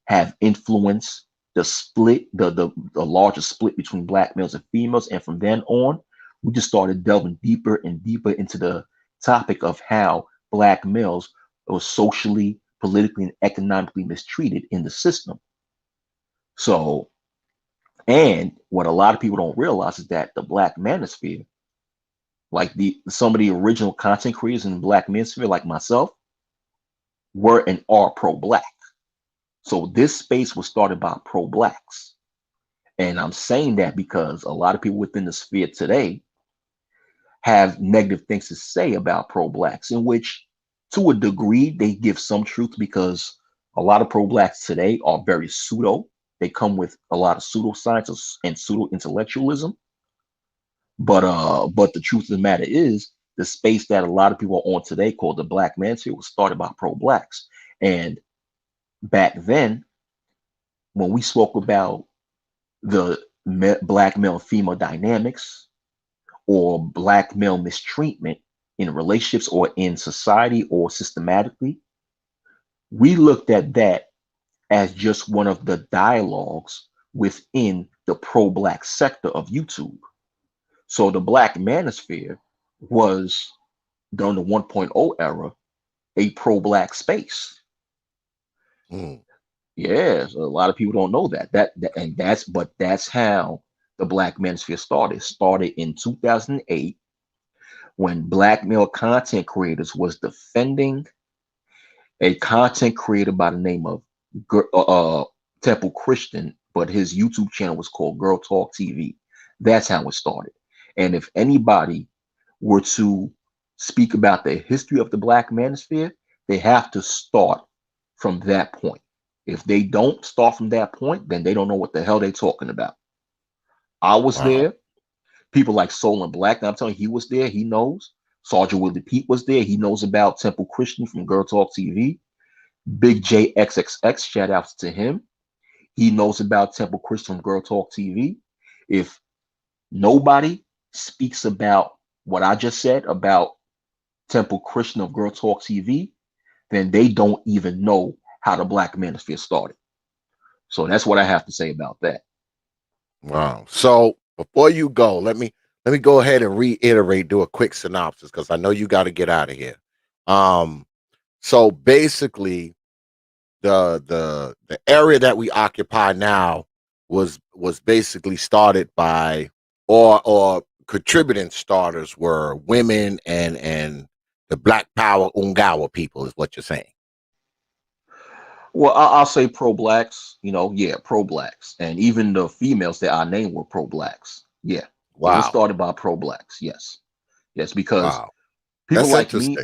have influenced the split, the larger split between black males and females. And from then on, we just started delving deeper and deeper into the topic of how black males were socially, politically, and economically mistreated in the system. So, and what a lot of people don't realize is that the black manosphere, like some of the original content creators in the black manosphere, like myself, were and are pro-black. So this space was started by pro-blacks. And I'm saying that because a lot of people within the sphere today have negative things to say about pro-blacks, in which to a degree they give some truth, because a lot of pro-blacks today are very pseudo. They come with a lot of pseudoscience and pseudo-intellectualism. But the truth of the matter is, the space that a lot of people are on today, called the black manosphere, was started by pro-blacks. And back then, when we spoke about the black male female dynamics or black male mistreatment in relationships or in society or systematically, we looked at that as just one of the dialogues within the pro-black sector of YouTube. So the black manosphere was, during the 1.0 era, a pro-black space. Mm. Yes, a lot of people don't know that. But that's how the black manosphere started. It started in 2008, when black male content creators was defending a content creator by the name of Temple Christian, but his YouTube channel was called Girl Talk TV. That's how it started. And if anybody were to speak about the history of the black manosphere, they have to start from that point. If they don't start from that point, then they don't know what the hell they're talking about. I was Wow. there. People like Soul and Black, I'm telling you, he was there. He knows. Sergeant Willie Pete was there. He knows about Temple Christian from Girl Talk TV. Big J XXX, shout outs to him. He knows about Temple Christian from Girl Talk TV. If nobody speaks about what I just said about Temple Christian of Girl Talk TV, then they don't even know how the black manosphere started. So that's what I have to say about that. Wow. So before you go, let me go ahead and reiterate, do a quick synopsis, because I know you got to get out of here. So basically, the area that we occupy now was basically started by, or contributing starters were women and the Black Power Ungawa people, is what you're saying. Well, I'll say pro blacks. Yeah, pro blacks, and even the females that I named were pro blacks. Yeah, it was Wow. started by pro blacks. Yes, yes, because Wow. people That's like me,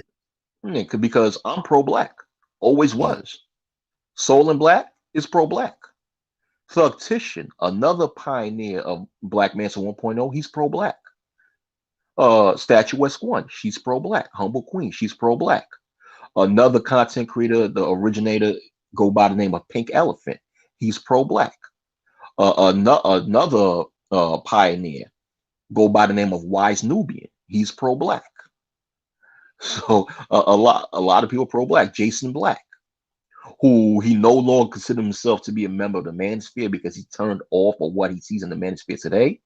interesting. because I'm pro black, always Mm, was. Soul and Black is pro black. Thugtician, another pioneer of Black Manta 1.0, he's pro black. Statuesque One, she's pro black. Humble Queen, she's pro black. Another content creator, the originator, go by the name of Pink Elephant. He's pro black. Another pioneer, go by the name of Wise Nubian. He's pro black. mm, So a lot of people pro black. Jason Black, who he no longer considered himself to be a member of the Manosphere because he turned off of what he sees in the Manosphere today,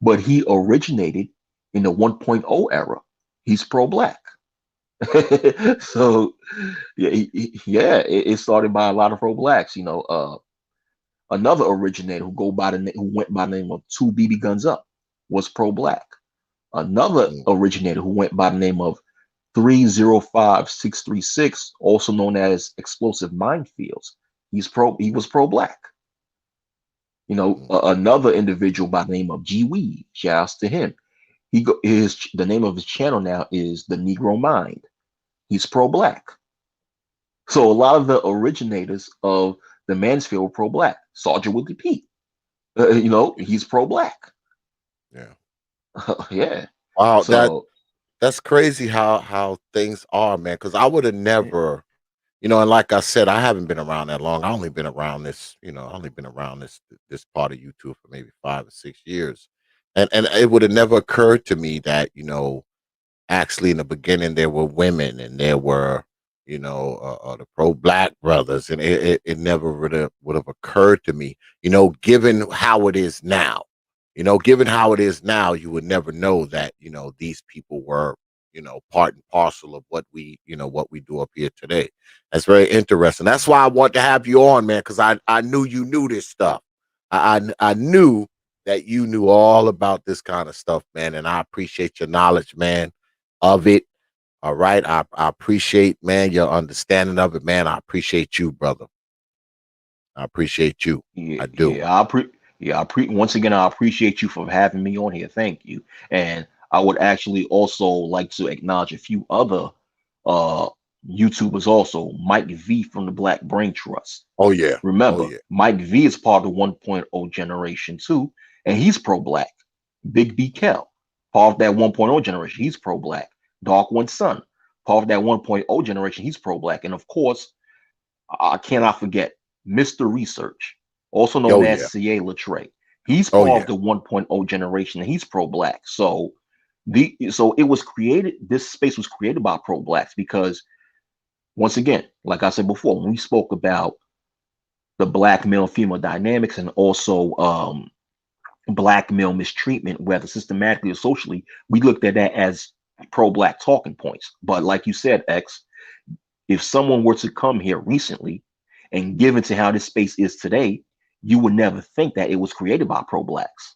but he originated in the 1.0 era. He's pro black. So yeah, yeah, it started by a lot of pro blacks. Another originator who went by the name of Two BB Guns Up was pro black. Another mm, originator who went by the name of 305636, also known as Explosive Minefields, he was pro black. mm, Another individual by the name of G Weed, shouts to him. The name of his channel now is The Negro Mind. He's pro black. So a lot of the originators of the Mansfield were pro black. Sergeant Willie Pete, he's pro black. yeah. Yeah. Wow. So That's crazy how things are, man. Because I would have never, and like I said, I haven't been around that long. I only been around this, I only been around this part of YouTube for maybe 5 or 6 years, and it would have never occurred to me that actually in the beginning there were women and there were the pro black brothers, and it never would have occurred to me, given how it is now. Given how it is now, you would never know that these people were part and parcel of what we do up here today. That's very interesting. That's why I want to have you on, man, because I knew you knew this stuff. I knew that you knew all about this kind of stuff, man, and I appreciate your knowledge, man, of it. All right. I appreciate, man, your understanding of it, man. I appreciate you, brother. I appreciate you. yeah, I do. yeah, once again, I appreciate you for having me on here. Thank you. And I would actually also like to acknowledge a few other uh YouTubers also. Mike V from the Black Brain Trust. Oh yeah. Oh Remember, yeah. Mike V is part of the 1.0 generation too, and he's pro-black. Big B Kel, part of that 1.0 generation, he's pro-black. Dark One Son, part of that 1.0 generation, he's pro-black. And of course, I cannot forget Mr. Research, also known Oh as yeah. C.A. Latre. He's Oh part of yeah. the 1.0 generation, and he's pro-black. So it was created. This space was created by pro-blacks because, once again, like I said before, when we spoke about the black male female dynamics and also black male mistreatment, whether systematically or socially, we looked at that as pro-black talking points. But like you said, X, if someone were to come here recently and given to how this space is today, you would never think that it was created by pro-blacks.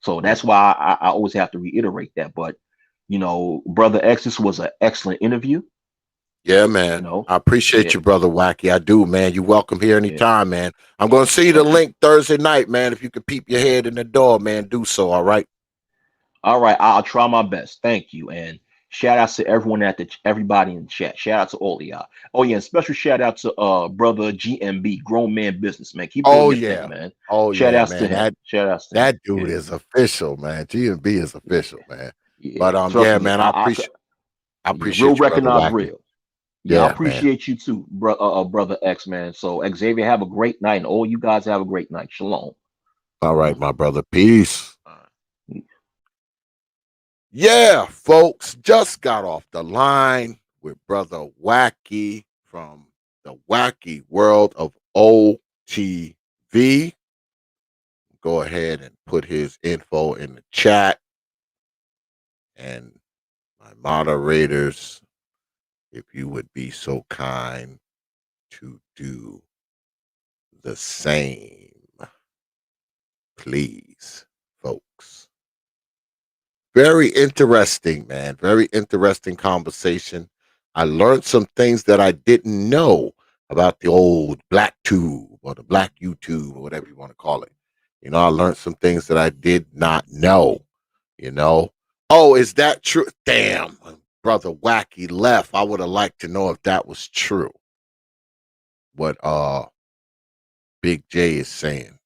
So Mm. that's why I always have to reiterate that. But Brother X, this was an excellent interview. Yeah, You man. know, I appreciate yeah, you, brother Wacky. I do, man. You welcome here yeah. anytime, man. I'm gonna see you the Okay. link Thursday night, man. If you could peep your head in the door, man, do so. All right. All right, I'll try my best. Thank you, and shout out to everyone everybody in the chat. Shout out to all of y'all. Oh yeah, and special shout out to brother GMB, grown man businessman. Keep doing Oh your thing, yeah. man. Oh Shout yeah, outs to man. him. That Shout outs to him. that dude Yeah, is official, man. G&B is yeah, official, man. yeah. But Trust yeah, me, man. I yeah, real appreciate you, brother recognize Wacky. real. Yeah, I Yeah, man. appreciate you too, brother X man. So Xavier, have a great night, and all you guys have a great night. Shalom. All right, Mhm. my brother. Peace. All right. Yeah, folks, just got off the line with brother Wacky from the Wacky World of OTV. Go ahead and put his info in the chat. And my moderators, if you would be so kind to do the same, please, folks. Very interesting, man. Very interesting conversation. I learned some things that I didn't know about the old black tube or the black YouTube or whatever you want to call it. I learned some things that I did not know. You know, oh, is that true? Damn, brother Wacky left. I would have liked to know if that was true. What Big J is saying,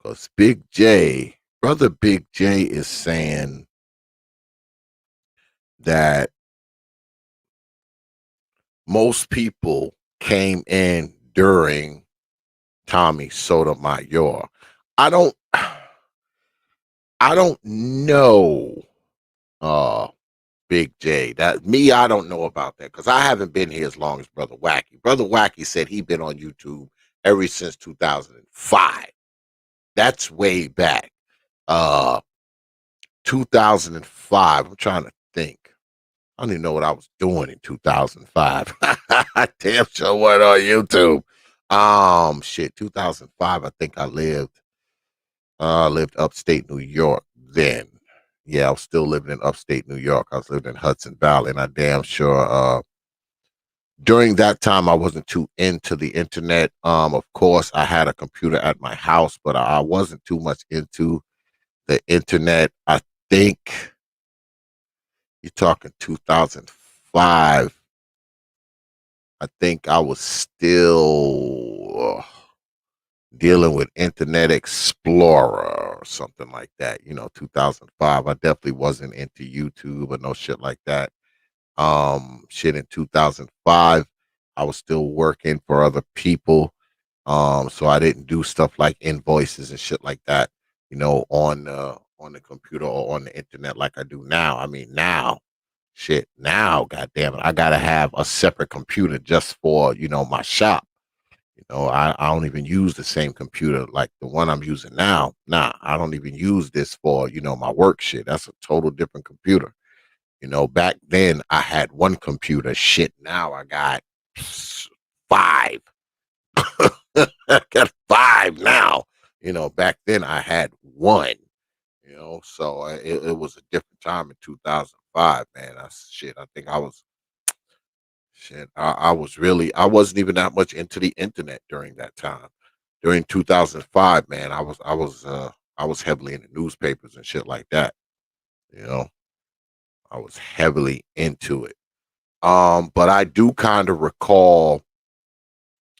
because brother Big J is saying that most people came in during Tommy Sotomayor. I don't I don't know, uh Big J. I don't know about that because I haven't been here as long as Brother Wacky. Brother Wacky said he been on YouTube ever since 2005. That's way back. Uh 2005. I'm trying to think. I don't even know what I was doing in 2005. Damn sure what on YouTube. Shit, 2005. I think I lived upstate New York then. Yeah, I was still living in upstate New York. I was living in Hudson Valley, and I damn sure during that time I wasn't too into the internet. Of course, I had a computer at my house, but I wasn't too much into the internet. I think you're talking 2005. I think I was still dealing with Internet Explorer or something like that. 2005. I definitely wasn't into YouTube or no shit like that. Shit in 2005, I was still working for other people. So I didn't do stuff like invoices and shit like that, on the computer or on the internet like I do now. I mean, now, god damn it, I gotta have a separate computer just for, my shop. I don't even use the same computer like the one I'm using now. Nah, I don't even use this for, my work shit. That's a total different computer. Back then I had one computer. Shit, now I got five. I got five now. Back then I had one. So it was a different time in 2005, man. I think I was shit. I wasn't even that much into the internet during that time. During 2005, man, I was heavily in the newspapers and shit like that. You know, I was heavily into it. But I do kind of recall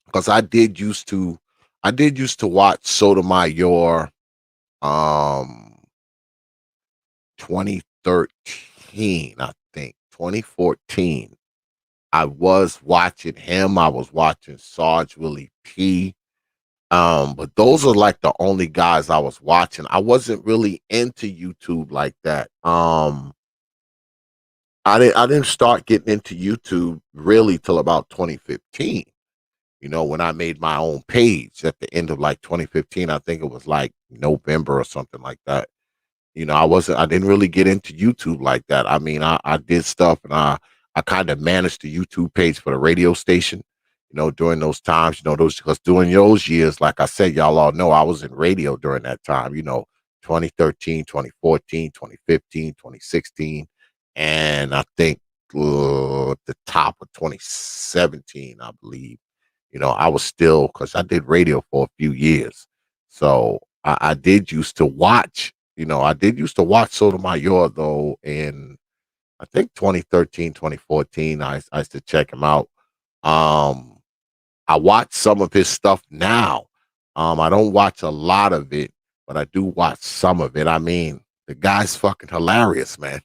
because I did used to watch Sotomayor, um, 2013, I think 2014. I was watching him. I was watching Sarge Willie P. But those are like the only guys I was watching. I wasn't really into YouTube like that. I didn't start getting into YouTube really till about 2015. When I made my own page at the end of like 2015, I think it was like November or something like that. I didn't really get into YouTube like that. I mean, I did stuff and I kind of managed the YouTube page for the radio station, during those times, because during those years, like I said, y'all all know I was in radio during that time, 2013, 2014, 2015, 2016. And I think the top of 2017, I believe, I was still, because I did radio for a few years. So I did used to watch I did used to watch Sotomayor though in I think 2013, 2014. I used to check him out. Um, I watch some of his stuff now. I don't watch a lot of it, but I do watch some of it. I mean, the guy's fucking hilarious, man.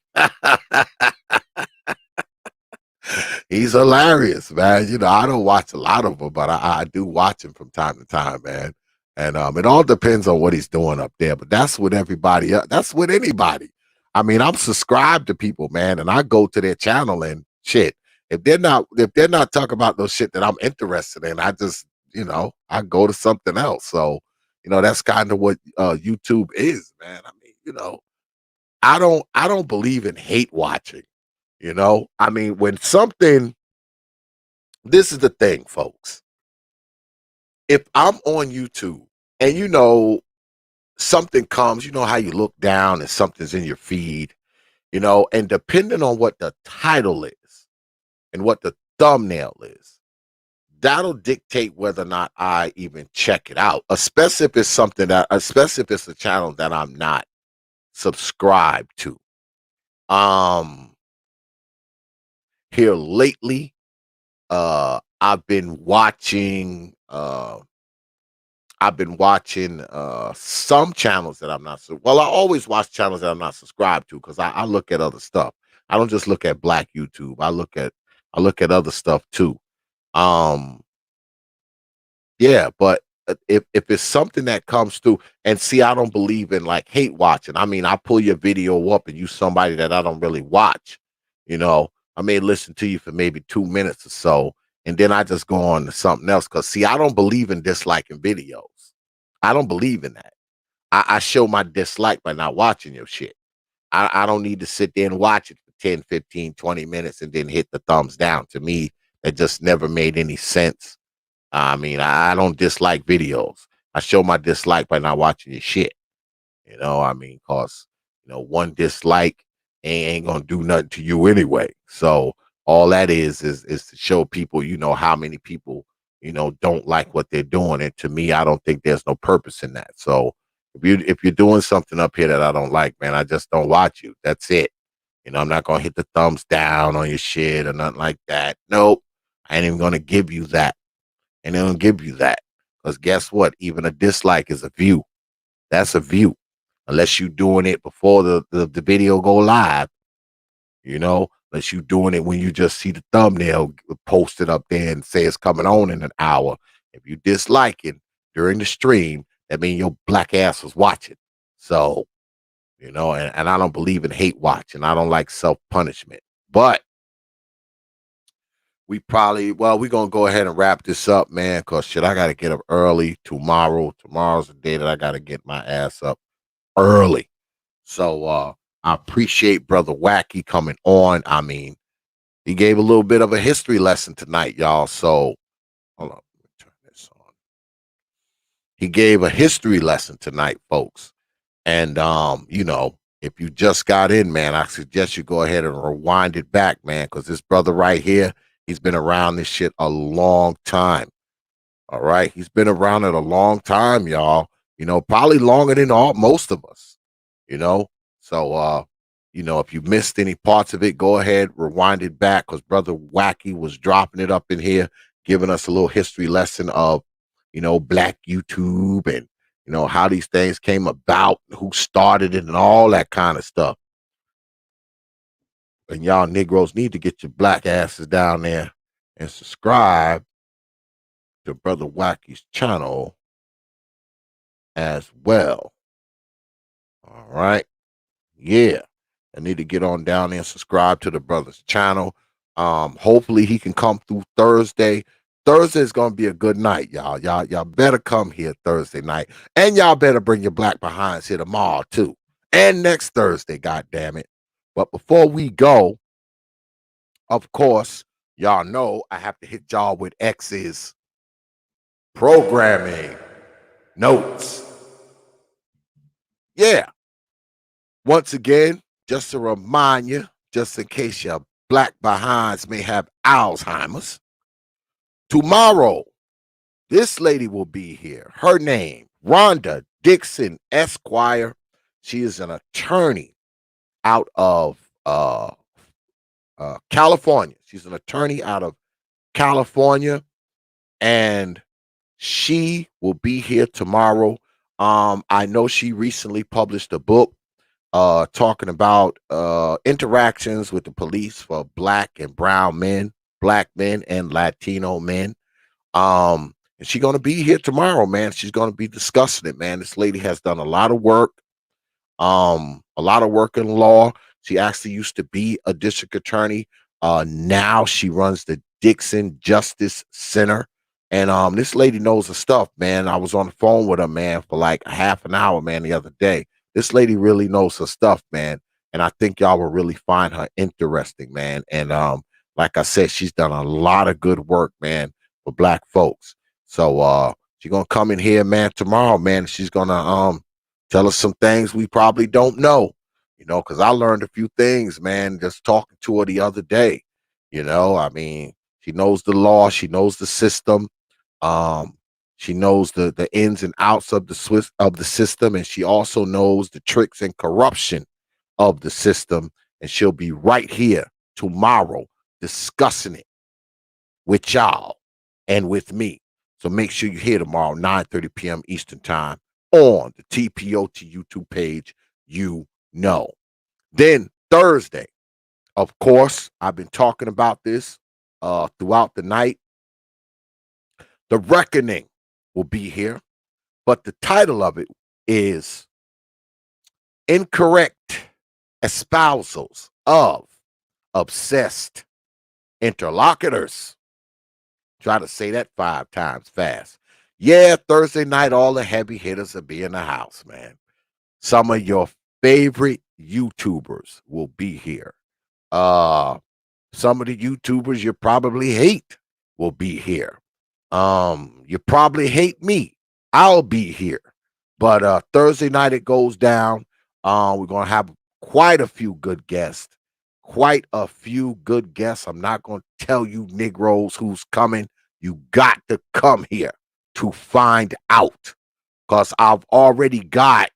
He's hilarious, man. I don't watch a lot of them, but I do watch him from time to time, man. And it all depends on what he's doing up there. But that's with everybody else. That's with anybody. I mean, I'm subscribed to people, man, and I go to their channel and shit. If they're not talking about those shit that I'm interested in, I just, I go to something else. So, that's kind of what YouTube is, man. I mean, I don't believe in hate watching. I mean, when something, this is the thing, folks. If I'm on YouTube and something comes, how you look down and something's in your feed, and depending on what the title is and what the thumbnail is, that'll dictate whether or not I even check it out, especially if it's something that, especially if it's a channel that I'm not subscribed to. Um, Here lately, I've been watching. I've been watching some channels that I'm not. Well, I always watch channels that I'm not subscribed to because I look at other stuff. I don't just look at Black YouTube. I look at other stuff too. Um, Yeah, but if it's something that comes through, and see, I don't believe in like hate watching. I mean, I pull your video up and you somebody that I don't really watch. You know, I may listen to you for maybe 2 minutes or so, and then I just go on to something else. Cause see, I don't believe in disliking videos. I don't believe in that. I show my dislike by not watching your shit. I don't need to sit there and watch it for 10, 15, 20 minutes and then hit the thumbs down. To me, that just never made any sense. I mean, I don't dislike videos. I show my dislike by not watching your shit. You know, I mean, cause one dislike ain't gonna do nothing to you anyway. So all that is to show people, how many people, don't like what they're doing. And to me, I don't think there's no purpose in that. So if you're doing something up here that I don't like, man, I just don't watch you. That's it. I'm not gonna hit the thumbs down on your shit or nothing like that. Nope. I ain't even gonna give you that. And they don't give you that. Because guess what? Even a dislike is a view. That's a view. Unless you doing it before the video go live, unless you doing it when you just see the thumbnail posted up there and say it's coming on in an hour. If you dislike it during the stream, that means your black ass was watching. So, and I don't believe in hate watching. I don't like self-punishment. But we're gonna go ahead and wrap this up, man, because shit, I gotta get up early tomorrow. Tomorrow's the day that I gotta get my ass up early. So I appreciate Brother Wacky coming on. I mean, he gave a little bit of a history lesson tonight, y'all. So hold on, let me turn this on. He gave a history lesson tonight, folks. And if you just got in, man, I suggest you go ahead and rewind it back, man, because this brother right here, he's been around this shit a long time. All right. He's been around it a long time, y'all. Probably longer than most of us, you know. So if you missed any parts of it, go ahead, rewind it back because Brother Wacky was dropping it up in here, giving us a little history lesson of, Black YouTube and how these things came about, who started it, and all that kind of stuff. And y'all Negroes need to get your black asses down there and subscribe to Brother Wacky's channel as well. All right. Yeah. I need to get on down there and subscribe to the brother's channel. Hopefully he can come through Thursday. Thursday is gonna be a good night, y'all. Y'all better come here Thursday night. And y'all better bring your black behinds here tomorrow too. And next Thursday, god damn it. But before we go, of course, y'all know I have to hit y'all with X's programming notes. Yeah. Once again, just to remind you, just in case your black behinds may have Alzheimer's, tomorrow, this lady will be here. Her name, Rhonda Dixon Esquire. She is an attorney out of California. She's an attorney out of California, and she will be here tomorrow. I know she recently published a book talking about interactions with the police for black and brown men, black men and Latino men. And she's gonna be here tomorrow, man. She's gonna be discussing it, man. This lady has done a lot of work, a lot of work in law. She actually used to be a district attorney. Now she runs the Dixon Justice Center. And this lady knows her stuff, man. I was on the phone with her, man, for like a half an hour, man, the other day. This lady really knows her stuff, man. And I think y'all will really find her interesting, man. And like I said, she's done a lot of good work, man, for black folks. So she's gonna come in here, man, tomorrow, man. She's gonna tell us some things we probably don't know, because I learned a few things, man, just talking to her the other day. I mean, She knows the law. She knows the system. Um, she knows the ins and outs of the system, and she also knows the tricks and corruption of the system. And she'll be right here tomorrow discussing it with y'all and with me. So make sure you're here tomorrow, 9:30 p.m. Eastern Time on the T.P.O.T YouTube page. You know. Then Thursday, of course, I've been talking about this throughout the night. The Reckoning will be here, but the title of it is Incorrect Espousals of Obsessed Interlocutors. Try to say that 5 times fast. Yeah, Thursday night, all the heavy hitters will be in the house, man. Some of your favorite YouTubers will be here. Some of the YouTubers you probably hate will be here. You probably hate me. I'll be here. But Thursday night it goes down. We're gonna have quite a few good guests. Quite a few good guests. I'm not gonna tell you Negroes who's coming. You got to come here to find out. Because I've already got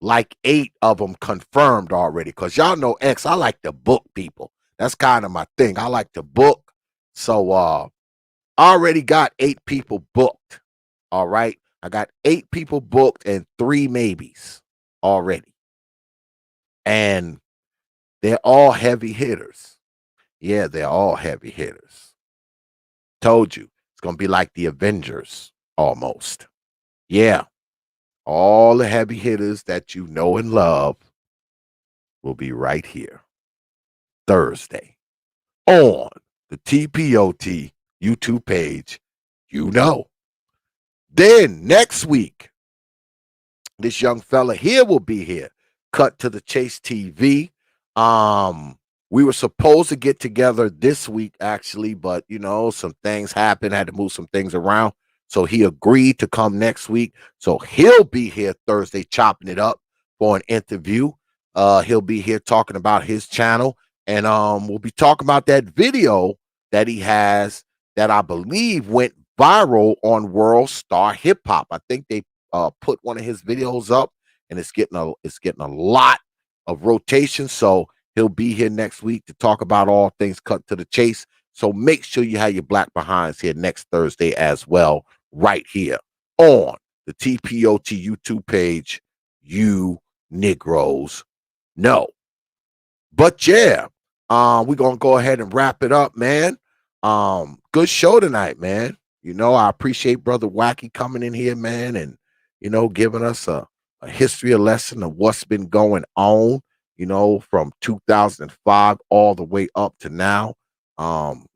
like 8 of them confirmed already. Because y'all know X, I like to book people. That's kind of my thing. I like to book. So I already got 8 people booked. All right. I got 8 people booked and 3 maybes already. And they're all heavy hitters. Yeah, they're all heavy hitters. Told you. It's going to be like the Avengers almost. Yeah. All the heavy hitters that you know and love will be right here Thursday on the T.P.O.T YouTube page. You know. Then next week, this young fella here will be here. Cut to the Chase TV. We were supposed to get together this week, actually, but some things happened. Had to move some things around. So he agreed to come next week. So he'll be here Thursday chopping it up for an interview. He'll be here talking about his channel. And we'll be talking about that video that he has that I believe went viral on World Star Hip Hop. I think they put one of his videos up, and it's getting a lot of rotation. So he'll be here next week to talk about all things cut to the chase. So make sure you have your black behinds here next Thursday as well, right here on the T.P.O.T YouTube page. You Negroes know. But yeah, we're gonna go ahead and wrap it up, man. Good show tonight, man. I appreciate Brother Wacky coming in here, man, and giving us a history lesson of what's been going on, from 2005 all the way up to now.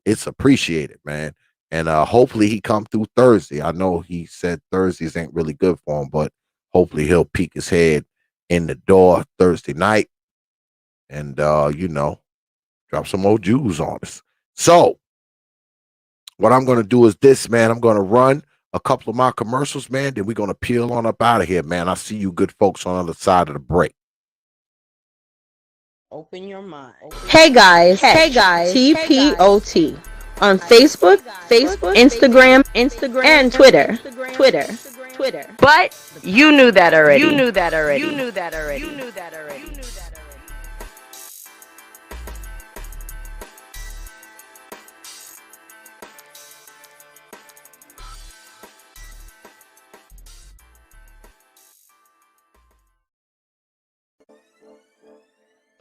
It's appreciated, man. And hopefully he come through Thursday. I know he said Thursdays ain't really good for him, but hopefully he'll peek his head in the door Thursday night and drop some more Jews on us. So what I'm going to do is this, man. I'm going to run a couple of my commercials, man. Then we're going to peel on up out of here, man. I see you good folks on the other side of the break. Open your mind. Hey guys, T.P.O.T on Facebook, Instagram, and Twitter. But you knew that already.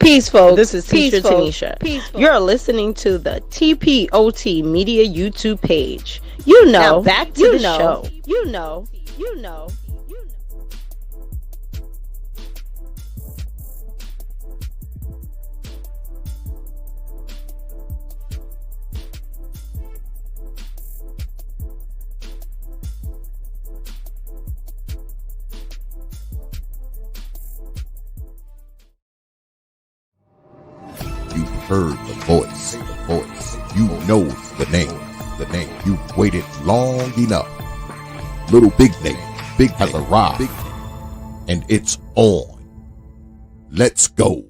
Peace, folks. This is Teacher Tanisha. You're listening to the T.P.O.T Media YouTube page. Now back to the show. You heard the voice. You know the name. You've waited long enough. Little Big Nate, Big has arrived, and it's on. Let's go.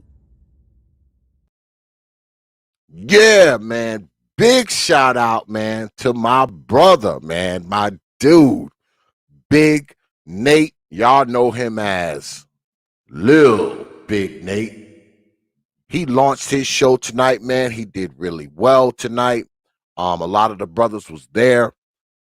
Yeah, man. big shout out, man, to my brother, man, my dude, Big Nate. Y'all know him as Lil Big Nate. He launched his show tonight, man. He did really well tonight. A lot of the brothers was there.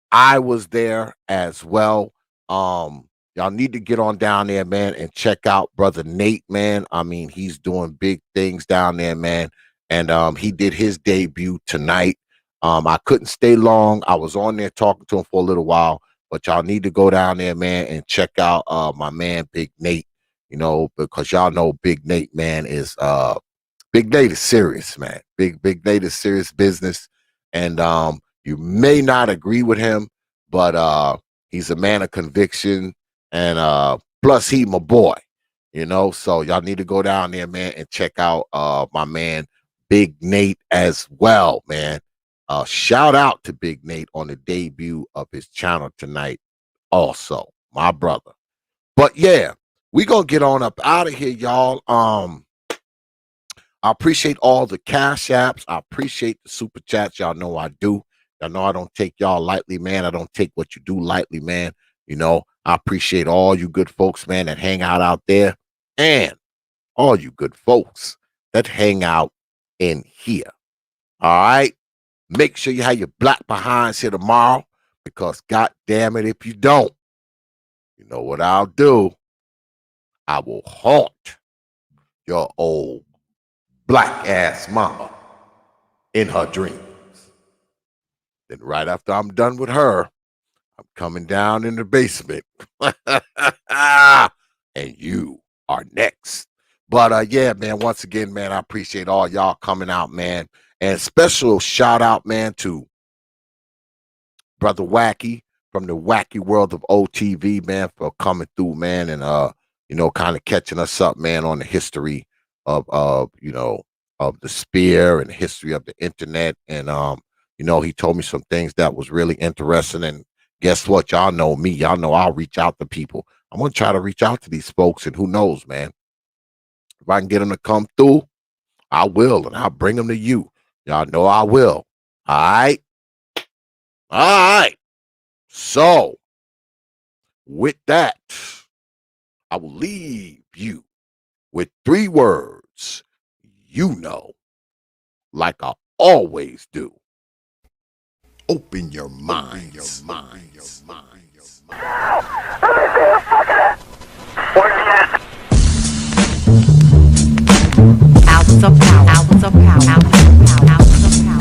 I was there as well. Y'all need to get on down there, man, and check out brother Nate, man. I mean, he's doing big things down there, man. And he did his debut tonight. I couldn't stay long. I was on there talking to him for a little while, but y'all need to go down there, man, and check out my man Big Nate, you know, because y'all know Big Nate, man, is Big Nate is serious, man. Big Nate is serious business. And you may not agree with him, but he's a man of conviction. And plus he my boy, you know. So y'all need to go down there, man, and check out my man Big Nate as well, man. Shout out to Big Nate on the debut of his channel tonight. Also, my brother. But yeah, we gonna get on up out of here, y'all. I appreciate all the cash apps. I appreciate the super chats. Y'all know I do. Y'all know I don't take y'all lightly, man. I don't take what you do lightly, man. You know, I appreciate all you good folks, man, that hang out there, and all you good folks that hang out in here. All right. Make sure you have your black behinds here tomorrow, because God damn it, if you don't, you know what I'll do? I will haunt your old black ass mama in her dreams. Then right after I'm done with her, I'm coming down in the basement. And you are next. But yeah, man, once again, man, I appreciate all y'all coming out, man. And special shout out, man, to brother Wacky from the Wacky world of OTV, man, for coming through, man, and you know, kind of catching us up, man, on the history of you know, of the spear and the history of the internet. And you know, he told me some things that was really interesting. And guess what? Y'all know me. Y'all know I'll reach out to people. I'm gonna try to reach out to these folks, and who knows, man, if I can get them to come through, I will, and I'll bring them to you. Y'all know I will. All right. All right. So with that, I will leave you with 3 words, you know, like I always do. Open your mind. Hours of power. Hours of power. Hours of power. Hours of power.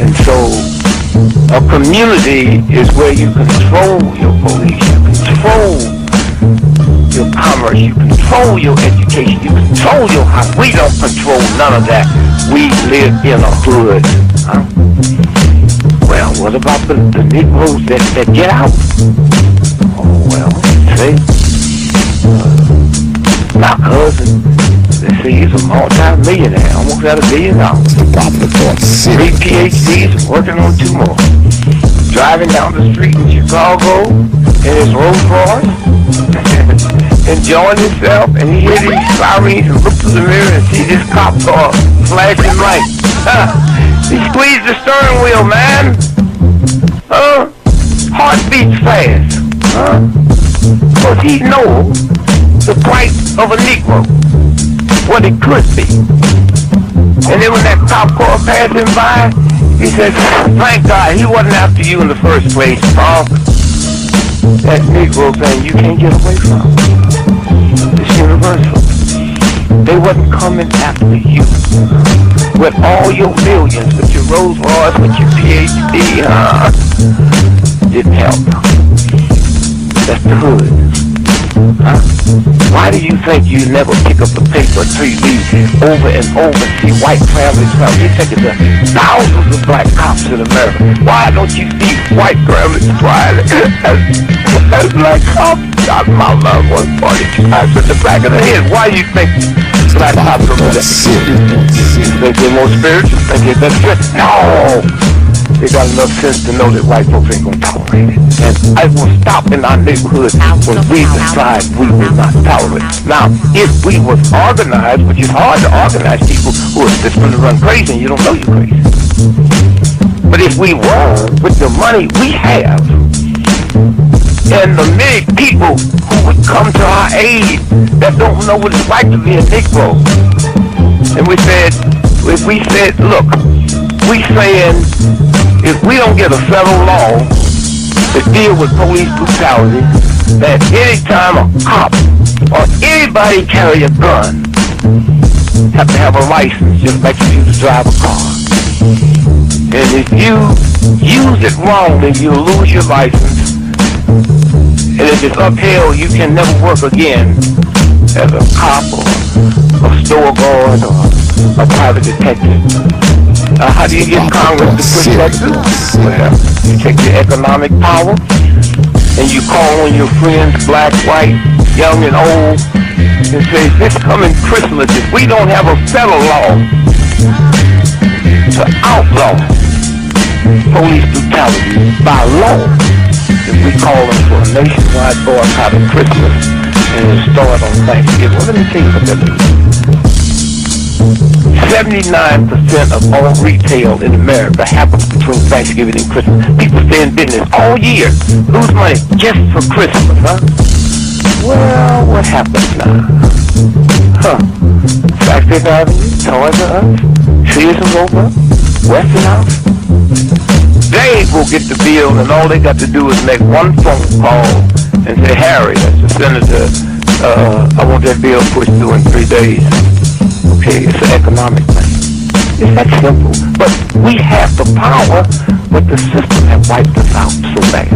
And so a community is where you control your police, you control your commerce, you control your education, you control your house. We don't control none of that. We live in a hood. Huh? Well, what about the Negroes that get out? Oh, well, see, my cousin, they say he's a multi-millionaire, almost at $1 billion. 3 PhDs, working on 2 more. Driving down the street in Chicago in his Rolls Royce, enjoying himself, and he hears these sirens and looks through the mirror and sees this cop car flashing lights. He squeezed the steering wheel, man. Heart beats fast. Because he knows the price of a Negro, what it could be. And then when that cop car passing by, he says, thank God he wasn't after you in the first place, Paul. That Negro thing you can't get away from. It's universal. They wasn't coming after you. With all your millions, with your Rolls Royce, with your PhD, didn't help. That's the hood. Why do you think you never pick up the paper until you leave over and over and see white families? You think of the thousands of black cops in America. Why don't you see white families crying as black cops shot my loved one 42 times in the back of the head? Why do you think black cops are that? You think they're more spiritual? Think they're better? No! They got enough sense to know that white folks ain't gonna tolerate it. And I will stop in our neighborhood when we decide we will not tolerate it. Now, if we was organized, which is hard to organize people who are just gonna run crazy and you don't know you're crazy. But if we were, with the money we have, and the many people who would come to our aid that don't know what it's like to be a Negro, and we said, if we said, look, we saying, if we don't get a federal law to deal with police brutality, that anytime a cop or anybody carry a gun, have to have a license just like you to drive a car. And if you use it wrongly, you'll lose your license. And if it's upheld, you can never work again as a cop or a store guard or a private detective. How do you get Congress to push that through? Well, you take your economic power and you call on your friends, black, white, young and old, and say, this coming Christmas, if we don't have a federal law to outlaw police brutality by law, if we call them for a nationwide boycott of Christmas and it'll start on Thanksgiving. Well, let me tell you what that means. 79% of all retail in America happens between Thanksgiving and Christmas. People stay in business all year, lose money just for Christmas, huh? Well, what happens now? Factory Avenue, Toys R Us, Sears and Roebuck, Westinghouse. They will get the bill, and all they got to do is make one phone call and say, Harry, that's the senator, I want that bill pushed through in 3 days. Okay, it's an economic thing. It's that simple. But we have the power, but the system has wiped us out so bad.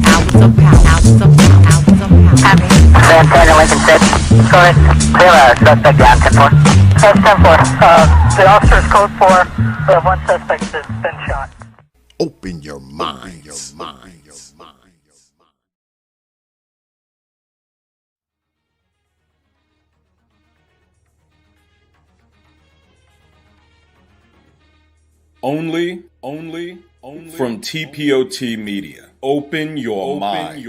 Hours of power. Hours of power. Hours of power. San Antonio, Lincoln 6. Go ahead. Clear suspect down, 10-4. 10-4. The officer's code 4. We have one suspect that's been shot. Open your mind. Only from T.P.O.T. Media. Open your mind.